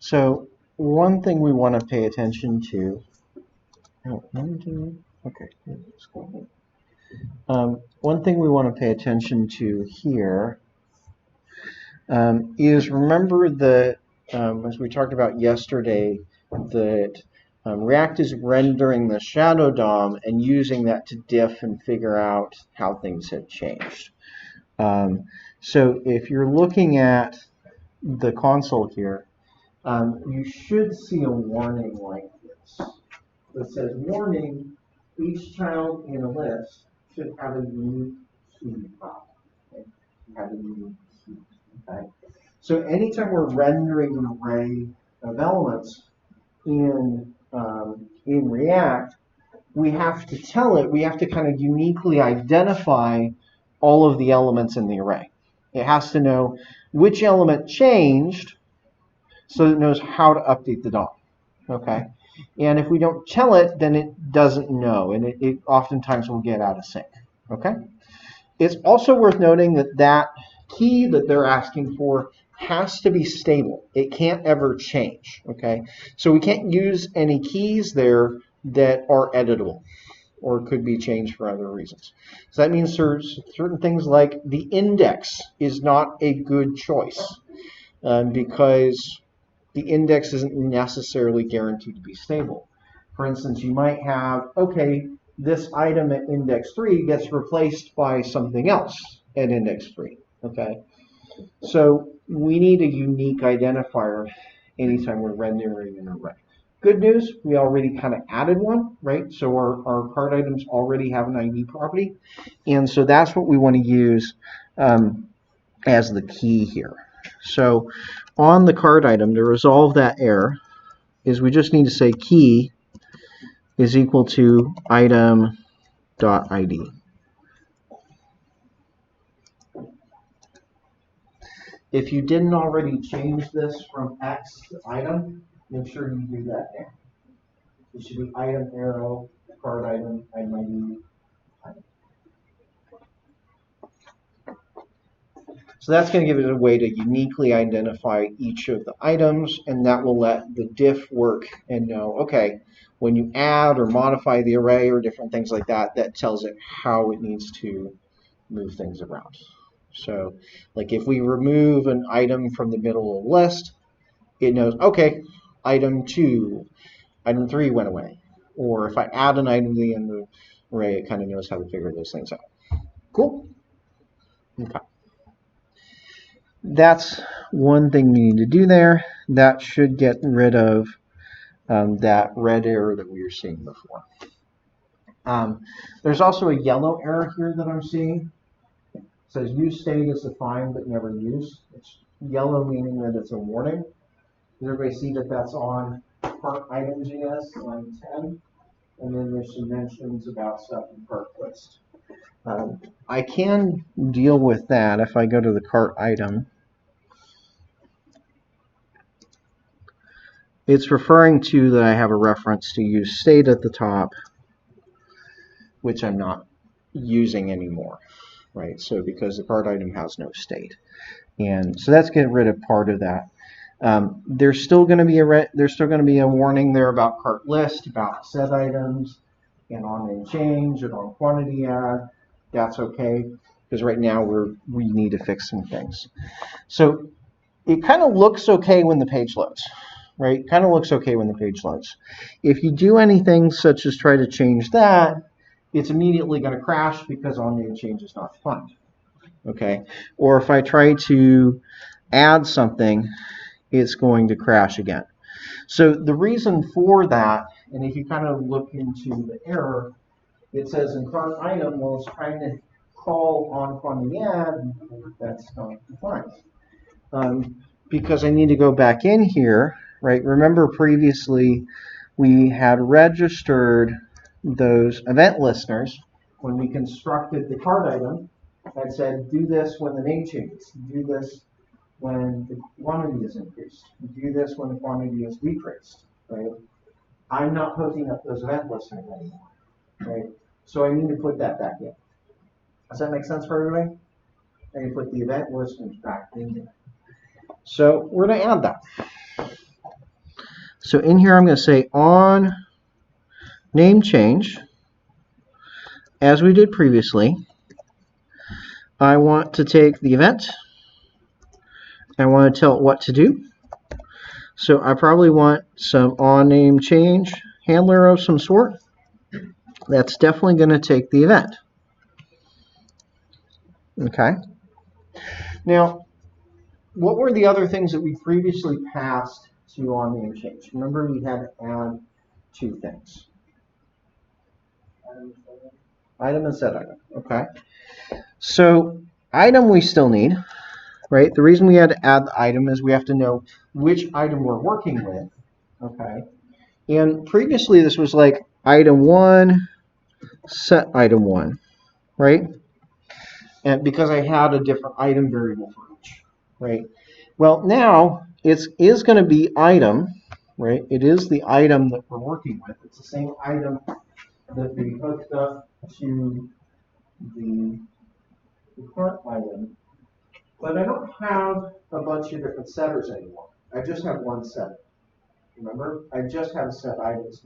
[SPEAKER 3] So one thing we want to pay attention to, one thing we want to pay attention to here is remember that, as we talked about yesterday, that React is rendering the shadow DOM and using that to diff and figure out how things have changed. So if you're looking at the console here, you should see a warning like this. It says, warning, each child in a list should have a unique key file. Okay? Have a unique key. Okay? So anytime we're rendering an array of elements in React, we have to tell it, we have to kind of uniquely identify all of the elements in the array. It has to know which element changed so it knows how to update the DOM. Okay? And if we don't tell it, then it doesn't know, and it oftentimes will get out of sync. Okay? It's also worth noting that that key that they're asking for has to be stable. It can't ever change. Okay? So we can't use any keys there that are editable or could be changed for other reasons. So that means there's certain things like the index is not a good choice because the index isn't necessarily guaranteed to be stable. For instance, you might have, okay, this item at index 3 gets replaced by something else at index 3. Okay? So we need a unique identifier anytime we're rendering an array. Good news, we already kind of added one, right? So our card items already have an ID property. And so that's what we want to use as the key here. So on the card item, to resolve that error, is we just need to say key is equal to item.id. If you didn't already change this from X to item, make sure you do that now. It should be item arrow, card item, item ID. Item. So that's going to give it a way to uniquely identify each of the items, and that will let the diff work and know, okay, when you add or modify the array or different things like that, that tells it how it needs to move things around. So, like if we remove an item from the middle of the list, it knows, okay, item 2, item 3 went away. Or if I add an item to the end of the array, it kind of knows how to figure those things out. Cool? Okay. That's one thing we need to do there. That should get rid of that red error that we were seeing before. There's also a yellow error here that I'm seeing. It says use state is defined but never used. It's yellow meaning that it's a warning. Does everybody see that that's on cart item.js line 10? And then there's some mentions about stuff in cart list. I can deal with that if I go to the cart item. It's referring to that I have a reference to use state at the top, which I'm not using anymore, right? So because the cart item has no state. And so that's getting rid of part of that. There's still going to be a warning there about cart list, about set items, and on and change, and on quantity add. That's okay, because right now we need to fix some things. So it kind of looks okay when the page loads, right? Kind of looks okay when the page loads. If you do anything such as try to change that, it's immediately going to crash because on and change is not defined. Okay, or if I try to add something, it's going to crash again. So the reason for that, and if you kind of look into the error, it says in cart item, well, it's trying to call on quantity add, that's not defined. Because I need to go back in here, right? Remember previously we had registered those event listeners when we constructed the cart item and said, do this when the name changes, do this when the quantity is increased, do this when the quantity is decreased, right? I'm not hooking up those event listeners anymore, right? So I need to put that back in. Does that make sense for everybody? I need to put the event listeners back in there. So we're going to add that. So in here I'm going to say on name change, as we did previously. I want to take the event. I want to tell it what to do. So I probably want some on name change handler of some sort. That's definitely going to take the event. Okay. Now, what were the other things that we previously passed to on name change? Remember, we had to add two things. Item and set item. Okay. So item we still need, right? The reason we had to add the item is we have to know which item we're working with. Okay. And previously this was like item 1, set item 1, right? And because I had a different item variable for each, right? Well, now it is going to be item, right? It is the item that we're working with. It's the same item that we hooked up to the current item, but I don't have a bunch of different setters anymore. I just have one setter. Remember, I just have set items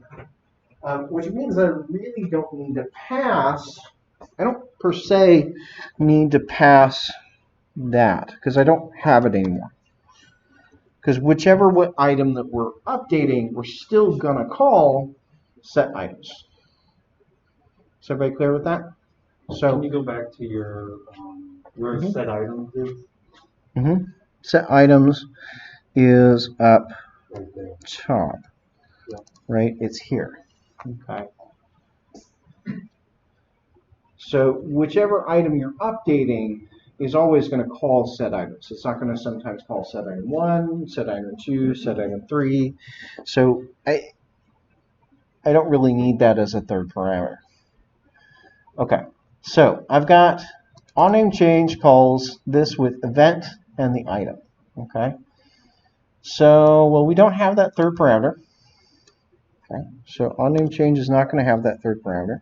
[SPEAKER 3] now, which means I really don't need to pass. I don't per se need to pass that because I don't have it anymore. Because whichever item that we're updating, we're still going to call set items. Is everybody clear with that? So
[SPEAKER 4] can you go back to your where set items is?
[SPEAKER 3] Set items is up
[SPEAKER 4] Right there.
[SPEAKER 3] top, right? It's here. Okay. So whichever item you're updating is always going to call set items. It's not going to sometimes call set item 1, set item 2, set item 3. So I don't really need that as a third parameter. Okay. So I've got on name change calls this with event and the item. Okay. So, well, we don't have that third parameter. Okay. So on name change is not going to have that third parameter.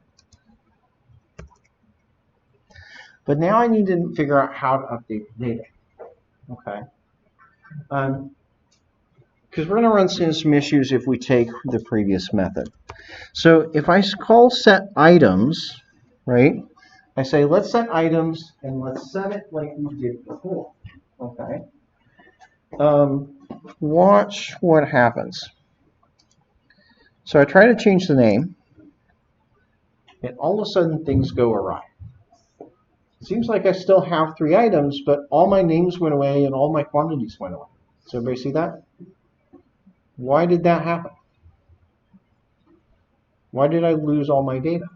[SPEAKER 3] But now I need to figure out how to update the data. Okay. Because we're going to run into some issues if we take the previous method. So if I call set items, right, I say let's set items and let's set it like we did before. Okay. Watch what happens. So I try to change the name, and all of a sudden things go awry. It seems like I still have 3 items, but all my names went away and all my quantities went away. Does everybody see that? Why did that happen? Why did I lose all my data?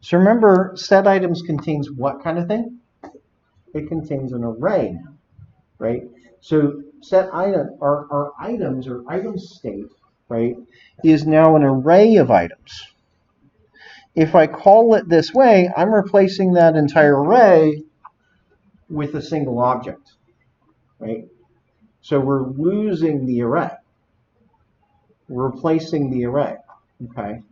[SPEAKER 3] So remember, set items contains what kind of thing? It contains an array now, right? So set item, our items or item state, right, is now an array of items. If I call it this way, I'm replacing that entire array with a single object, right? So we're losing the array. We're replacing the array, okay?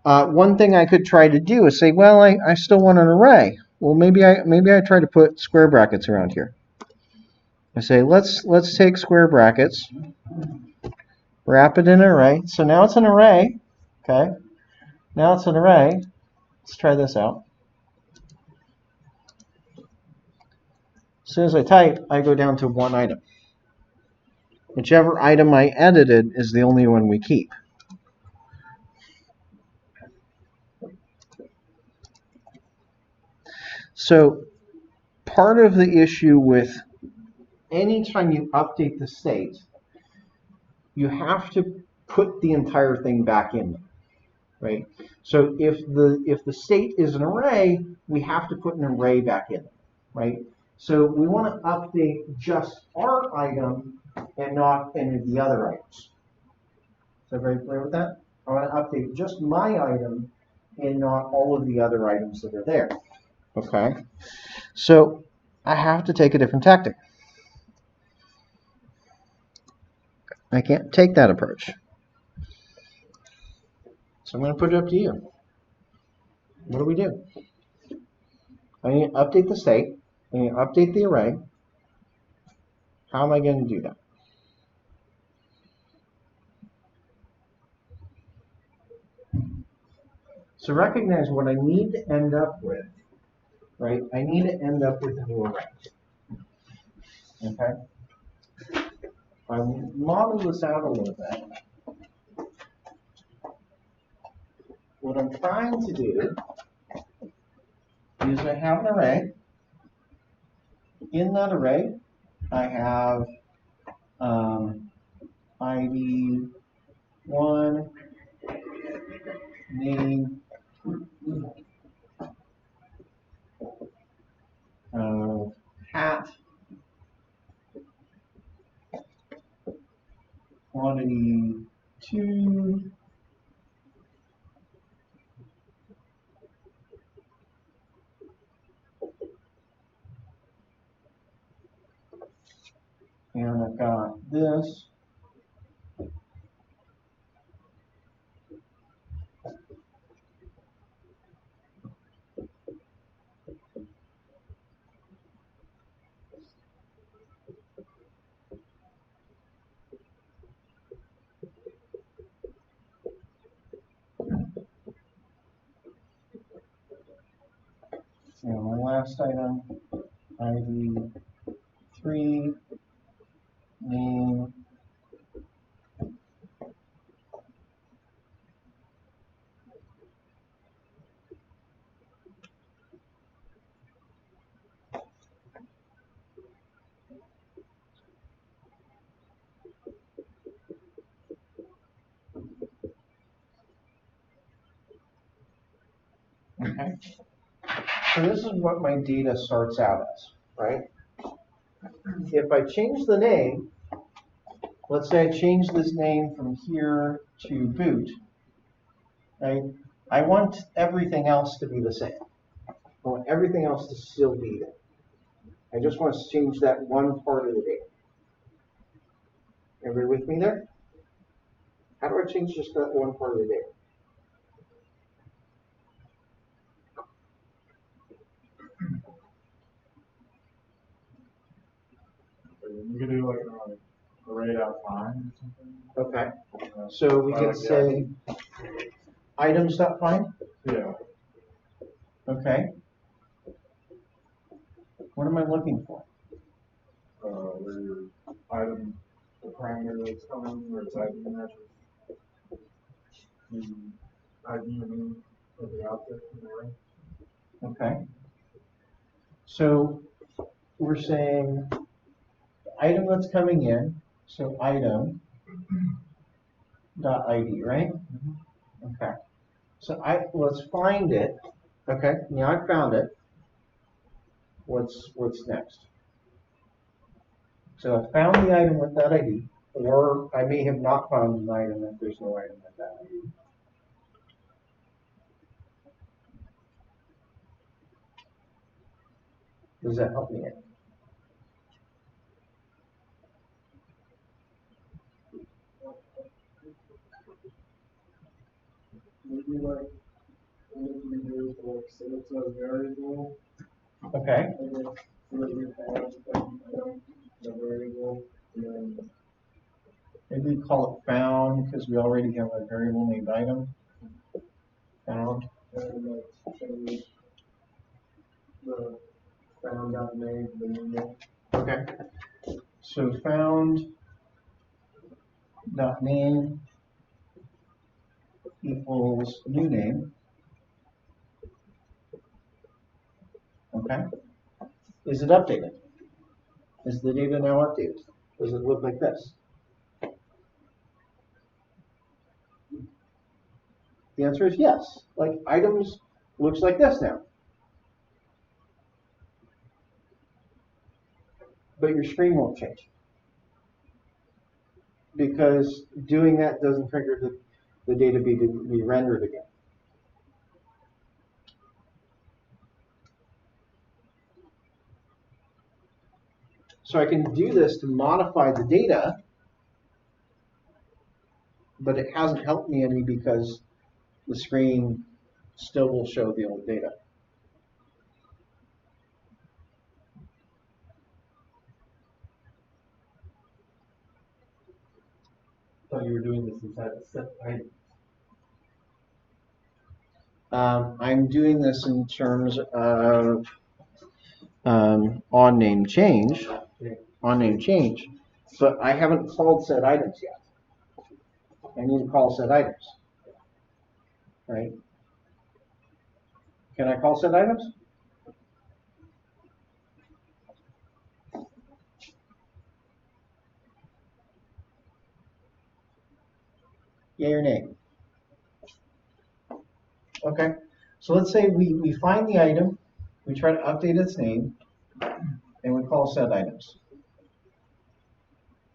[SPEAKER 3] One thing I could try to do is say, well, I still want an array. Well, maybe I try to put square brackets around here. I say, let's take square brackets, wrap it in an array. So now it's an array, okay? Now it's an array. Let's try this out. As soon as I type, I go down to one item. Whichever item I edited is the only one we keep. So part of the issue with anytime you update the state, you have to put the entire thing back in there, right? So if the state is an array, we have to put an array back in, right? So we want to update just our item and not any of the other items. Is that very clear with that? I want to update just my item and not all of the other items that are there. Okay, so I have to take a different tactic. I can't take that approach. So I'm going to put it up to you. What do we do? I need to update the state. I need to update the array. How am I going to do that? So recognize what I need to end up with, right? I need to end up with a new array. Okay? If I model this out a little bit, what I'm trying to do is I have an array. In that array, I have ID 1, name, hat, quantity 2, and I've got this. And my last item, ID 3, name, okay? So this is what my data starts out as, right? If I change the name, let's say I change this name from here to boot, right? I want everything else to be the same. I want everything else to still be there. I just want to change that one part of the data. Everybody with me there? How do I change just that one part of the data?
[SPEAKER 2] You could do like an array out find or something.
[SPEAKER 3] Okay. So we could say items.find?
[SPEAKER 2] Yeah.
[SPEAKER 3] Okay. What am I looking for?
[SPEAKER 2] Where your item, the parameter that's coming, where it's ID matches. The ID of the object in the array.
[SPEAKER 3] Okay. So we're saying the item that's coming in, so item dot ID, right? Okay. So let's find it. Okay. Now I found it. What's next? So I found the item with that ID, or I may have not found an item if there's no item with that ID. Does that help me?
[SPEAKER 2] Maybe like what we do is like set it to a variable.
[SPEAKER 3] Okay.
[SPEAKER 2] And then where we have the variable, and then
[SPEAKER 3] Maybe we call it found because we already have a variable named item. Found.
[SPEAKER 2] like change the found out name to the new name.
[SPEAKER 3] Okay. So found dot name equals new name. Okay. Is it updated? Is the data now updated? Does it look like this? The answer is yes. Like items looks like this now. But your screen won't change. Because doing that doesn't trigger the data be rendered again. So I can do this to modify the data, but it hasn't helped me any because the screen still will show the old data.
[SPEAKER 4] I thought you were doing this inside a set item.
[SPEAKER 3] I'm doing this in terms of on name change, but I haven't called set items yet. I need to call set items, right? Can I call set items? Yay or nay? Okay, so let's say we find the item, we try to update its name, and we call set items.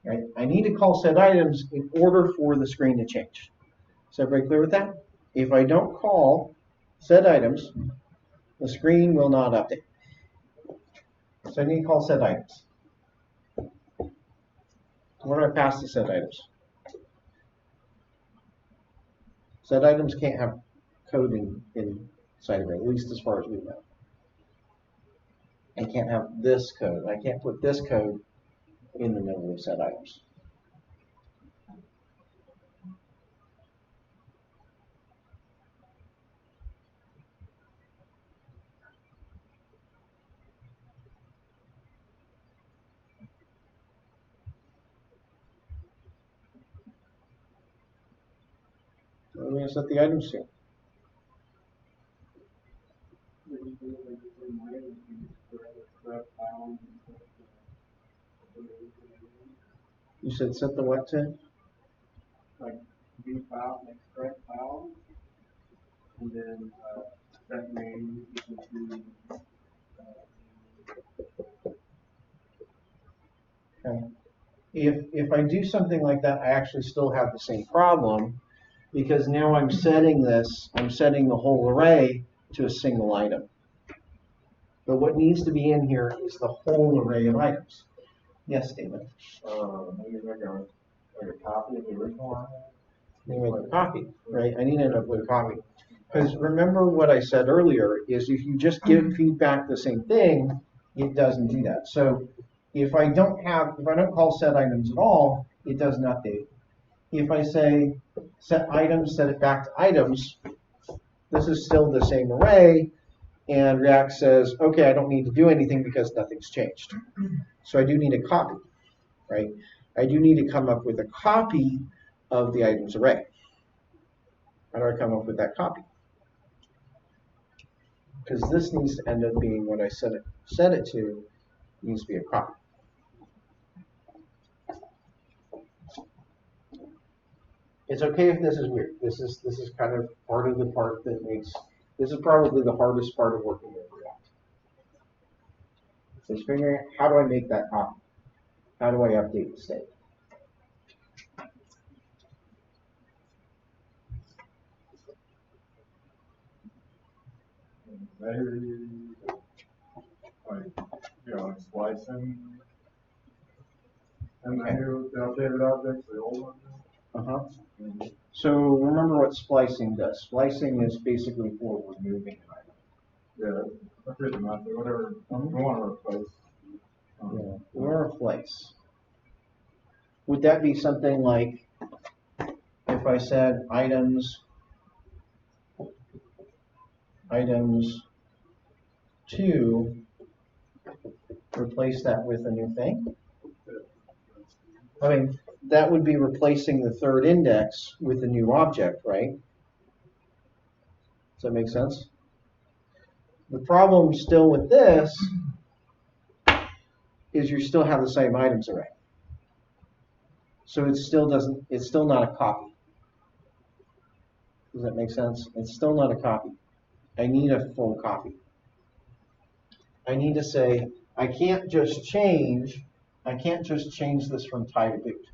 [SPEAKER 3] Right? I need to call set items in order for the screen to change. Is everybody clear with that? If I don't call set items, the screen will not update. So I need to call set items. What do I pass to set items? Set items can't have code inside of it, at least as far as we know. I can't have this code. I can't put this code in the middle of set items. So I'm going to set the items here. You said set the what to?
[SPEAKER 2] Like view file, like correct file, and then set name equal to.
[SPEAKER 3] Okay. If I do something like that, I actually still have the same problem because now I'm setting the whole array to a single item. But what needs to be in here is the whole array of items. Yes, David?
[SPEAKER 2] Maybe like a copy of the original one.
[SPEAKER 3] Maybe make a copy, right? I need to end up with a copy. Because remember what I said earlier is if you just give feedback the same thing, it doesn't do that. So if I don't call set items at all, it doesn't update. If I say set items, set it back to items, this is still the same array, and React says, okay, I don't need to do anything because nothing's changed. So I do need a copy, right? I do need to come up with a copy of the items array. How do I come up with that copy? Because this needs to end up being what I set it to, needs to be a copy. It's okay if this is weird. This is kind of part of the part that makes, this is probably the hardest part of working with React. So it's figuring out how do I make that copy? How do I update the state?
[SPEAKER 2] Maybe like like splicing and the updated objects, the old ones.
[SPEAKER 3] So remember what splicing does. Splicing is basically for removing an item.
[SPEAKER 2] Yeah, I forget the method, whatever we want to replace.
[SPEAKER 3] Yeah, or replace. Would that be something like if I said items 2, replace that with a new thing? I mean, that would be replacing the third index with a new object, right? Does that make sense? The problem still with this is you still have the same items array. So it's still not a copy. Does that make sense? It's still not a copy. I need a full copy. I need to say, I can't just change this from tie to boot.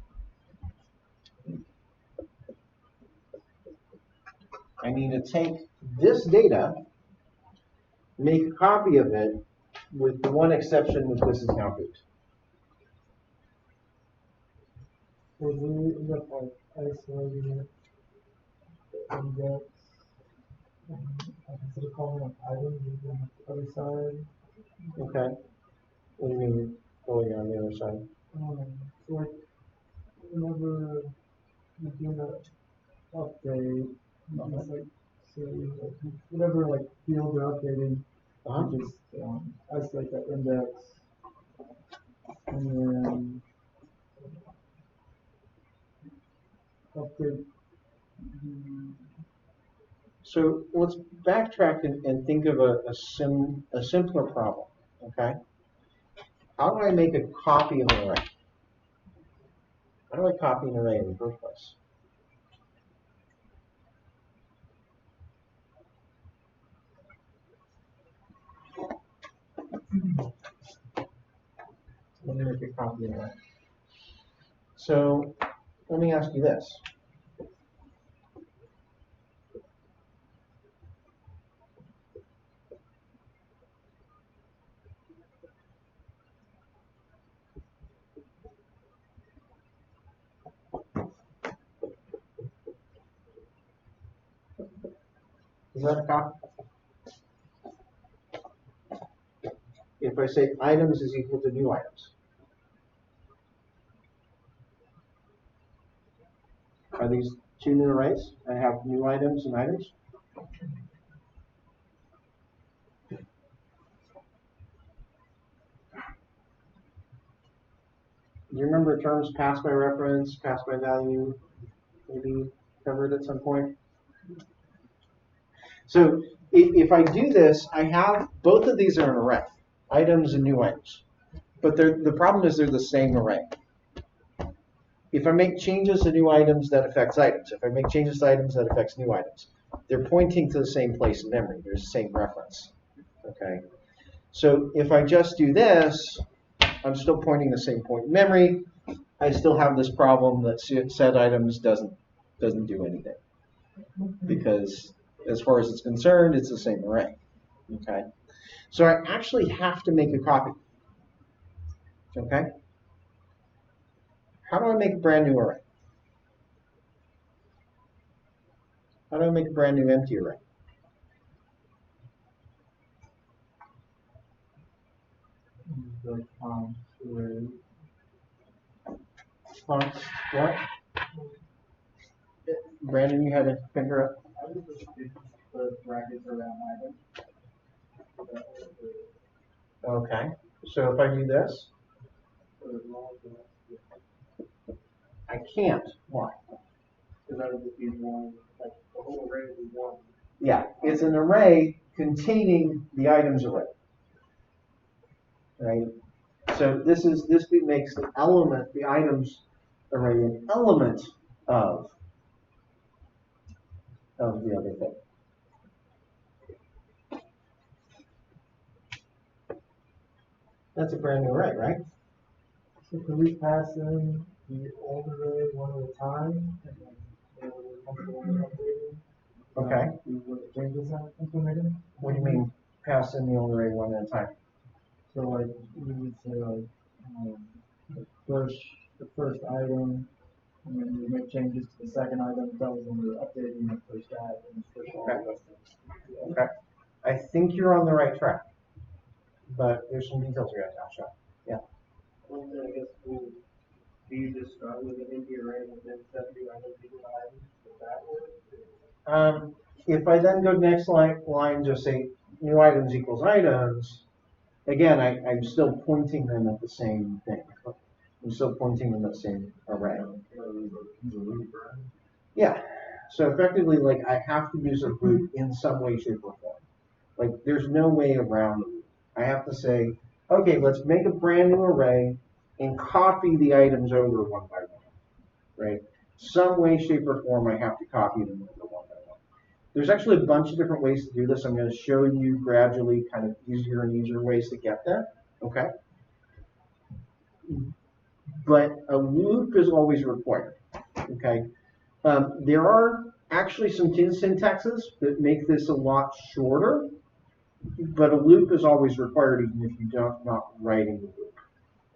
[SPEAKER 3] I need to take this data, make a copy of it, with the one exception that this is now boot.
[SPEAKER 2] So we end up like isolating it index Instead of calling them items, you can have the other side.
[SPEAKER 3] Okay. What do you mean going on the other side?
[SPEAKER 2] So like, whenever you do an update, you just like say like, whatever like fields are updating, you just isolate that index, and then update.
[SPEAKER 3] So let's backtrack and think of a simpler problem, okay? How do I make a copy of an array? How do I copy an array in the first place? Let me make a copy of an array. So let me ask you this. Is that a copy? If I say items is equal to new items, are these two new arrays? I have new items and items. Do you remember terms passed by reference, passed by value, maybe covered at some point? So if I do this, I have both of these are an array, items and new items. But the problem is they're the same array. If I make changes to new items, that affects items. If I make changes to items, that affects new items. They're pointing to the same place in memory. There's the same reference. Okay. So if I just do this, I'm still pointing the same point in memory. I still have this problem that set items doesn't do anything, because as far as it's concerned, it's the same array. Okay. So I actually have to make a copy. Okay. How do I make a brand new array? How do I make a brand new empty array? What? Brandon, you had a finger up?
[SPEAKER 2] I would just put brackets around items.
[SPEAKER 3] Okay. So if I do this, I can't. Why?
[SPEAKER 2] Because that would just be one, like the whole array would be one.
[SPEAKER 3] Yeah, it's an array containing the items array. Right? So this makes the element, the items array, an element of the other thing. That's a brand new array, right?
[SPEAKER 2] So can we pass in the old array one at a time, and then whenever we're comfortable with updating?
[SPEAKER 3] Okay.
[SPEAKER 2] We would changes are implemented.
[SPEAKER 3] What do you mean pass in the old array one at a time?
[SPEAKER 2] So like we would say like the first item, and then we make changes to the second item. That was when we were updating the first add and the first
[SPEAKER 3] Okay. Okay. I think you're on the right track, but there's some details we got to hash out. Yeah.
[SPEAKER 2] Well, then I guess do you just start with an empty array and then set the items equal items? Does that work?
[SPEAKER 3] If I then go to the next line, just say new items equals items, again, I'm still pointing them at the same thing. I'm still pointing them at the same array. Yeah. So effectively, like, I have to use a loop in some way, shape, or form. Like, there's no way around it. I have to say, okay, let's make a brand new array and copy the items over one by one, right? Some way, shape, or form, I have to copy them over one by one. There's actually a bunch of different ways to do this. I'm going to show you gradually kind of easier and easier ways to get there, okay? But a loop is always required, okay? There are actually some syntaxes that make this a lot shorter, but a loop is always required even if you're not writing the loop,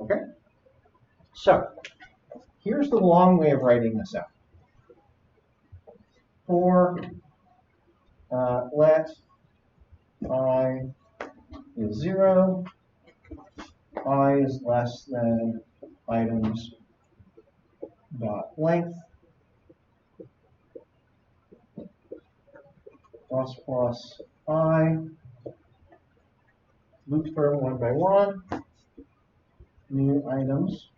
[SPEAKER 3] okay? So here's the long way of writing this out. For let I is 0, I is less than items dot length plus I, loop through one by one, new items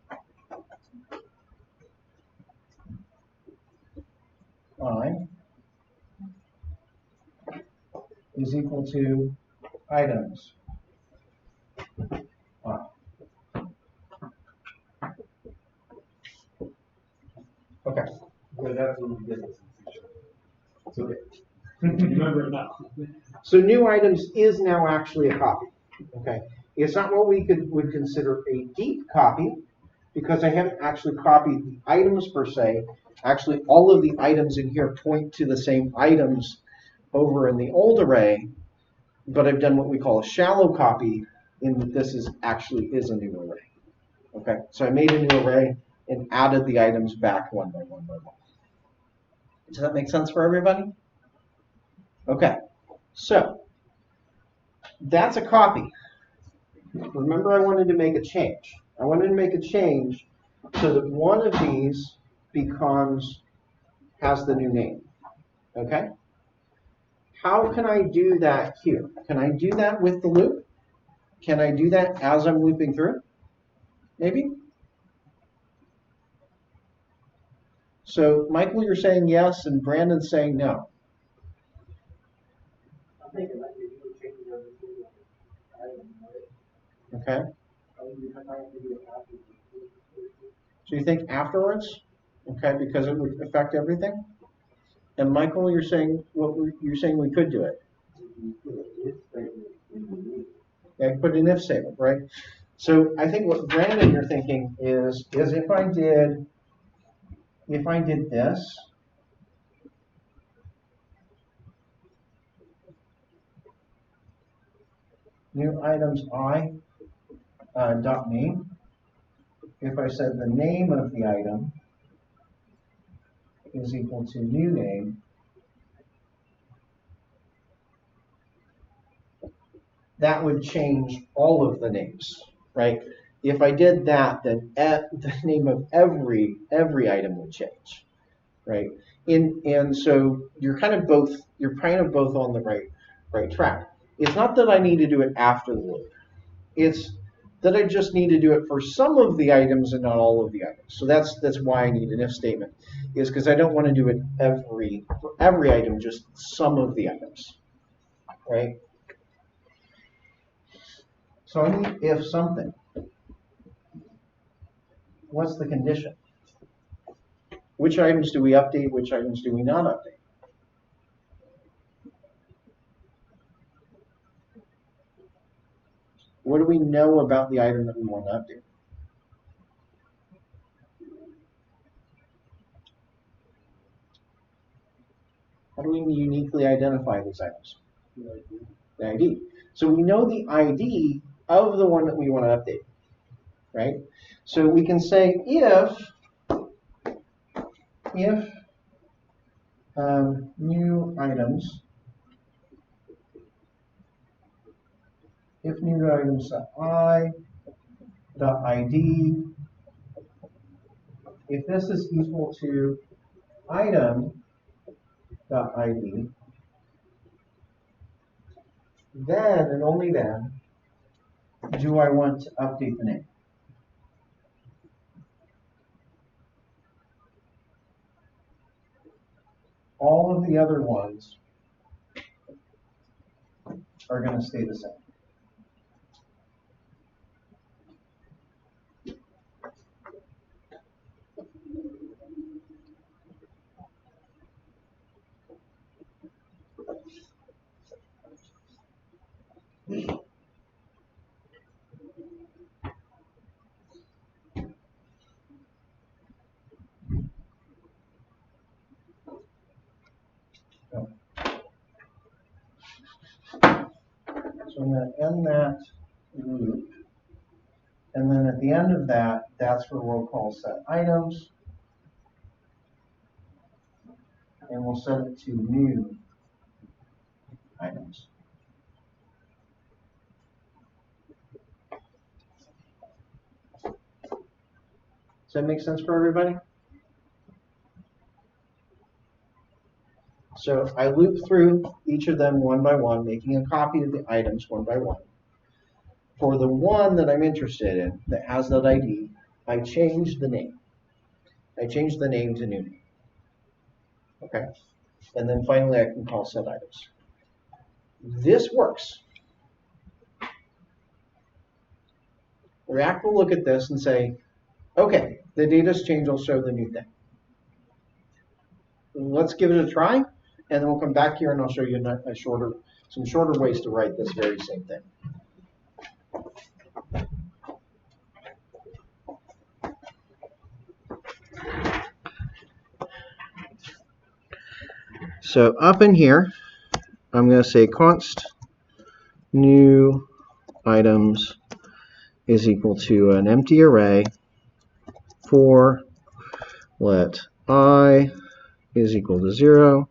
[SPEAKER 3] I is equal to items I. Okay.
[SPEAKER 4] But that's when we get this. It's okay. Remember it now.
[SPEAKER 3] So new items is now actually a copy. Okay. It's not what we would consider a deep copy because I haven't actually copied the items per se. Actually, all of the items in here point to the same items over in the old array, but I've done what we call a shallow copy in that this is actually is a new array. Okay. So I made a new array and added the items back one by one by one. Does that make sense for everybody? Okay. So that's a copy. Remember, I wanted to make a change. I wanted to make a change so that one of these has the new name. Okay? How can I do that here? Can I do that with the loop? Can I do that as I'm looping through? Maybe? So, Michael, you're saying yes, and Brandon's saying no.
[SPEAKER 2] I'm thinking like if you change everything, I don't know.
[SPEAKER 3] Okay?
[SPEAKER 2] I have to do it after.
[SPEAKER 3] So you think afterwards? Okay, because it would affect everything? And Michael, you're saying we could do it. Yeah, put an if statement, right? So I think what Brandon you're thinking is if I did this, new items I dot name. If I said the name of the item is equal to new name, that would change all of the names, right? If I did that, then the name of every item would change, right? And so you're kind of both on the right track. It's not that I need to do it after the loop. It's that I just need to do it for some of the items and not all of the items. So that's why I need an if statement, is because I don't want to do it for every item, just some of the items, right? So I need if something. What's the condition? Which items do we update? Which items do we not update? What do we know about the item that we want to update? How do we uniquely identify these items? The ID. So we know the ID of the one that we want to update, right? So we can say if new items, I dot ID, if this is equal to item dot ID, then and only then do I want to update the name. All of the other ones are going to stay the same. So I'm going to end that loop. And then at the end of that, that's where we'll call set items. And we'll set it to new items. Does that make sense for everybody? So I loop through each of them one by one, making a copy of the items one by one. For the one that I'm interested in that has that ID, I change the name. I change the name to new name. Okay. And then finally I can call set items. This works. React will look at this and say, okay, the data's changed, I'll show the new thing. Let's give it a try, and then we'll come back here and I'll show you some shorter ways to write this very same thing. So up in here, I'm going to say const new items is equal to an empty array for let I is equal to 0,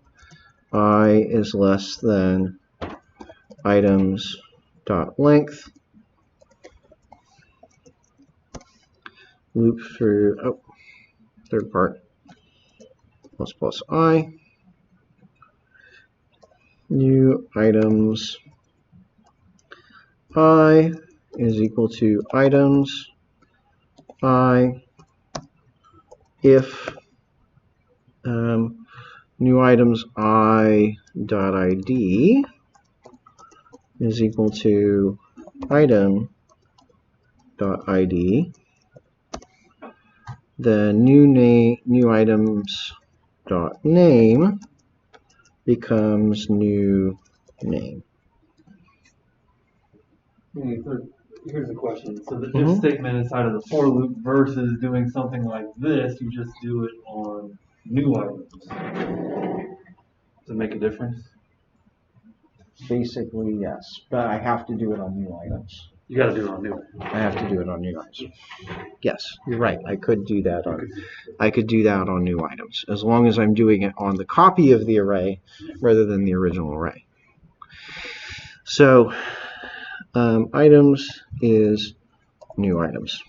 [SPEAKER 3] I is less than items dot length, loop through, third part, plus I, new items I is equal to items I if new items I dot ID is equal to item dot ID, then new items dot name becomes new name.
[SPEAKER 4] Here's a question. So the if statement inside of the for loop versus doing something like this, you just do it on new items. Does it make a difference?
[SPEAKER 3] Basically, yes, but I have to do it on new items.
[SPEAKER 4] You got to do it on new.
[SPEAKER 3] I have to do it on new items. Yes, you're right. I could do that on new items, as long as I'm doing it on the copy of the array rather than the original array. So items is new items.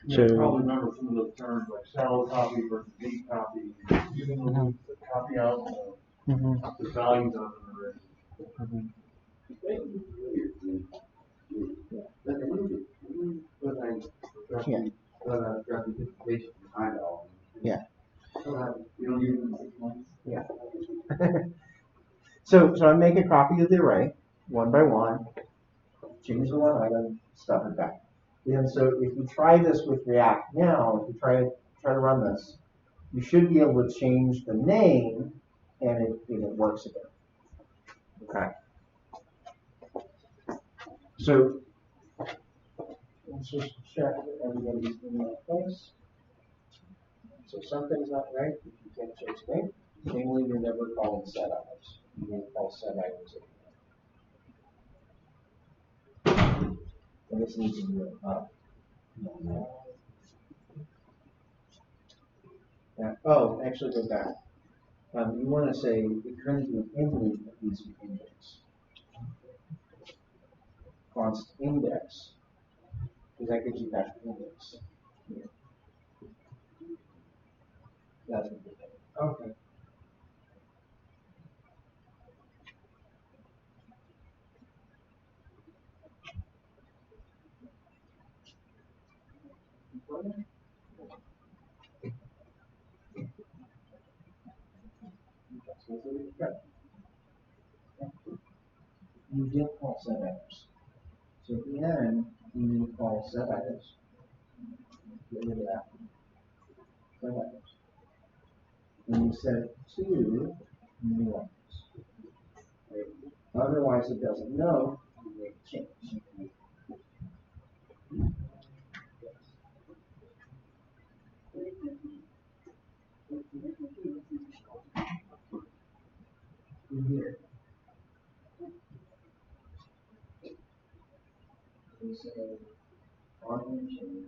[SPEAKER 4] So you probably remember some of those terms like shallow copy versus deep copy, using the loop to copy out the values of an array.
[SPEAKER 3] Yeah.
[SPEAKER 5] Yeah.
[SPEAKER 3] So I make a copy of the array one by one, change the one item, stuff it back. And so if you try this with React now, if you try to run this, you should be able to change the name and it works again. Okay. So let's just check that everybody's in the right place. So something's not right if you can't change the name. Namely, you're never calling set items. You need to call set items again. And this needs to be up. Oh, actually go back. You want to say if you're going to do an index, it needs to be index. Const index, because that gives you back the index. Yeah. That's what we're doing. Okay. You did call set items. So at the end, you need to call set items. Get rid of that. Set items. And you set two new items. Right? Otherwise, it doesn't know. You make a change. say on change.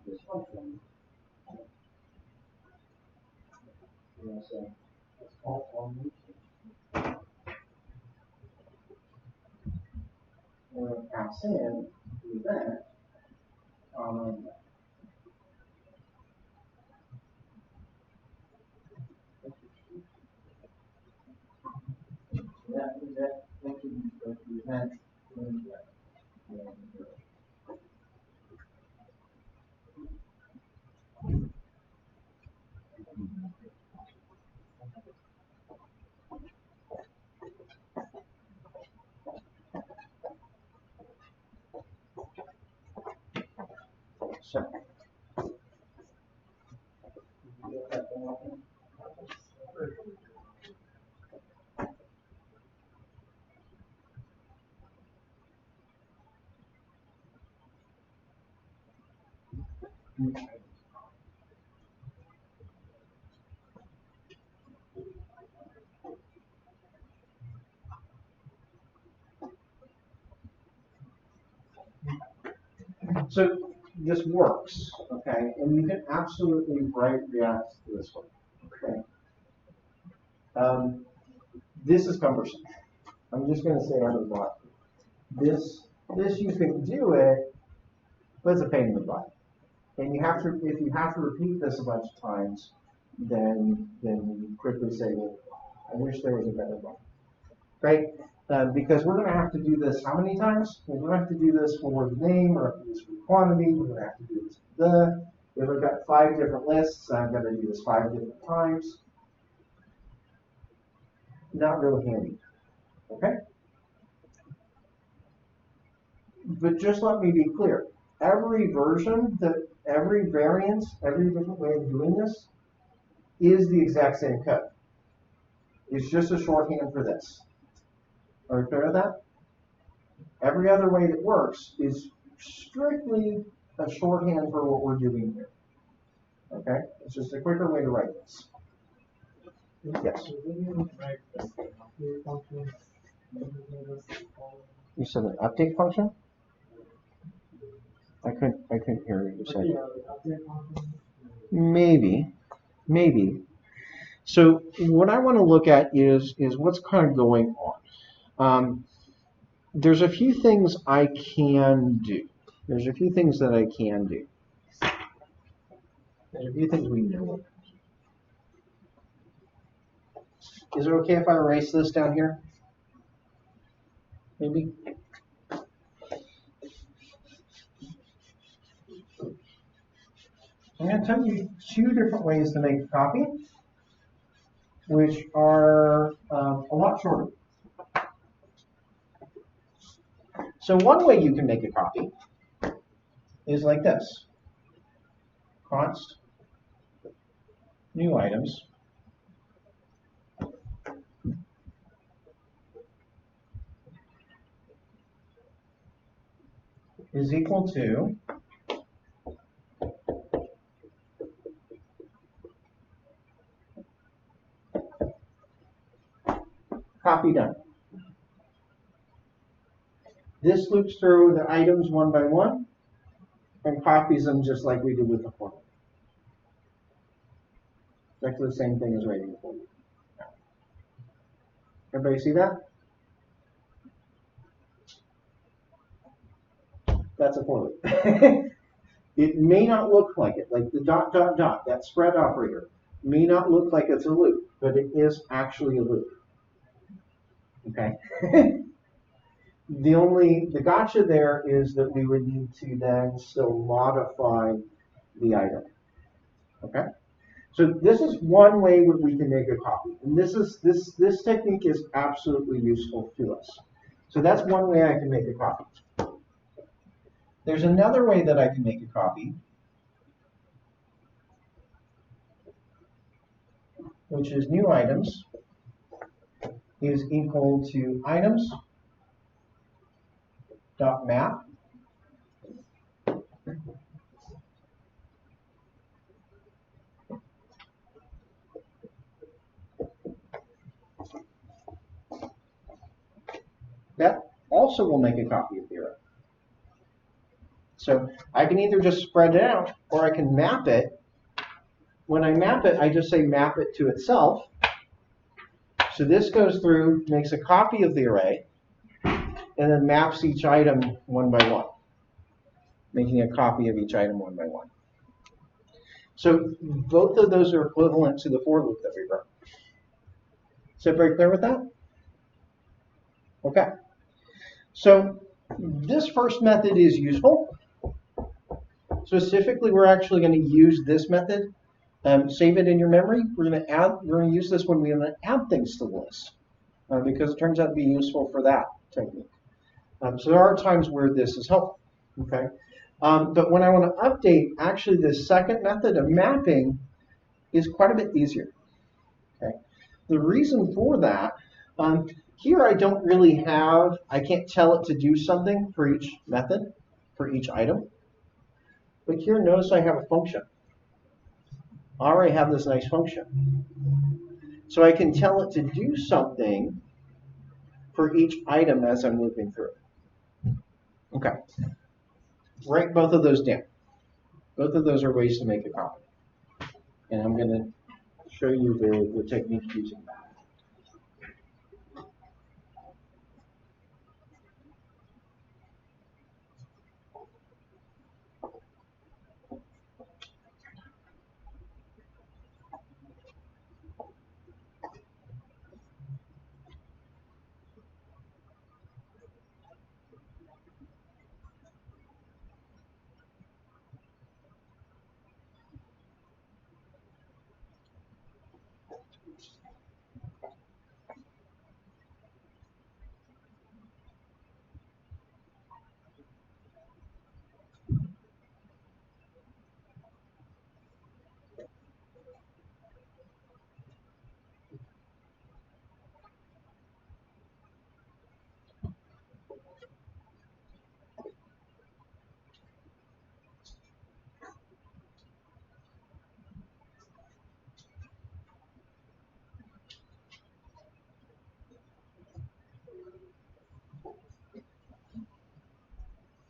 [SPEAKER 3] This function. So it's called formation. And pass in to that. That can prevent so. So this works, okay, and you can absolutely write React this way, okay. This is cumbersome. I'm just going to say out of the box. This you can do it, but it's a pain in the butt. And you have to, if you have to repeat this a bunch of times, then you quickly say, well, I wish there was a better one, right? Because we're going to have to do this how many times? We're going to have to do this for the name, or do this for quantity. We're going to have to do this for if I've got 5 different lists, I'm going to do this 5 different times. Not really handy, okay? But just let me be clear. Every version, every variant, every different way of doing this is the exact same code. It's just a shorthand for this. Are we clear with that? Every other way that works is strictly a shorthand for what we're doing here. Okay? It's just a quicker way to write this. Yes? You said an update function? I couldn't hear what you said. Maybe. So what I want to look at is what's kind of going on. There's a few things I can do. There's a few things that I can do. There's a few things we know. Is it okay if I erase this down here? Maybe? I'm going to tell you 2 different ways to make a copy, which are a lot shorter. So one way you can make a copy is like this. Const new items is equal to copy done. This loops through the items one by one and copies them just like we did with the formula. Exactly the same thing as writing the formula. Everybody see that? That's a for loop. It may not look like it, like the ... that spread operator may not look like it's a loop, but it is actually a loop. Okay? The gotcha there is that we would need to then still modify the item. Okay? So this is one way that we can make a copy. And this technique is absolutely useful to us. So that's one way I can make a copy. There's another way that I can make a copy, which is new items, is equal to items dot map that also will make a copy of the array. So I can either just spread it out or I can map it. When I map it, I just say map it to itself. So this goes through, makes a copy of the array, and then maps each item one by one, making a copy of each item one by one. So both of those are equivalent to the for loop that we wrote. Is everybody clear with that? Okay. So this first method is useful. Specifically, we're actually going to use this method. Save it in your memory. We're going to use this when we're going to add things to the list because it turns out to be useful for that technique. So there are times where this is helpful. Okay. But when I want to update, actually this second method of mapping is quite a bit easier. Okay. The reason for that, here I don't really have, I can't tell it to do something for each method, for each item. But here notice I have a function. I already have this nice function. So I can tell it to do something for each item as I'm looping through. Okay. Write both of those down. Both of those are ways to make a copy. And I'm going to show you the technique using that.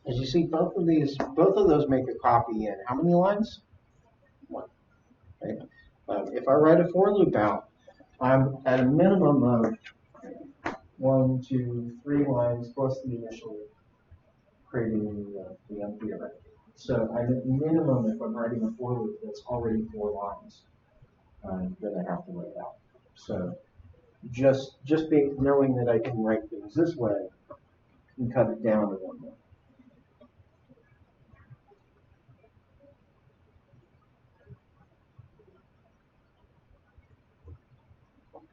[SPEAKER 3] As you see, both of those make a copy in how many lines? One. Right? If I write a for loop out, I'm at a minimum of 1, 2, 3 lines plus the initial creating the empty array. So I'm at minimum, if I'm writing a for loop, that's already 4 lines that I have to write out. So just knowing that I can write things this way and cut it down to 1 more.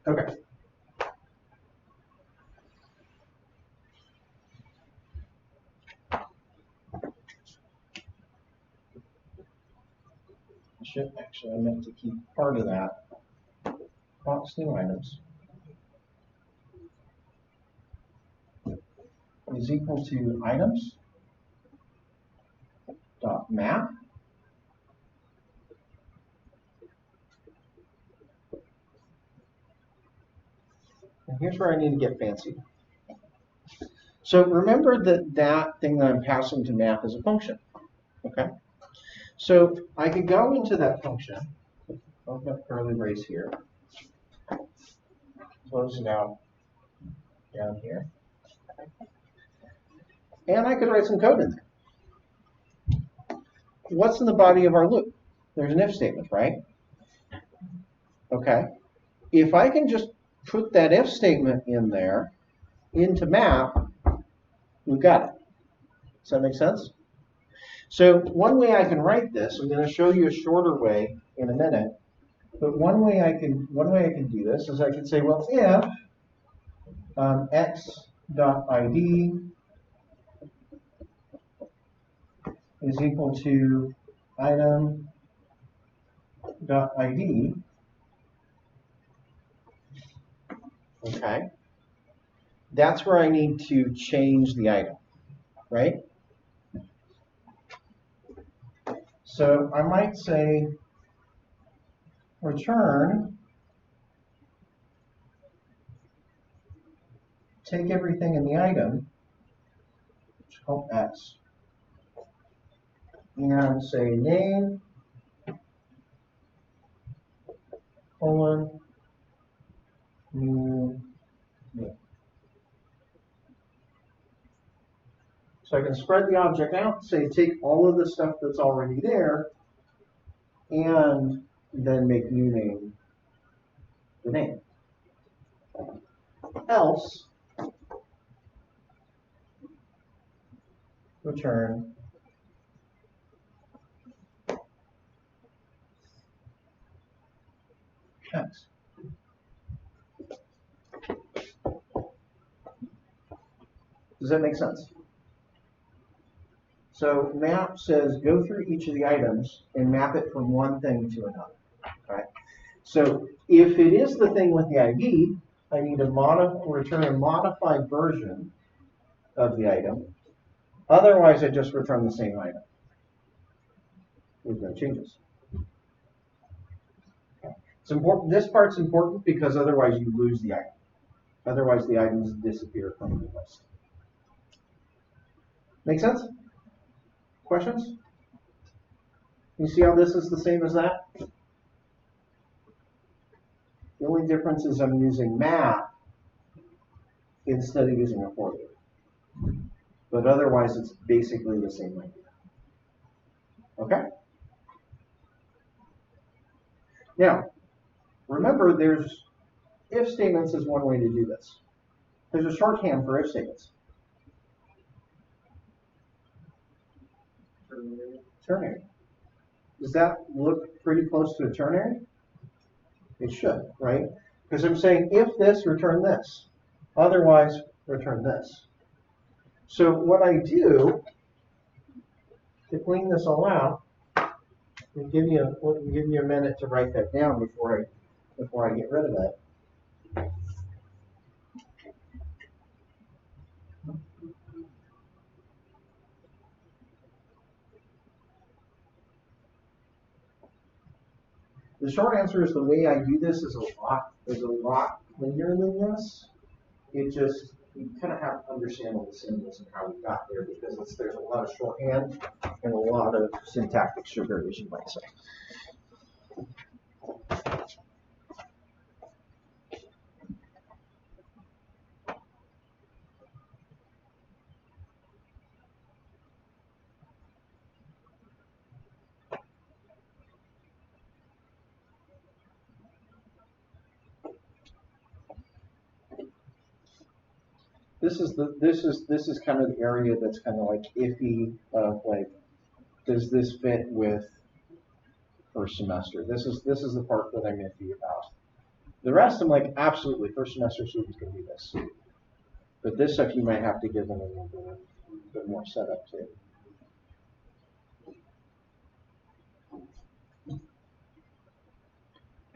[SPEAKER 3] Okay. I meant to keep part of that. Box new items is equal to items dot map and here's where I need to get fancy. So remember that thing that I'm passing to map is a function. Okay. So I could go into that function. I'll put curly brace here. Close it out down here. And I could write some code in there. What's in the body of our loop? There's an if statement, right? Okay. If I can just put that if statement in there into map, we've got it. Does that make sense? So one way I can write this, I'm going to show you a shorter way in a minute, but one way I can do this is I can say, well, if x.id is equal to item.id, Okay. That's where I need to change the item, right? So I might say return, take everything in the item, which is called X, and say name, colon, new name. So I can spread the object out, say take all of the stuff that's already there, and then make new name the name. Else, return X. Does that make sense? So map says go through each of the items and map it from one thing to another. Right? So if it is the thing with the ID, I need to return a modified version of the item. Otherwise, I just return the same item with no changes. Okay. It's important. This part's important because otherwise you lose the item. Otherwise, the items disappear from the list. Make sense? Questions? You see how this is the same as that? The only difference is I'm using map instead of using a for loop. But otherwise, it's basically the same idea. Okay? Now, remember, there's if statements is one way to do this. There's a shorthand for if statements. Ternary. Does that look pretty close to a ternary? It should, right? Because I'm saying if this, return this. Otherwise, return this. So what I do to clean this all out, we'll give you a minute to write that down before I get rid of that. The short answer is the way I do this is a lot cleaner than this. It just, you kind of have to understand all the symbols and how we got there because there's a lot of shorthand and a lot of syntactic sugar, as you might say. This is kind of the area that's kind of like iffy of like, does this fit with first semester? This is the part that I'm iffy about. The rest I'm like, absolutely, first semester students can do this. But this stuff you might have to give them a little bit more setup to.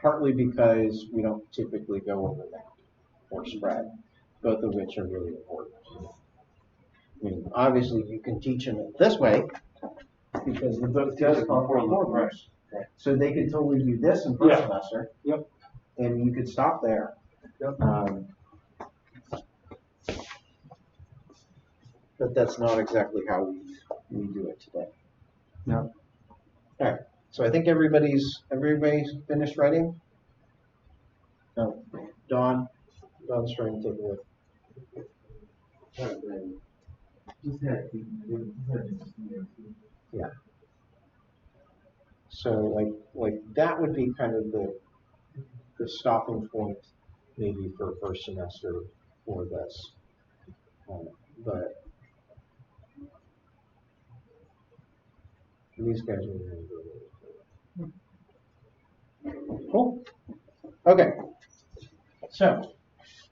[SPEAKER 3] Partly because we don't typically go over that or spread, both of which are really important. I mean, obviously you can teach them it this way because the book does call for formulas. Right. So they could totally do this in first semester.
[SPEAKER 4] Yep.
[SPEAKER 3] And you could stop there.
[SPEAKER 4] Yep.
[SPEAKER 3] But that's not exactly how we do it today.
[SPEAKER 4] No.
[SPEAKER 3] All right. So I think everybody's finished writing. No, Don's trying to take a look. Yeah. So like that would be kind of the stopping point maybe for first semester for this. But these guys are going to go. Cool. Okay. So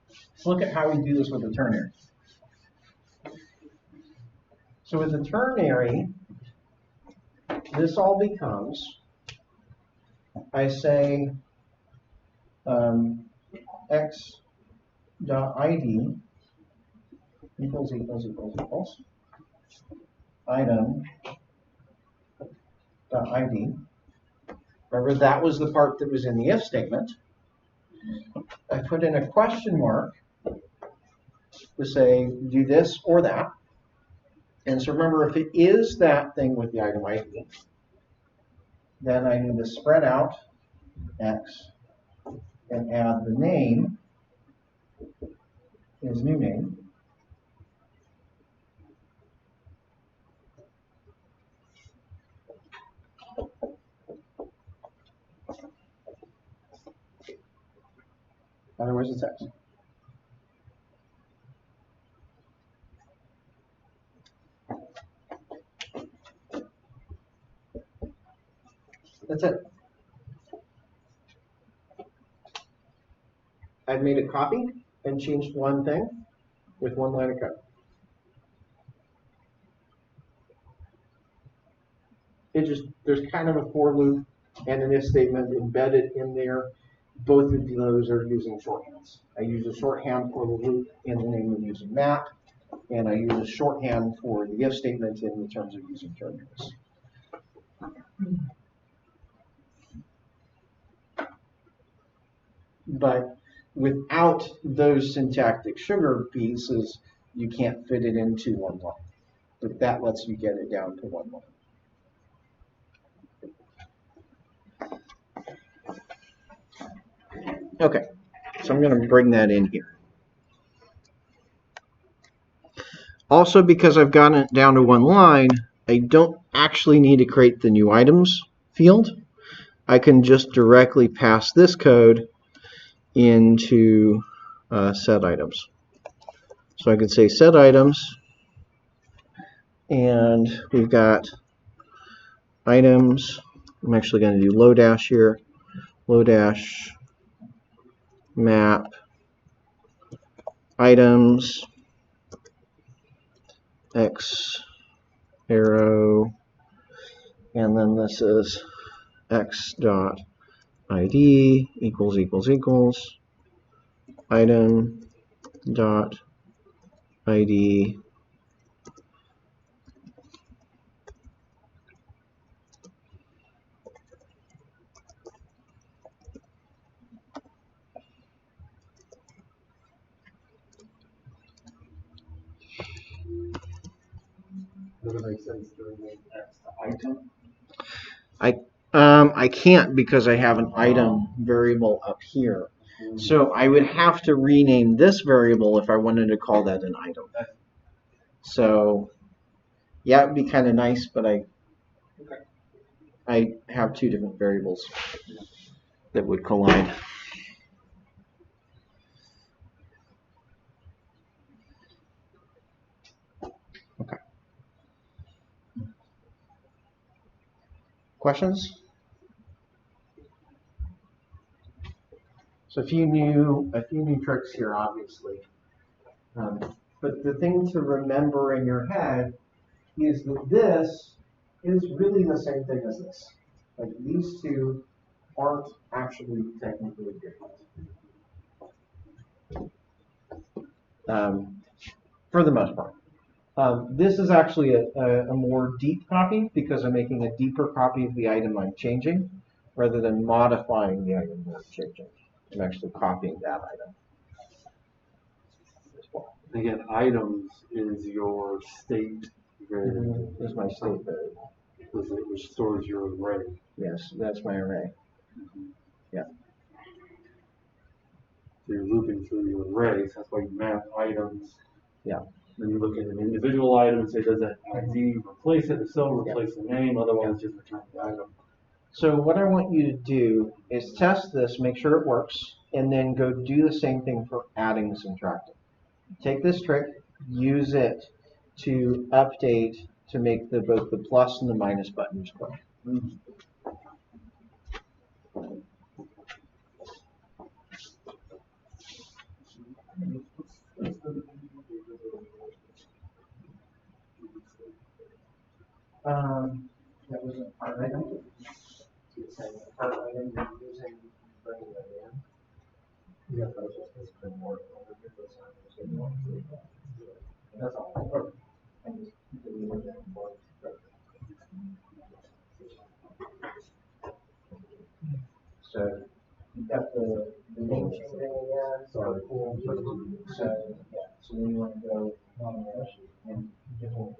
[SPEAKER 3] let's look at how we do this with the ternary. So with the ternary, this all becomes, I say, X dot ID equals item dot ID. Remember, that was the part that was in the if statement. I put in a question mark to say do this or that. And so remember, if it is that thing with the item ID, then I need to spread out X and add the name, his new name. Otherwise it's X. That's it. I've made a copy and changed one thing with one line of code. There's kind of a for loop and an if statement embedded in there. Both of those are using shorthands. I use a shorthand for the loop in the name of using map, and I use a shorthand for the if statement in the terms of using terminals. But without those syntactic sugar pieces, you can't fit it into one line. But that lets you get it down to one line. Okay, so I'm going to bring that in here. Also, because I've gotten it down to one line, I don't actually need to create the new items field. I can just directly pass this code into set items. So I could say set items, and we've got items. I'm actually going to do low dash here, low dash map items X arrow, and then this is X dot ID equals item dot ID
[SPEAKER 4] Does it make sense to rename X to item?
[SPEAKER 3] I can't because I have an item variable up here. So I would have to rename this variable if I wanted to call that an item. So yeah, it'd be kind of nice, but I have two different variables that would collide. Okay. Questions? So a few new tricks here, obviously. But the thing to remember in your head is that this is really the same thing as this. Like these two aren't actually technically different. For the most part. This is actually a more deep copy because I'm making a deeper copy of the item I'm changing rather than modifying the item I'm changing. I'm actually copying that item as well.
[SPEAKER 4] Again, items is your state variable.
[SPEAKER 3] This is my state variable.
[SPEAKER 4] Which stores your array.
[SPEAKER 3] Yes, that's my array. Yeah.
[SPEAKER 4] So you're looping through your arrays. That's why you map items.
[SPEAKER 3] Yeah.
[SPEAKER 4] Then you look at an individual item and say, does that ID replace it? If so, replace the name. Otherwise, just return the item.
[SPEAKER 3] So what I want you to do is test this, make sure it works, and then go do the same thing for adding and subtracting. Take this trick, use it to update to make both the plus and the minus buttons click. That was a part item. It's a part item you're using, bringing that in. Yeah, That's all. So you've got the name change in again. Sorry. So yeah. So then you want to go on there and get one.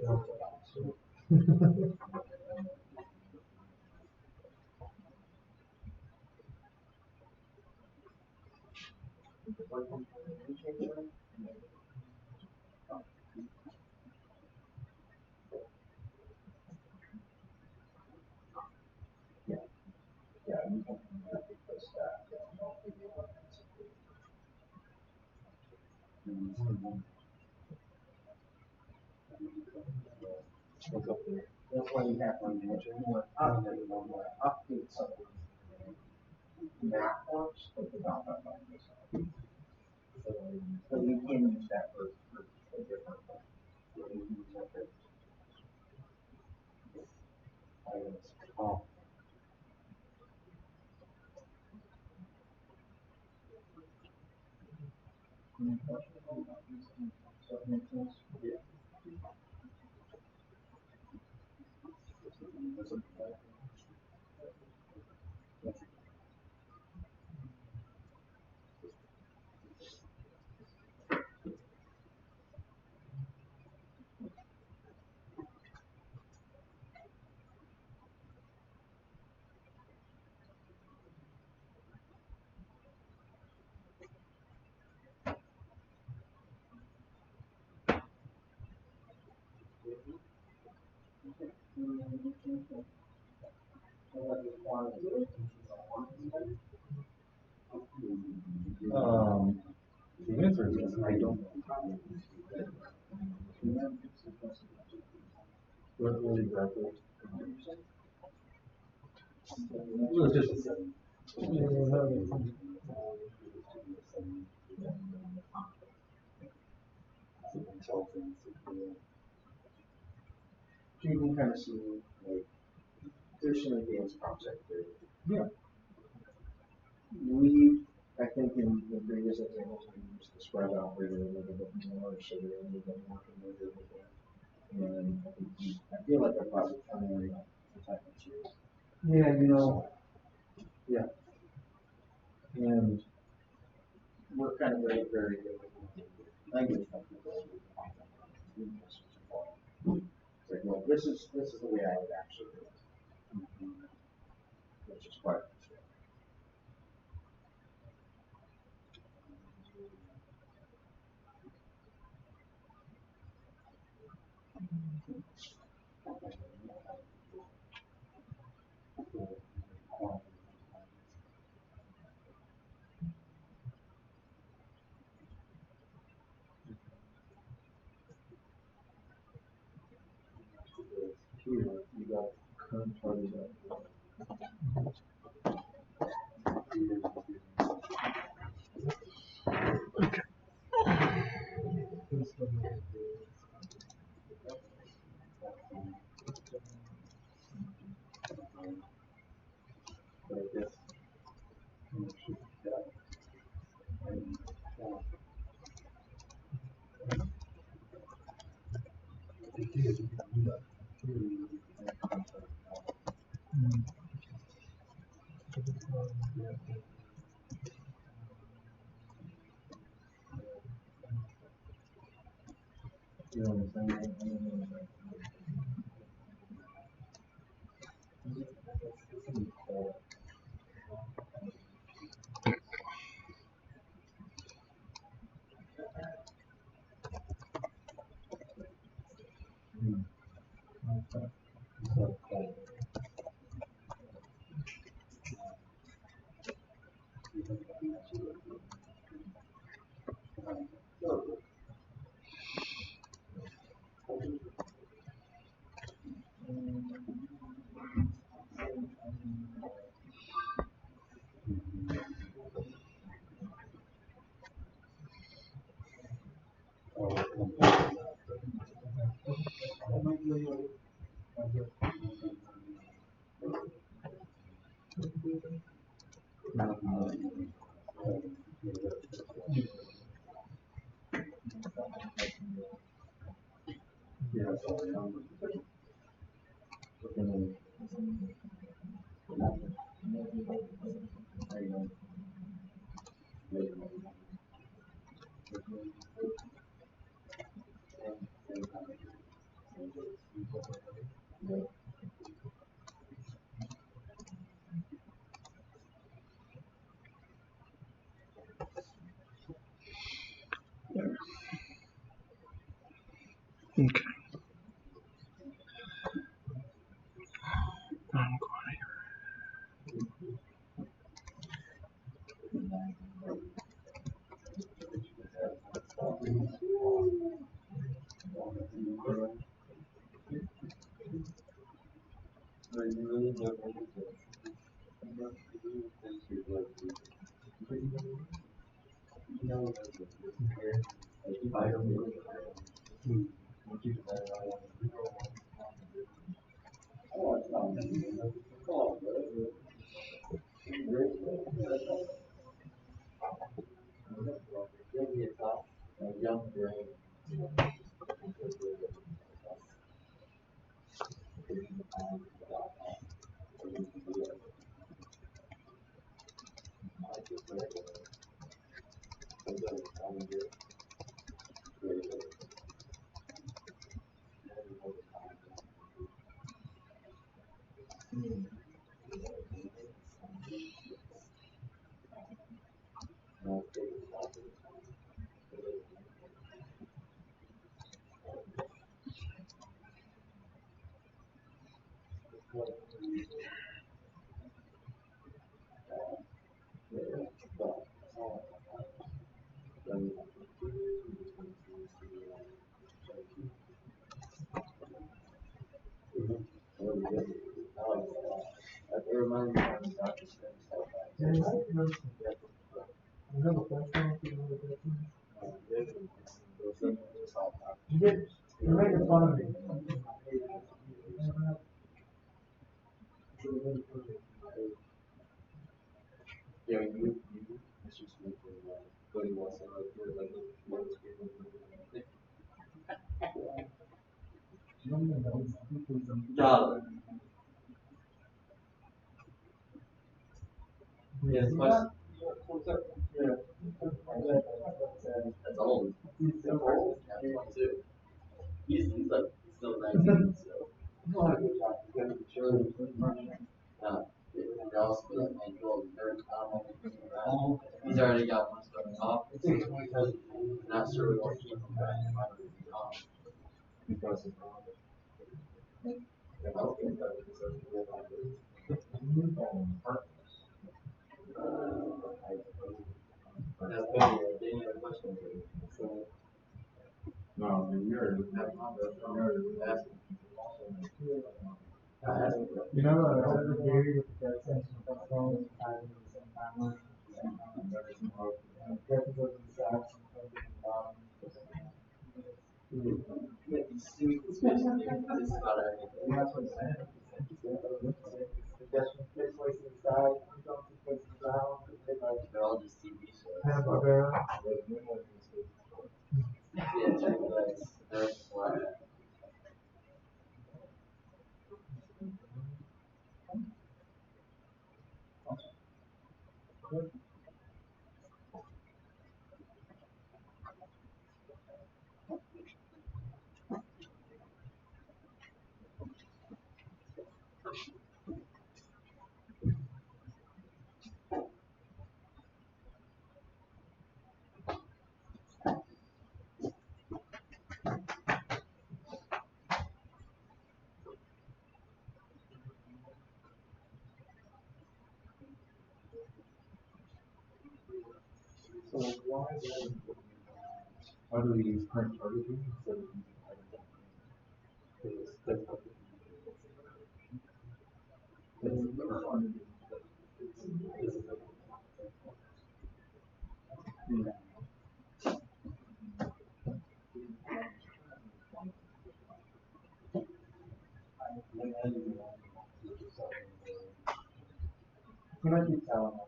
[SPEAKER 3] Yeah. Yeah. You can replace that. That's why you have one mention. You want to update something. Math works, but without that language. So you can use that for a different items. Oh. Any questions about these things? Does that make sense? Yeah. The answer is yes. I don't know. What exactly? Well, it's just so you can kind of see, like, there's some advanced concept there. Yeah. I think in previous examples, we used the spread operator a little bit more, so they're a little bit more familiar with it. And I feel like I probably finally the type of series. Yeah, yeah. And we're kind of very, very good with language flexibility. It's like, well, this is the way I would actually do it. Which is quite interesting. Here, you got current charges.
[SPEAKER 6] Okay. I'm going
[SPEAKER 2] You're making fun of me.
[SPEAKER 5] John. Yes, question. That's old. He's 22. He's like still 19, so. They're also like my goal. He's already got one starting off. Not sure we want to keep him back. That's good. Any other questions?
[SPEAKER 3] No, you're.
[SPEAKER 2] You know, the theory with the death sentence, that's all the time at the same timeline. Death goes to the side, and comes to the bottom.
[SPEAKER 5] This is about everything.
[SPEAKER 2] And that's what it's saying. The death takes place to the side, comes up to place to the ground,
[SPEAKER 5] They're all just TV shows.
[SPEAKER 2] Hanna-Barbera.
[SPEAKER 5] Yeah, check this. There's one.
[SPEAKER 3] So why then, why do we use current targeting instead of using item?
[SPEAKER 2] Can I keep telling them?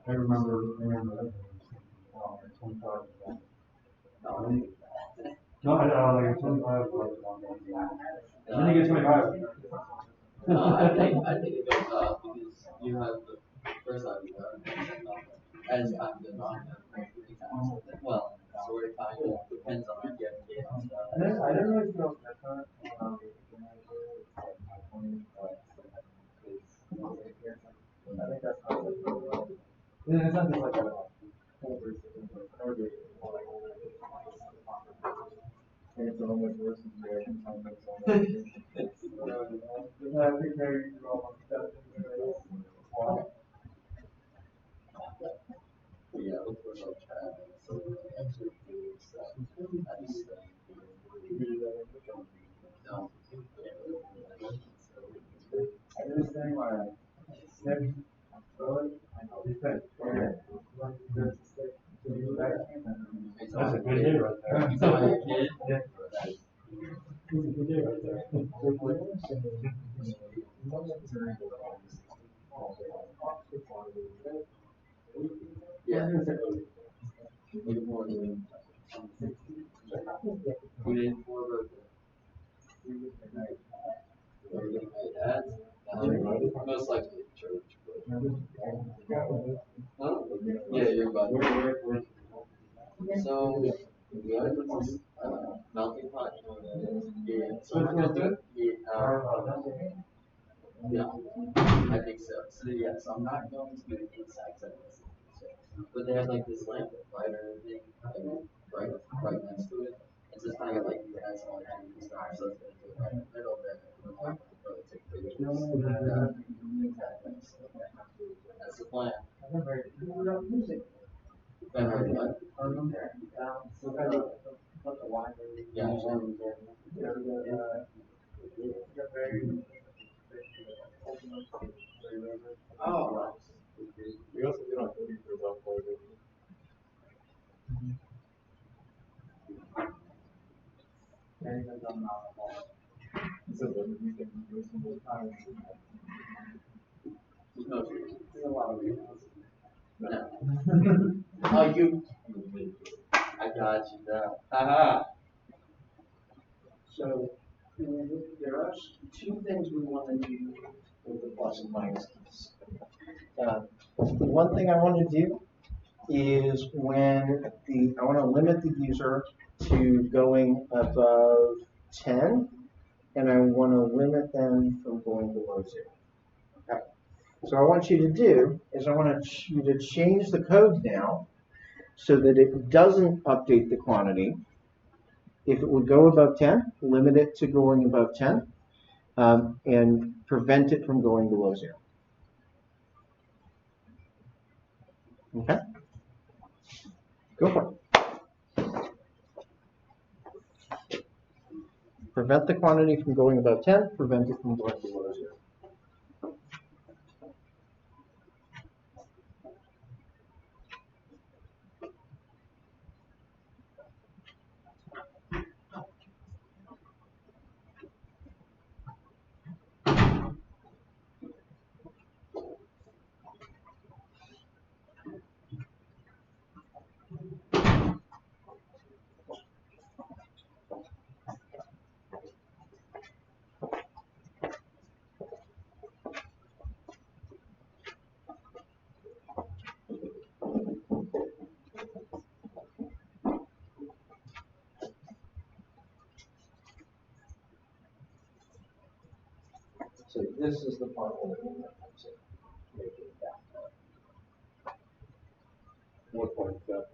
[SPEAKER 3] I remember that. 25.
[SPEAKER 4] No, I don't like 25. When you get 25.
[SPEAKER 5] I think it goes up because you have the first time you learn as time goes on. Well, sort of kind of depends on if you have kids and stuff.
[SPEAKER 2] I don't really feel different. I think that's how it's not just like a whole person, it's almost worse than the I think they're all
[SPEAKER 5] Yeah, look for no traffic. So actually do stuff. No.
[SPEAKER 2] I did the same when I sniffed early.
[SPEAKER 4] That's a good day right there.
[SPEAKER 5] So my kid.
[SPEAKER 4] Yeah.
[SPEAKER 2] It's a good day right there.
[SPEAKER 5] Yeah. We did 4 birthdays. Are you getting my dad's? Most likely church. Huh? Yeah, you're about. So we are melting pot. Yeah. So we're gonna do it. Yeah, I think so. So yeah, so I'm not going to do it inside settings. But they have like this lamp lighter thing, right next to it. It's just kind of like you guys all have these guys, so it's gonna do it right in the middle there. Take pictures. Exactly. That's the plan. Been heard what? Yeah. Oh.
[SPEAKER 2] We also did on 30 for about 4 days. So then we can do some more time.
[SPEAKER 5] No, there's a lot of reasons. No. Oh, you. I got you now. Haha.
[SPEAKER 3] So there are 2 things we want to do with the plus and minus keys. One thing I want to do is when I want to limit the user to going above 10, and I want to limit them from going below 0. Okay. So I want you to do is I want you to change the code now so that it doesn't update the quantity. If it would go above 10, limit it to going above 10, and prevent it from going below 0. Okay? Go for it. Prevent the quantity from going above 10, prevent it from going below 0. So this is the part where we're going to make it back up. What part is that?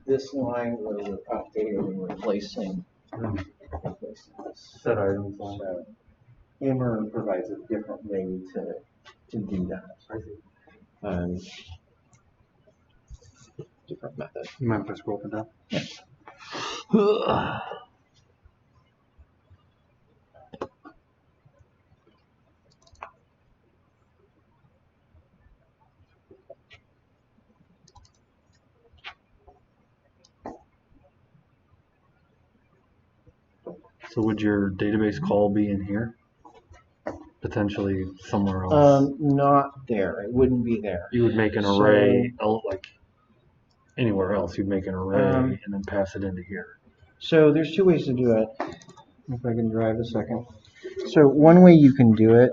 [SPEAKER 3] This line where we're updating and replacing this.
[SPEAKER 4] Set items.
[SPEAKER 3] So Immer provides a different way to do that. Different method.
[SPEAKER 4] You might have to scroll it down. So would your database call be in here? Potentially somewhere else?
[SPEAKER 3] Not there. It wouldn't be there.
[SPEAKER 4] You would make an array, like anywhere else, you'd make an array and then pass it into here.
[SPEAKER 1] So there's two ways to do it. If I can drive a second. So one way you can do it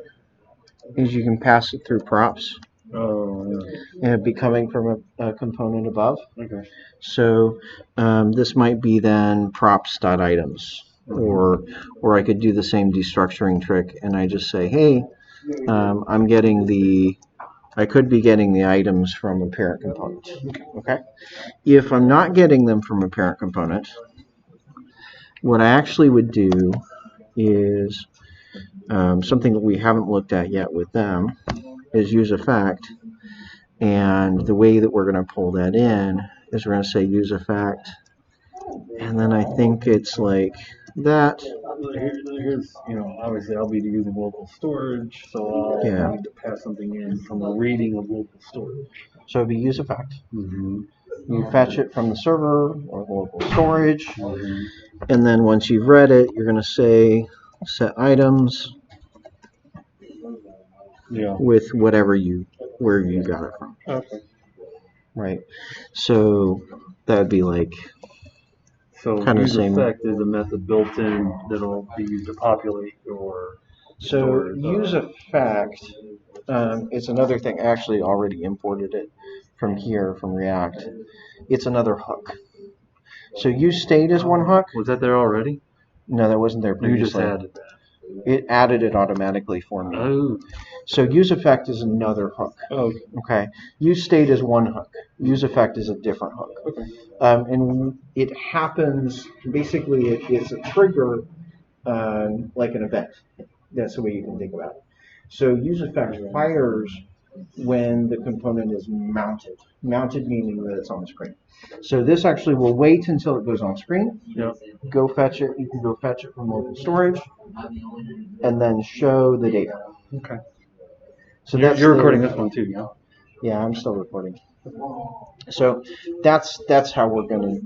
[SPEAKER 1] is you can pass it through props.
[SPEAKER 4] Oh, yeah.
[SPEAKER 1] And it'd be coming from a component above.
[SPEAKER 4] Okay.
[SPEAKER 1] So this might be then props.items. Or I could do the same destructuring trick and I just say, hey, I'm getting I could be getting the items from a parent component. Okay. If I'm not getting them from a parent component, what I actually would do is something that we haven't looked at yet with them is use effect. And the way that we're going to pull that in is we're going to say use effect. And then I think it's like that.
[SPEAKER 4] Here's, obviously I'll be using local storage, so I'll need to pass something in from a reading of local storage.
[SPEAKER 1] So it'd be use effect.
[SPEAKER 4] Mm-hmm.
[SPEAKER 1] You fetch it from the server or local storage.
[SPEAKER 4] Mm-hmm.
[SPEAKER 1] And then once you've read it, you're going to say set items with whatever where you got it from.
[SPEAKER 4] Okay.
[SPEAKER 1] Right. So that would be like kind of the same.
[SPEAKER 4] Use effect is a method built in that'll be used to populate your.
[SPEAKER 1] So use effect is another thing. I actually already imported it from here from React. It's another hook. So use state is one hook.
[SPEAKER 4] Was that there already?
[SPEAKER 1] No, that wasn't there previously.
[SPEAKER 4] You just added that.
[SPEAKER 1] It added it automatically for me.
[SPEAKER 4] Oh.
[SPEAKER 1] So use effect is another hook.
[SPEAKER 4] Oh.
[SPEAKER 1] Okay. Use state is one hook. Use effect is a different hook.
[SPEAKER 4] Okay.
[SPEAKER 1] And it happens basically. It's a trigger like an event. That's the way you can think about it. So use effect fires when the component is mounted. Mounted meaning that it's on the screen. So this actually will wait until it goes on screen.
[SPEAKER 4] Yep.
[SPEAKER 1] Go fetch it. You can go fetch it from local storage, and then show the data.
[SPEAKER 4] Okay.
[SPEAKER 1] So
[SPEAKER 4] you're recording this one too, yeah?
[SPEAKER 1] Yeah, I'm still recording. So that's how we're gonna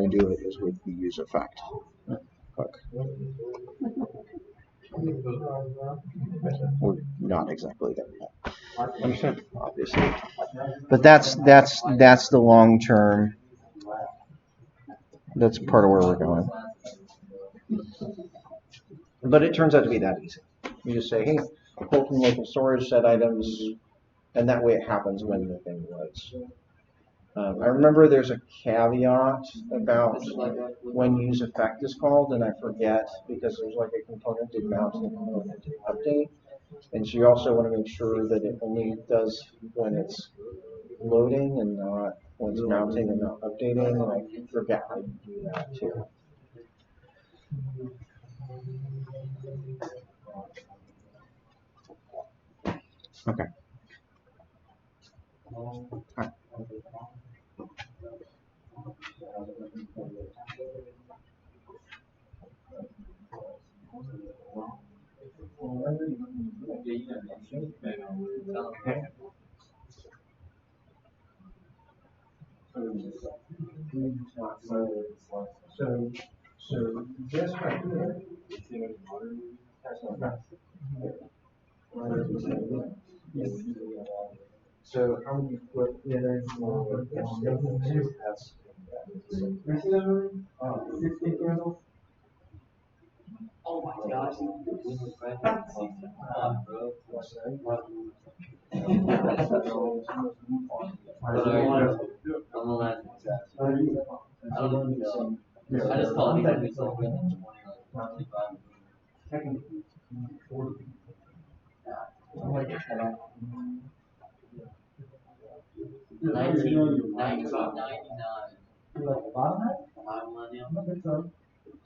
[SPEAKER 1] do it is with the use effect hook. We're not exactly there yet.
[SPEAKER 4] Understand.
[SPEAKER 1] Obviously. But that's the long term. That's part of where we're going. But it turns out to be that easy. You just say, hey, pull from local storage, set items, and that way it happens when the thing loads. I remember there's a caveat about when use effect is called, and I forget because there's like a component did mount and a component did update. And so you also want to make sure that it only does when it's loading and not when it's mounting and not updating. And I forget how you do that too. Okay. Right. So this right here. So how many foot that's
[SPEAKER 2] 60 candles.
[SPEAKER 5] Oh my gosh, I just call it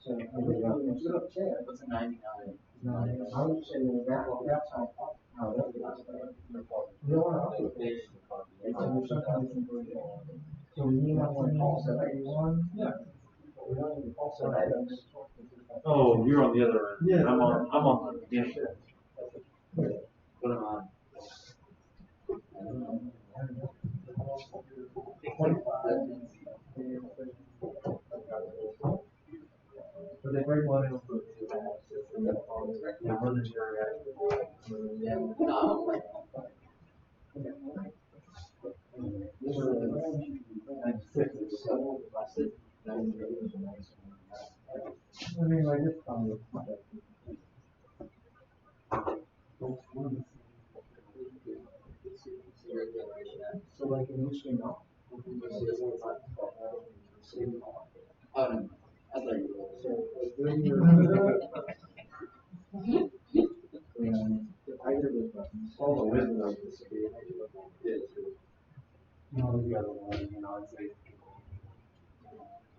[SPEAKER 2] So
[SPEAKER 5] what's a 99?
[SPEAKER 2] I would say that's how that so we need one pulse at 81. Yeah. We don't need the pulse at items.
[SPEAKER 4] Oh, you're on the other end. Yeah. I'm on the beginning. What am I?
[SPEAKER 2] But they bring one in. I mean, like it's
[SPEAKER 3] So like in HTML,
[SPEAKER 5] Oh, no. I thought you were.
[SPEAKER 3] so like when you're either with all the wisdom of this,
[SPEAKER 2] no, the other one, you know, I'd say.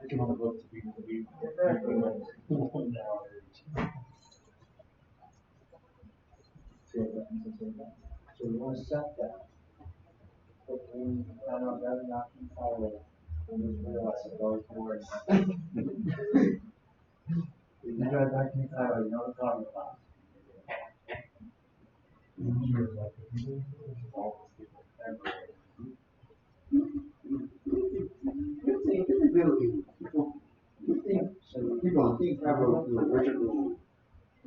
[SPEAKER 2] I can only look to people to be.
[SPEAKER 3] so you want to set that. But when you find out rather not be followed, then you realize it goes towards.
[SPEAKER 2] You guys actually title, you know what I'm talking about.
[SPEAKER 3] So people think about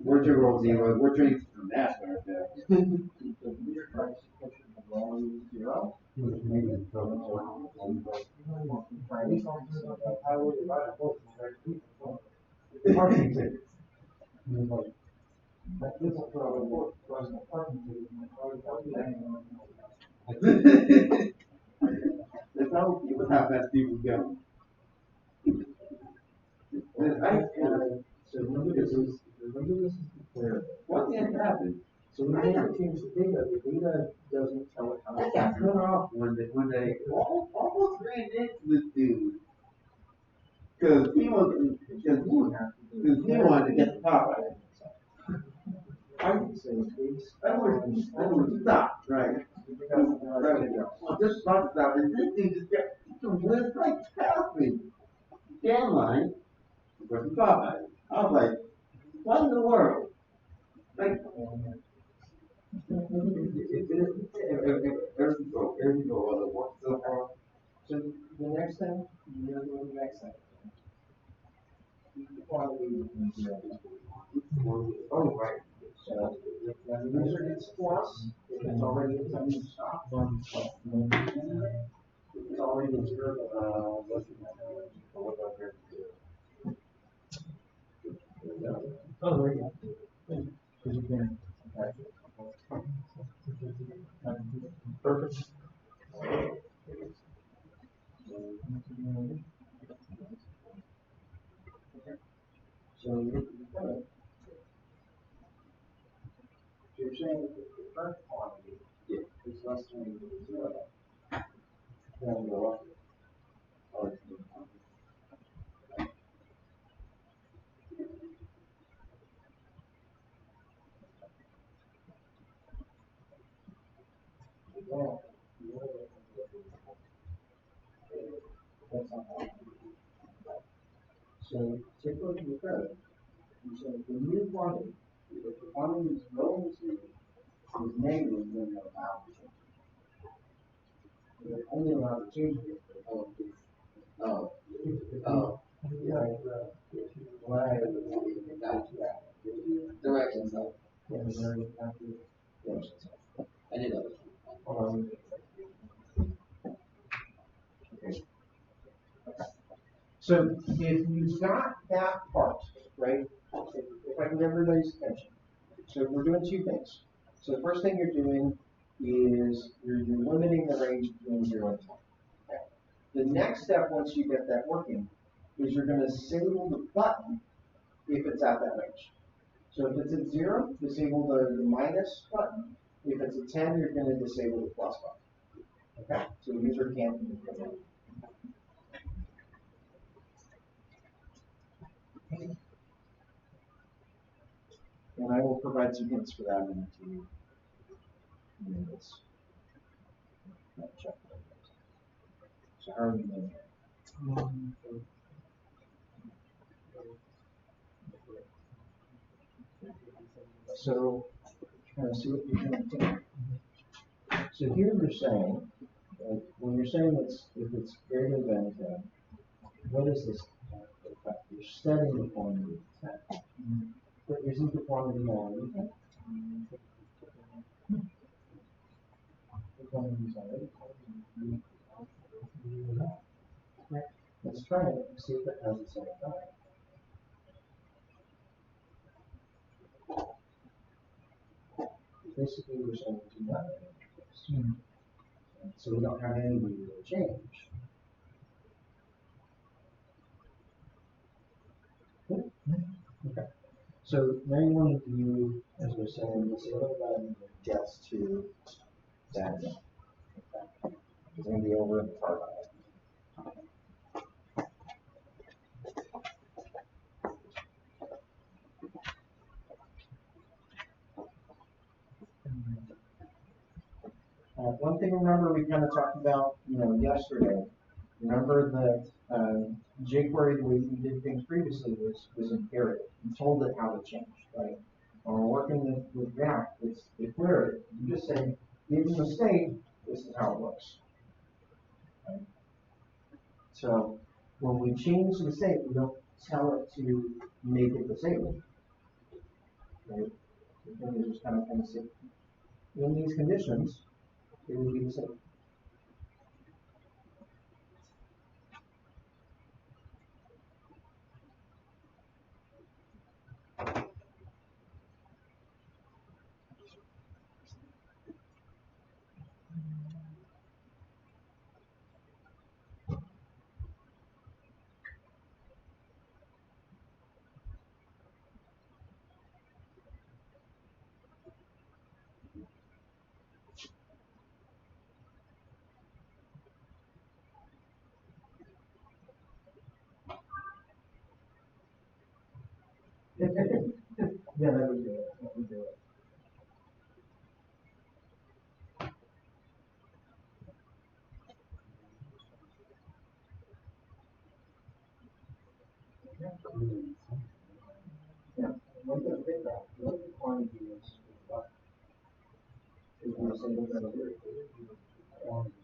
[SPEAKER 3] virtual zero, virtual from that right there.
[SPEAKER 2] Parking tickets. And it's like, this is what I would was a parking ticket.
[SPEAKER 3] That's how people have that people go. So remember this is clear. What can happen? So when they change the data doesn't tell it how. I got cut off when they almost ran into this dude. Because he wanted to get the top out of it. I would say, I would stop, right? Well, just stop, and this thing just went right past me. Scan line, because the top out of it. I was like, what in the world? Like, everything go well, it works so far. So the next thing, you know, the next thing. Oh, right. So when the user gets plus, if it's already in some stop, it's already in zero. What about here?
[SPEAKER 2] Oh, there you go. Because you can. Perfect.
[SPEAKER 3] So you're saying that the current quantity is less than zero. Then go up. Oh, it's the quantity. Oh, that's not how. So take a look at the code. You say the new quantity, if the quantity is going to is negative, then you're allowed to change it. You're only allowed to change it if
[SPEAKER 5] Directions, though.
[SPEAKER 3] Yes.
[SPEAKER 5] I knew that was.
[SPEAKER 3] Okay. So if you've got that part, right, if I can get everybody's attention. So we're doing two things. So the first thing you're doing is you're limiting the range between 0 and 10. Okay. The next step, once you get that working, is you're going to disable the button if it's at that range. So if it's at 0, disable the minus button. If it's at 10, you're going to disable the plus button. Okay? So the user can't move from it. And I will provide some hints for that in a few minutes. Check that. So how are you doing here? So, see what you're doing here. So here you're saying, when you're saying if it's greater than 10, what is this? You're setting the quantity to 10. But isn't the quantity already 10? The quantity is already 10. Let's try it and see if it has the same value. basically we're saying do nothing. So we don't have any real change. Okay. So now you want to do, as we're saying, this other button gets to that. Okay. It's going to be over in the far right. One thing, remember, we kind of talked about, yesterday. Remember that jQuery, the way you did things previously, was imperative. You told it how to change, right? When we're working with React, it's declarative. You just say, given the state, this is how it looks. Right? So when we change the state, we don't tell it to make it disabled. Right? The thing is just kind of say, in these conditions, it will be disabled. Yeah, that would do it. That would do it. Yeah, one thing to think about, what the quantity is, what is going to say that quantity.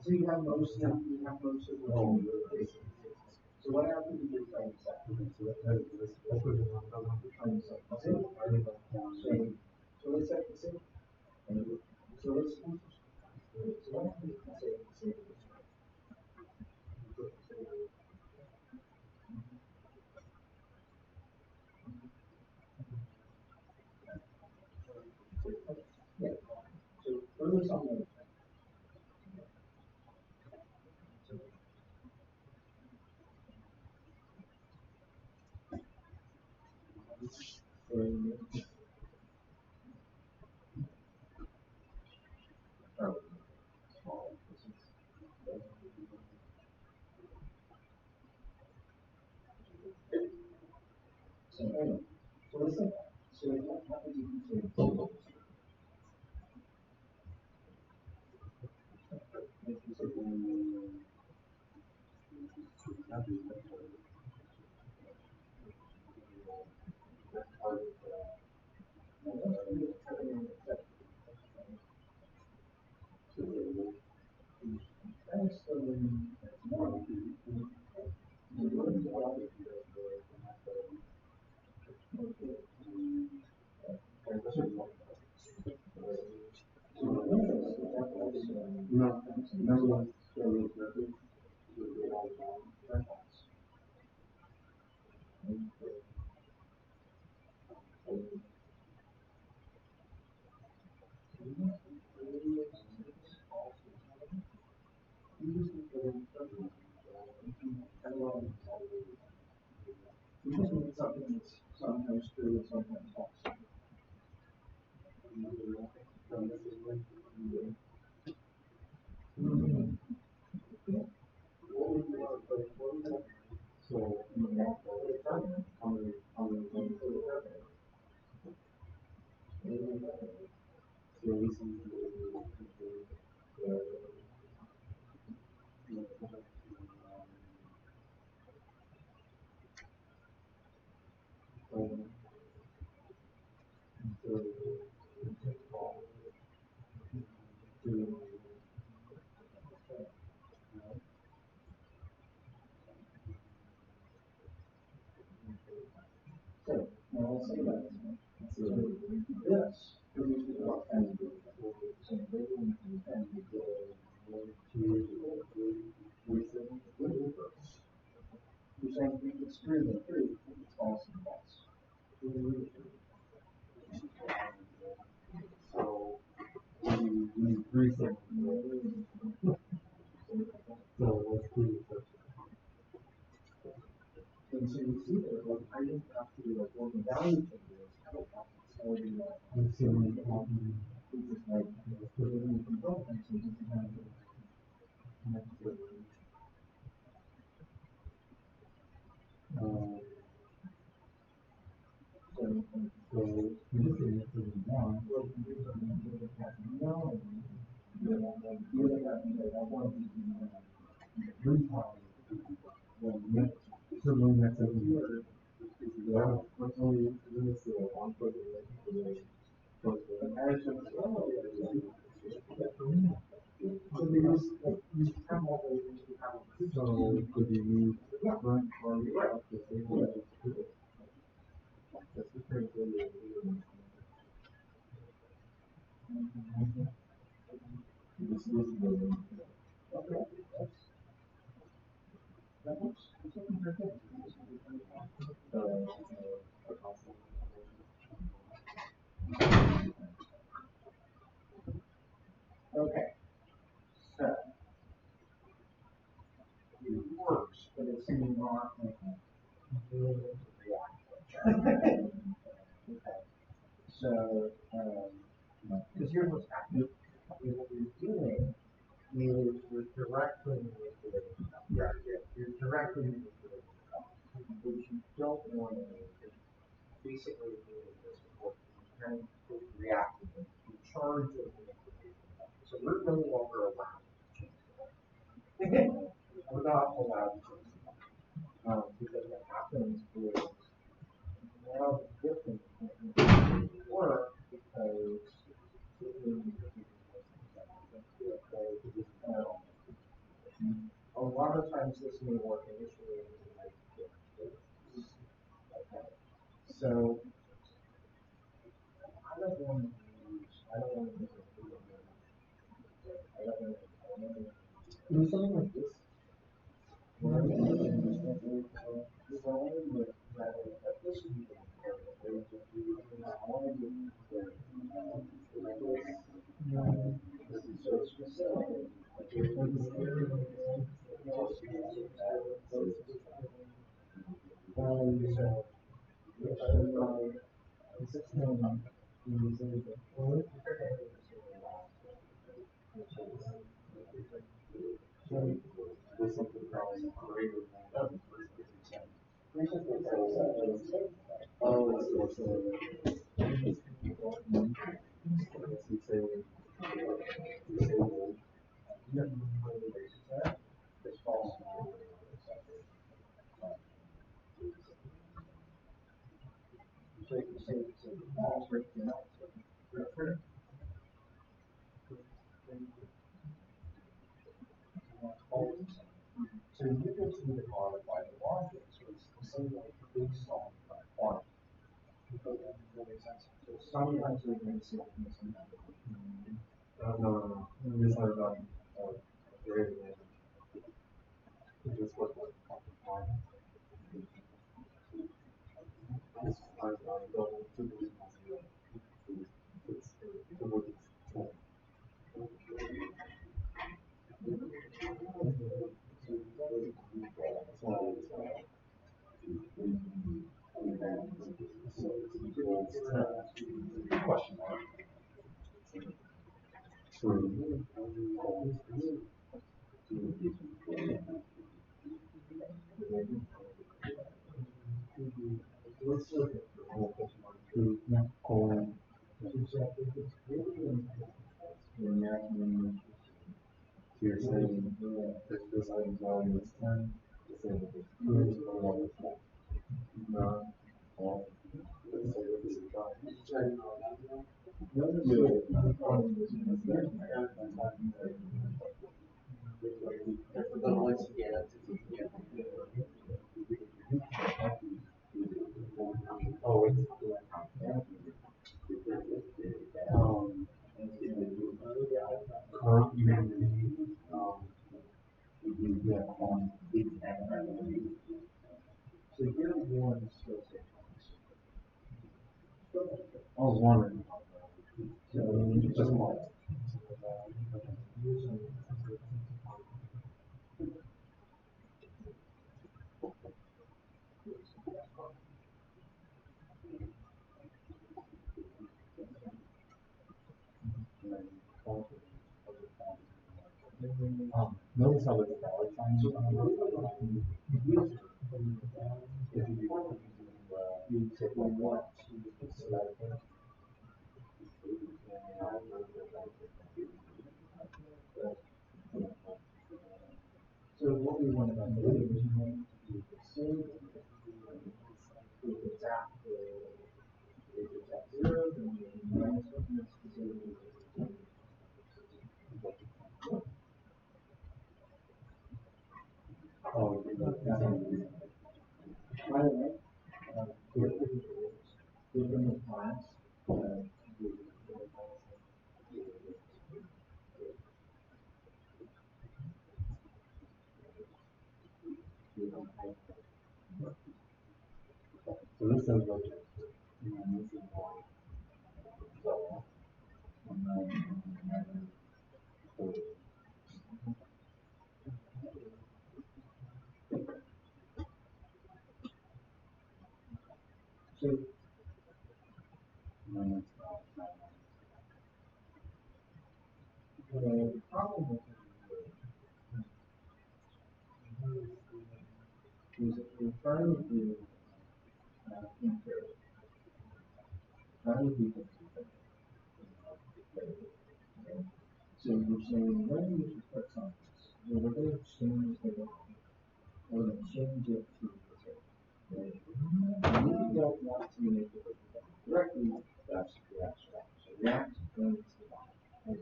[SPEAKER 3] So you have most of the whole basic. So what happens if you try to set? So let's set the same. So let's so what happens if you say this way? Yeah. So early something. So anyway, so listen. So what happens if you say you just need something that's sometimes true and sometimes false. So, So, now let's say that. So, this produces what kind of data? So, they will kind of go 1, 2, 3, 4, you're saying we could screw them through, it's false and false. So, we agree that. So, let's do it first. And so you see that, like, I didn't have to, like, work the value changes, I don't have to store the, just like, put it in the control, and so just kind of, so you can put it down, well, you can put it down, no, you don't have to, I want to be, three times, well, next, so when that's a year, well, only, this is one foot, so they just, like, you have all the, so could you use front or right? That's the thing. Okay. That works. Okay. So it works, but it's not okay. So, because here's what's happening. What you're doing is you're directly manipulating. You're directly manipulating. What you don't want to do is basically doing this before you kind of reacting in charge of manipulating. So we're no longer allowed to change that. We're not allowed to change that. Because what happens is now the difference work because a lot of times this may work initially. Okay. So I don't want to use, I don't want to use do something like this. So you just need to modify the logic, so it's the same like based on quantity. So sometimes we can see no, this is not very just what question mark. Let's look at the whole question mark. You're saying that this item's value is 10, the same as this is not all. Let's say this is 5. So here one is still safe. I was wondering. So just one. Notice how there's a dollar sign on the if you take one, so what we want to do is we want to assume if it's at zero, then we can minus one. Oh, by the way, within the class, so this is what so the problem with is that we're trying to do impaired. Trying to do so we're saying when we should put something, we're going to change the line. We're going to change it to the right? We don't want to make it directly, that's the abstract. So react brings the line.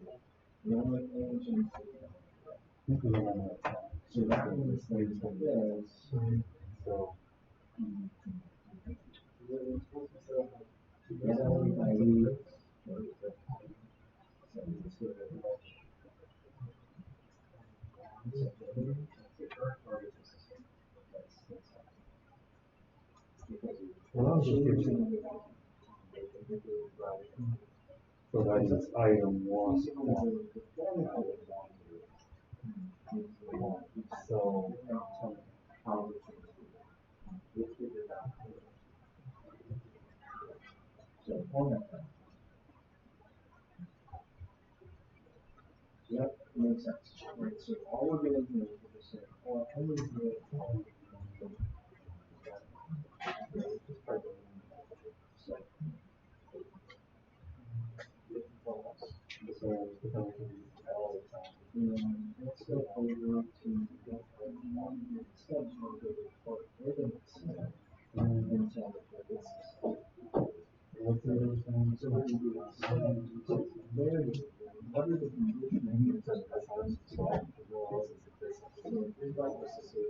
[SPEAKER 3] We don't want to change the so that means things like this. So so that's just item one. So yep, makes sense. Right, so all we're going to do is just say, well, I'm going to do it. Let's go over to what are the conditions so how do you set the right to say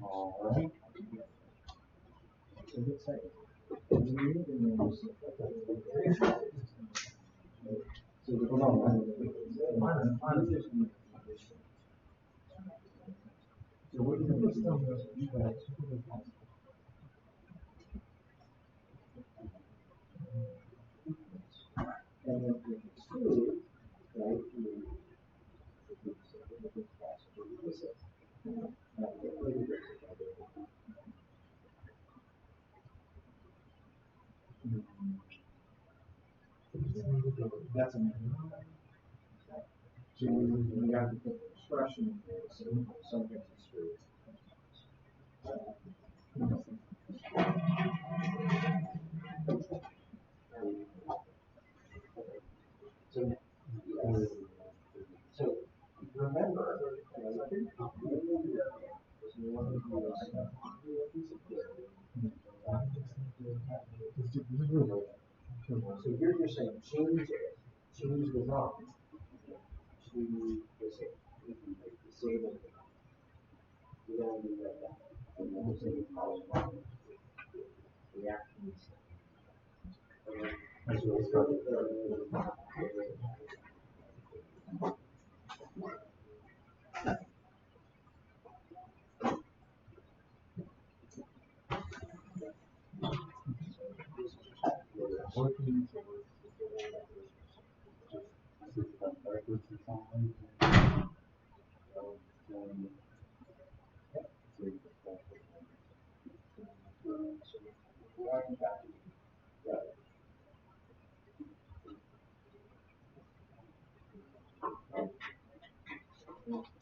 [SPEAKER 3] all right. So let's say so what do you think? And then if it's true, right, that's amazing. So we have to put the expression in there, so something is true. So remember, so here you're saying change it change this on to disable it. You don't do that. And then we'll say reactions. As well as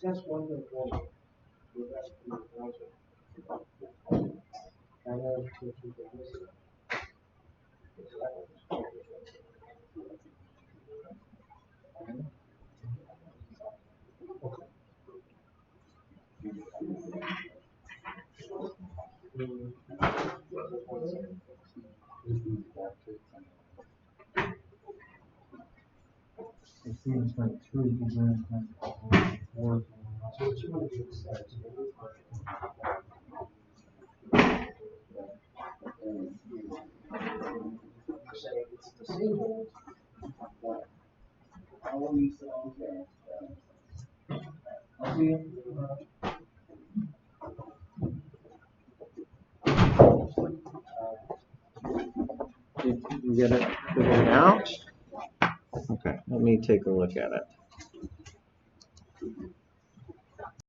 [SPEAKER 3] just one thing for me.
[SPEAKER 2] It seems like true design kind of work.
[SPEAKER 3] It's disabled, but how will you say, okay, I'll see you.
[SPEAKER 1] Did you get it figured out? Okay, let me take a look at it.